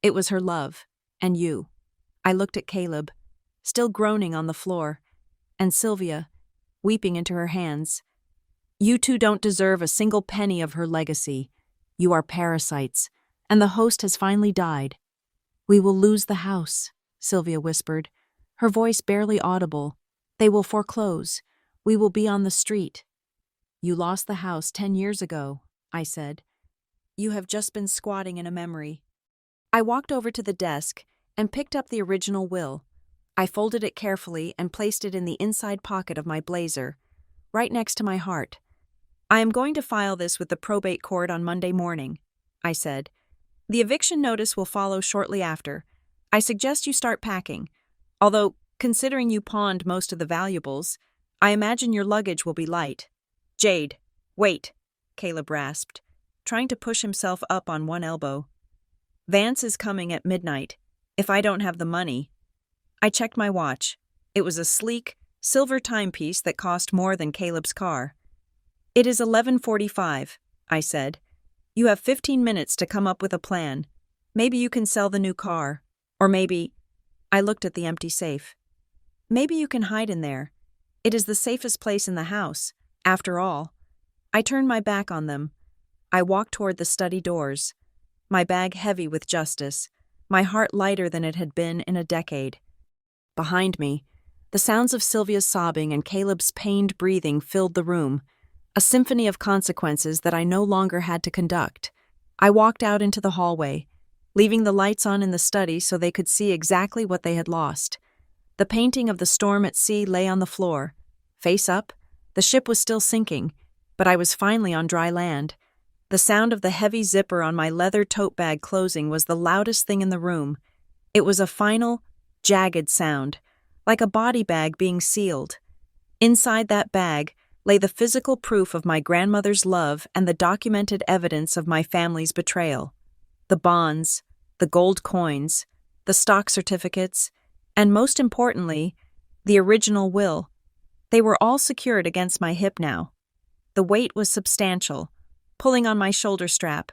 It was her love. And you." I looked at Caleb, still groaning on the floor, and Sylvia, weeping into her hands. "You two don't deserve a single penny of her legacy. You are parasites, and the host has finally died." "We will lose the house," Sylvia whispered, her voice barely audible. "They will foreclose. We will be on the street." "You lost the house 10 years ago," I said. "You have just been squatting in a memory." I walked over to the desk and picked up the original will. I folded it carefully and placed it in the inside pocket of my blazer, right next to my heart. "I am going to file this with the probate court on Monday morning," I said. "The eviction notice will follow shortly after. I suggest you start packing. Although, considering you pawned most of the valuables, I imagine your luggage will be light." "Jade, wait," Caleb rasped, trying to push himself up on one elbow. "Vance is coming at midnight. If I don't have the money—" I checked my watch. It was a sleek, silver timepiece that cost more than Caleb's car. "It is 11:45, I said. "You have 15 minutes to come up with a plan. Maybe you can sell the new car. Or maybe—" I looked at the empty safe. "Maybe you can hide in there. It is the safest place in the house, after all." I turned my back on them. I walked toward the study doors, my bag heavy with justice, my heart lighter than it had been in a decade. Behind me, the sounds of Sylvia's sobbing and Caleb's pained breathing filled the room, a symphony of consequences that I no longer had to conduct. I walked out into the hallway, leaving the lights on in the study so they could see exactly what they had lost. The painting of the storm at sea lay on the floor. Face up, the ship was still sinking, but I was finally on dry land. The sound of the heavy zipper on my leather tote bag closing was the loudest thing in the room. It was a final, jagged sound, like a body bag being sealed. Inside that bag lay the physical proof of my grandmother's love and the documented evidence of my family's betrayal. The bonds, the gold coins, the stock certificates, and most importantly, the original will. They were all secured against my hip now. The weight was substantial, pulling on my shoulder strap,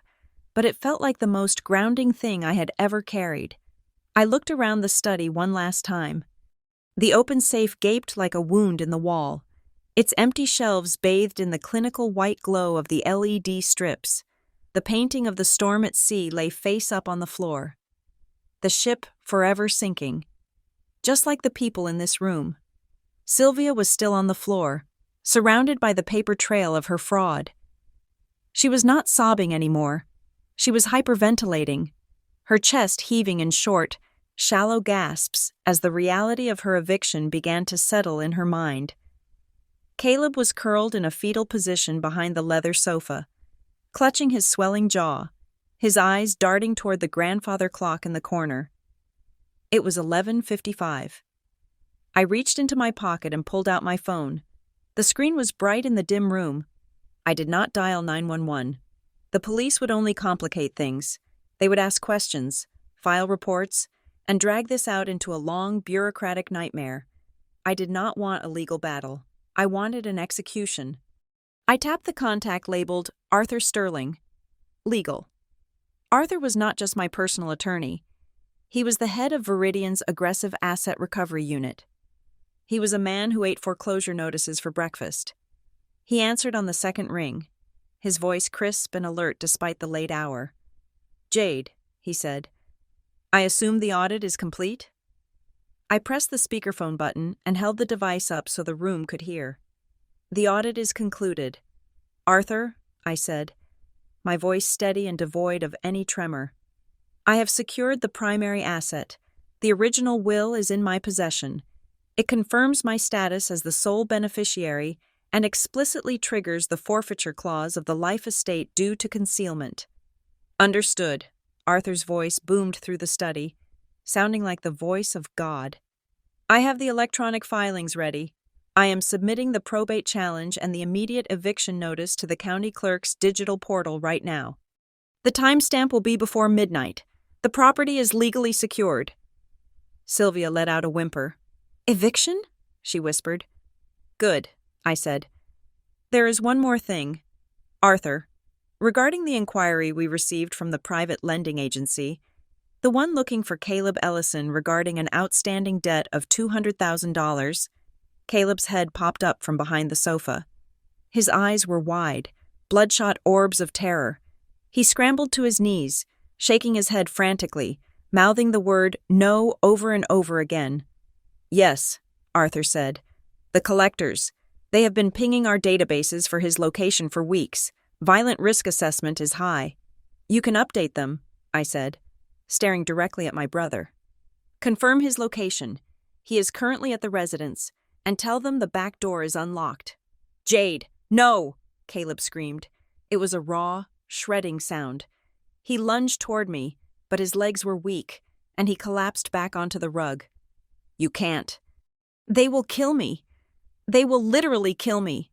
but it felt like the most grounding thing I had ever carried. I looked around the study one last time. The open safe gaped like a wound in the wall, its empty shelves bathed in the clinical white glow of the LED strips. The painting of the storm at sea lay face up on the floor. The ship forever sinking. Just like the people in this room. Sylvia was still on the floor, surrounded by the paper trail of her fraud. She was not sobbing anymore. She was hyperventilating, her chest heaving in short, shallow gasps as the reality of her eviction began to settle in her mind. Caleb was curled in a fetal position behind the leather sofa, clutching his swelling jaw, his eyes darting toward the grandfather clock in the corner. It was 11:55. I reached into my pocket and pulled out my phone. The screen was bright in the dim room. I did not dial 911. The police would only complicate things. They would ask questions, file reports, and drag this out into a long, bureaucratic nightmare. I did not want a legal battle. I wanted an execution. I tapped the contact labeled Arthur Sterling. Legal. Arthur was not just my personal attorney. He was the head of Viridian's aggressive asset recovery unit. He was a man who ate foreclosure notices for breakfast. He answered on the second ring, his voice crisp and alert despite the late hour. "Jade," he said, "I assume the audit is complete?" I pressed the speakerphone button and held the device up so the room could hear. "The audit is concluded." "Arthur," I said, my voice steady and devoid of any tremor, "I have secured the primary asset. The original will is in my possession. It confirms my status as the sole beneficiary and explicitly triggers the forfeiture clause of the life estate due to concealment." "Understood," Arthur's voice boomed through the study, sounding like the voice of God. "I have the electronic filings ready. I am submitting the probate challenge and the immediate eviction notice to the county clerk's digital portal right now." The timestamp will be before midnight. The property is legally secured. Sylvia let out a whimper. Eviction? She whispered. Good, I said. There is one more thing. Arthur, regarding the inquiry we received from the private lending agency, the one looking for Caleb Ellison regarding an outstanding debt of $200,000, Caleb's head popped up from behind the sofa. His eyes were wide, bloodshot orbs of terror. He scrambled to his knees, shaking his head frantically, mouthing the word no over and over again. Yes, Arthur said. The collectors. They have been pinging our databases for his location for weeks. Violent risk assessment is high. You can update them, I said, staring directly at my brother. Confirm his location. He is currently at the residence, and tell them the back door is unlocked. Jade, no! Caleb screamed. It was a raw, shredding sound. He lunged toward me, but his legs were weak, and he collapsed back onto the rug. You can't. They will kill me. They will literally kill me.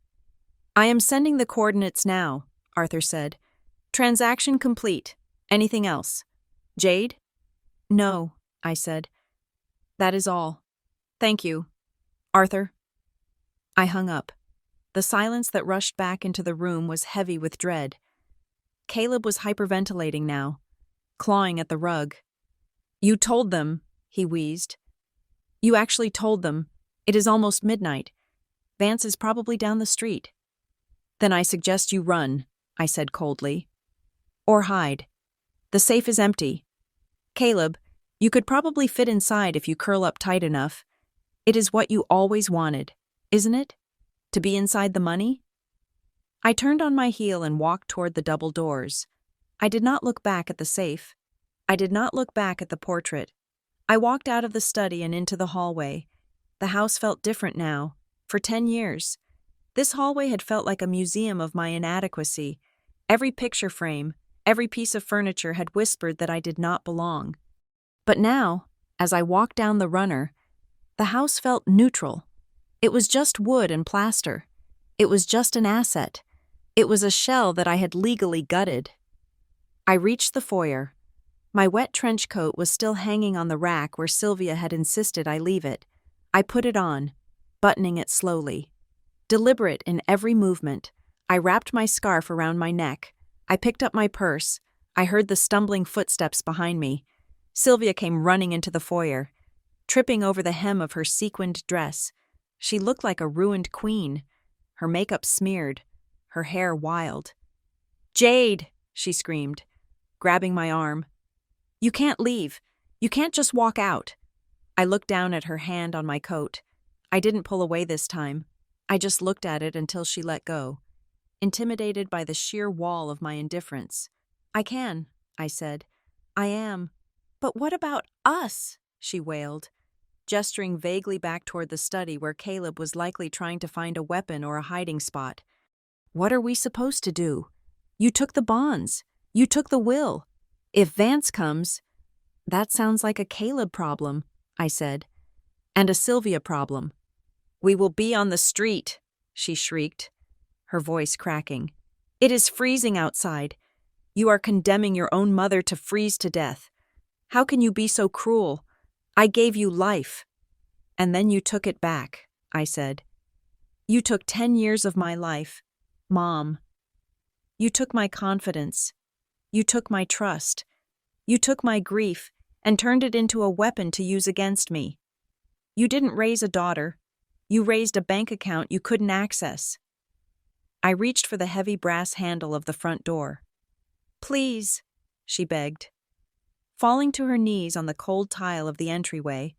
I am sending the coordinates now, Arthur said. Transaction complete. Anything else? Jade? No, I said. That is all. Thank you. Arthur. I hung up. The silence that rushed back into the room was heavy with dread. Caleb was hyperventilating now, clawing at the rug. You told them, he wheezed. You actually told them. It is almost midnight. Vance is probably down the street. Then I suggest you run, I said coldly. Or hide. The safe is empty. Caleb, you could probably fit inside if you curl up tight enough. It is what you always wanted, isn't it? To be inside the money? I turned on my heel and walked toward the double doors. I did not look back at the safe. I did not look back at the portrait. I walked out of the study and into the hallway. The house felt different now. For 10 years. This hallway had felt like a museum of my inadequacy. Every picture frame, every piece of furniture had whispered that I did not belong. But now, as I walked down the runner, the house felt neutral. It was just wood and plaster. It was just an asset. It was a shell that I had legally gutted. I reached the foyer. My wet trench coat was still hanging on the rack where Sylvia had insisted I leave it. I put it on, buttoning it slowly. Deliberate in every movement, I wrapped my scarf around my neck. I picked up my purse. I heard the stumbling footsteps behind me. Sylvia came running into the foyer, tripping over the hem of her sequined dress. She looked like a ruined queen, her makeup smeared, her hair wild. Jade, she screamed, grabbing my arm. You can't leave. You can't just walk out. I looked down at her hand on my coat. I didn't pull away this time. I just looked at it until she let go, intimidated by the sheer wall of my indifference. I can, I said. I am. But what about us? She wailed, gesturing vaguely back toward the study where Caleb was likely trying to find a weapon or a hiding spot. What are we supposed to do? You took the bonds. You took the will. If Vance comes, that sounds like a Caleb problem, I said, and a Sylvia problem. We will be on the street, she shrieked, her voice cracking. It is freezing outside. You are condemning your own mother to freeze to death. How can you be so cruel? I gave you life. And then you took it back, I said. You took 10 years of my life, Mom. You took my confidence. You took my trust. You took my grief and turned it into a weapon to use against me. You didn't raise a daughter. You raised a bank account you couldn't access. I reached for the heavy brass handle of the front door. Please, she begged. Falling to her knees on the cold tile of the entryway,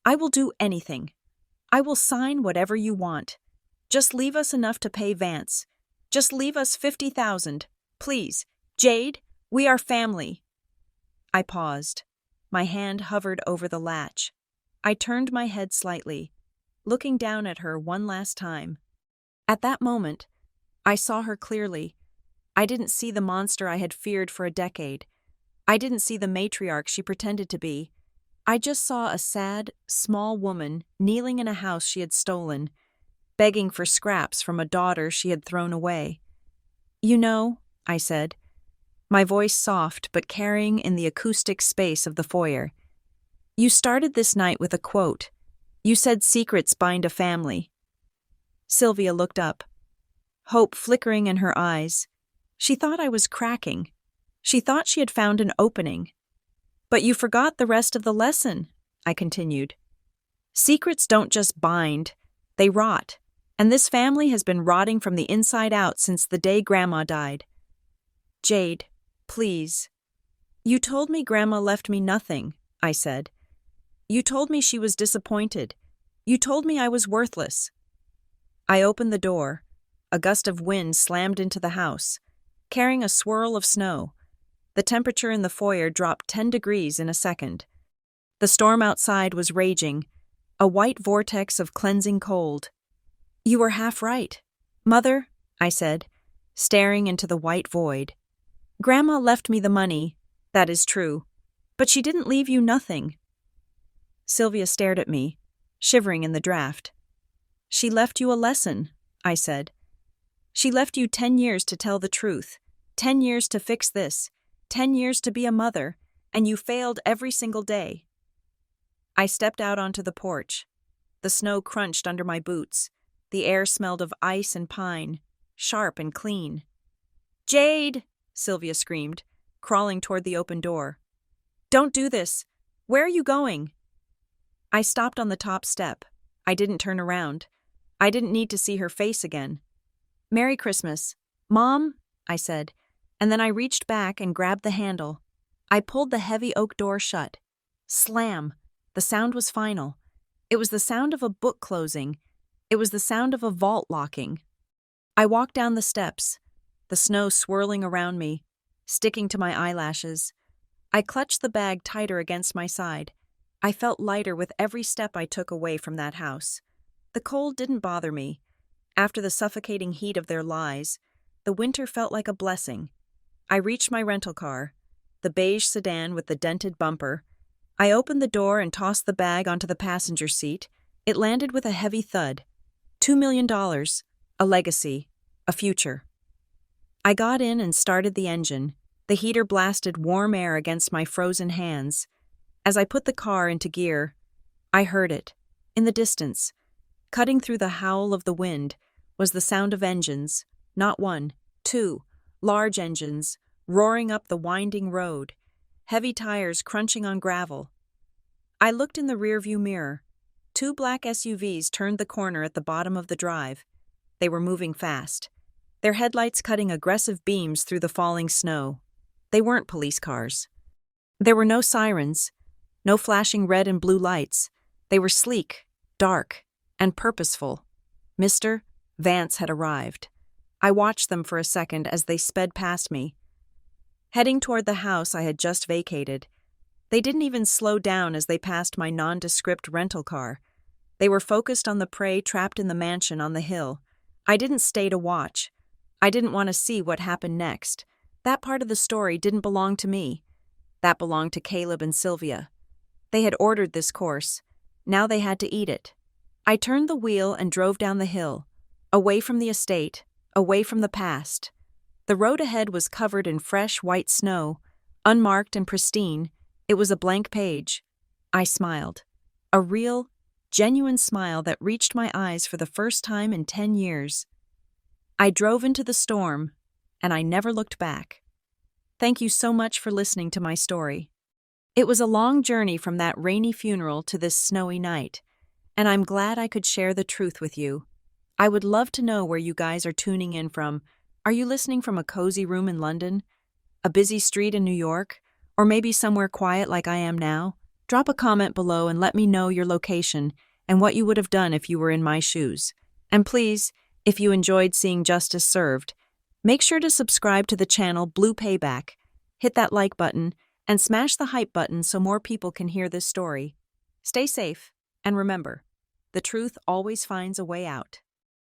I will do anything. I will sign whatever you want. Just leave us enough to pay Vance. Just leave us $50,000. Please. Jade, we are family. I paused. My hand hovered over the latch. I turned my head slightly, looking down at her one last time. At that moment, I saw her clearly. I didn't see the monster I had feared for a decade. I didn't see the matriarch she pretended to be. I just saw a sad, small woman kneeling in a house she had stolen, begging for scraps from a daughter she had thrown away. You know, I said, my voice soft but carrying in the acoustic space of the foyer. "You started this night with a quote. You said secrets bind a family." Sylvia looked up, hope flickering in her eyes. She thought I was cracking. She thought she had found an opening. "But you forgot the rest of the lesson," I continued. "Secrets don't just bind, they rot. And this family has been rotting from the inside out since the day Grandma died." "Jade, please." "You told me Grandma left me nothing," I said. "You told me she was disappointed. You told me I was worthless." I opened the door. A gust of wind slammed into the house, carrying a swirl of snow. The temperature in the foyer dropped 10 degrees in a second. The storm outside was raging, a white vortex of cleansing cold. "You were half right, Mother," I said, staring into the white void. "Grandma left me the money, that is true, but she didn't leave you nothing." Sylvia stared at me, shivering in the draft. "She left you a lesson," I said. "She left you 10 years to tell the truth, 10 years to fix this, 10 years to be a mother, and you failed every single day." I stepped out onto the porch. The snow crunched under my boots. The air smelled of ice and pine, sharp and clean. "Jade!" Sylvia screamed, crawling toward the open door. "Don't do this! Where are you going?" I stopped on the top step. I didn't turn around. I didn't need to see her face again. "Merry Christmas, Mom," I said, and then I reached back and grabbed the handle. I pulled the heavy oak door shut. Slam! The sound was final. It was the sound of a book closing. It was the sound of a vault locking. I walked down the steps, the snow swirling around me, sticking to my eyelashes. I clutched the bag tighter against my side. I felt lighter with every step I took away from that house. The cold didn't bother me. After the suffocating heat of their lies, the winter felt like a blessing. I reached my rental car, the beige sedan with the dented bumper. I opened the door and tossed the bag onto the passenger seat. It landed with a heavy thud. $2 million, a legacy, a future. I got in and started the engine. The heater blasted warm air against my frozen hands. As I put the car into gear, I heard it. In the distance, cutting through the howl of the wind, was the sound of engines, not one, two, large engines, roaring up the winding road, heavy tires crunching on gravel. I looked in the rearview mirror. 2 black SUVs turned the corner at the bottom of the drive. They were moving fast, their headlights cutting aggressive beams through the falling snow. They weren't police cars. There were no sirens, no flashing red and blue lights. They were sleek, dark, and purposeful. Mr. Vance had arrived. I watched them for a second as they sped past me. Heading toward the house I had just vacated, they didn't even slow down as they passed my nondescript rental car. They were focused on the prey trapped in the mansion on the hill. I didn't stay to watch. I didn't want to see what happened next. That part of the story didn't belong to me. That belonged to Caleb and Sylvia. They had ordered this course. Now they had to eat it. I turned the wheel and drove down the hill, away from the estate, away from the past. The road ahead was covered in fresh white snow, unmarked and pristine. It was a blank page. I smiled. A real, genuine smile that reached my eyes for the first time in 10 years. I drove into the storm, and I never looked back. Thank you so much for listening to my story. It was a long journey from that rainy funeral to this snowy night, and I'm glad I could share the truth with you. I would love to know where you guys are tuning in from. Are you listening from a cozy room in London, a busy street in New York, or maybe somewhere quiet like I am now? Drop a comment below and let me know your location and what you would have done if you were in my shoes. And please, if you enjoyed seeing justice served, make sure to subscribe to the channel Blue Payback, hit that like button, and smash the hype button so more people can hear this story. Stay safe, and remember, the truth always finds a way out.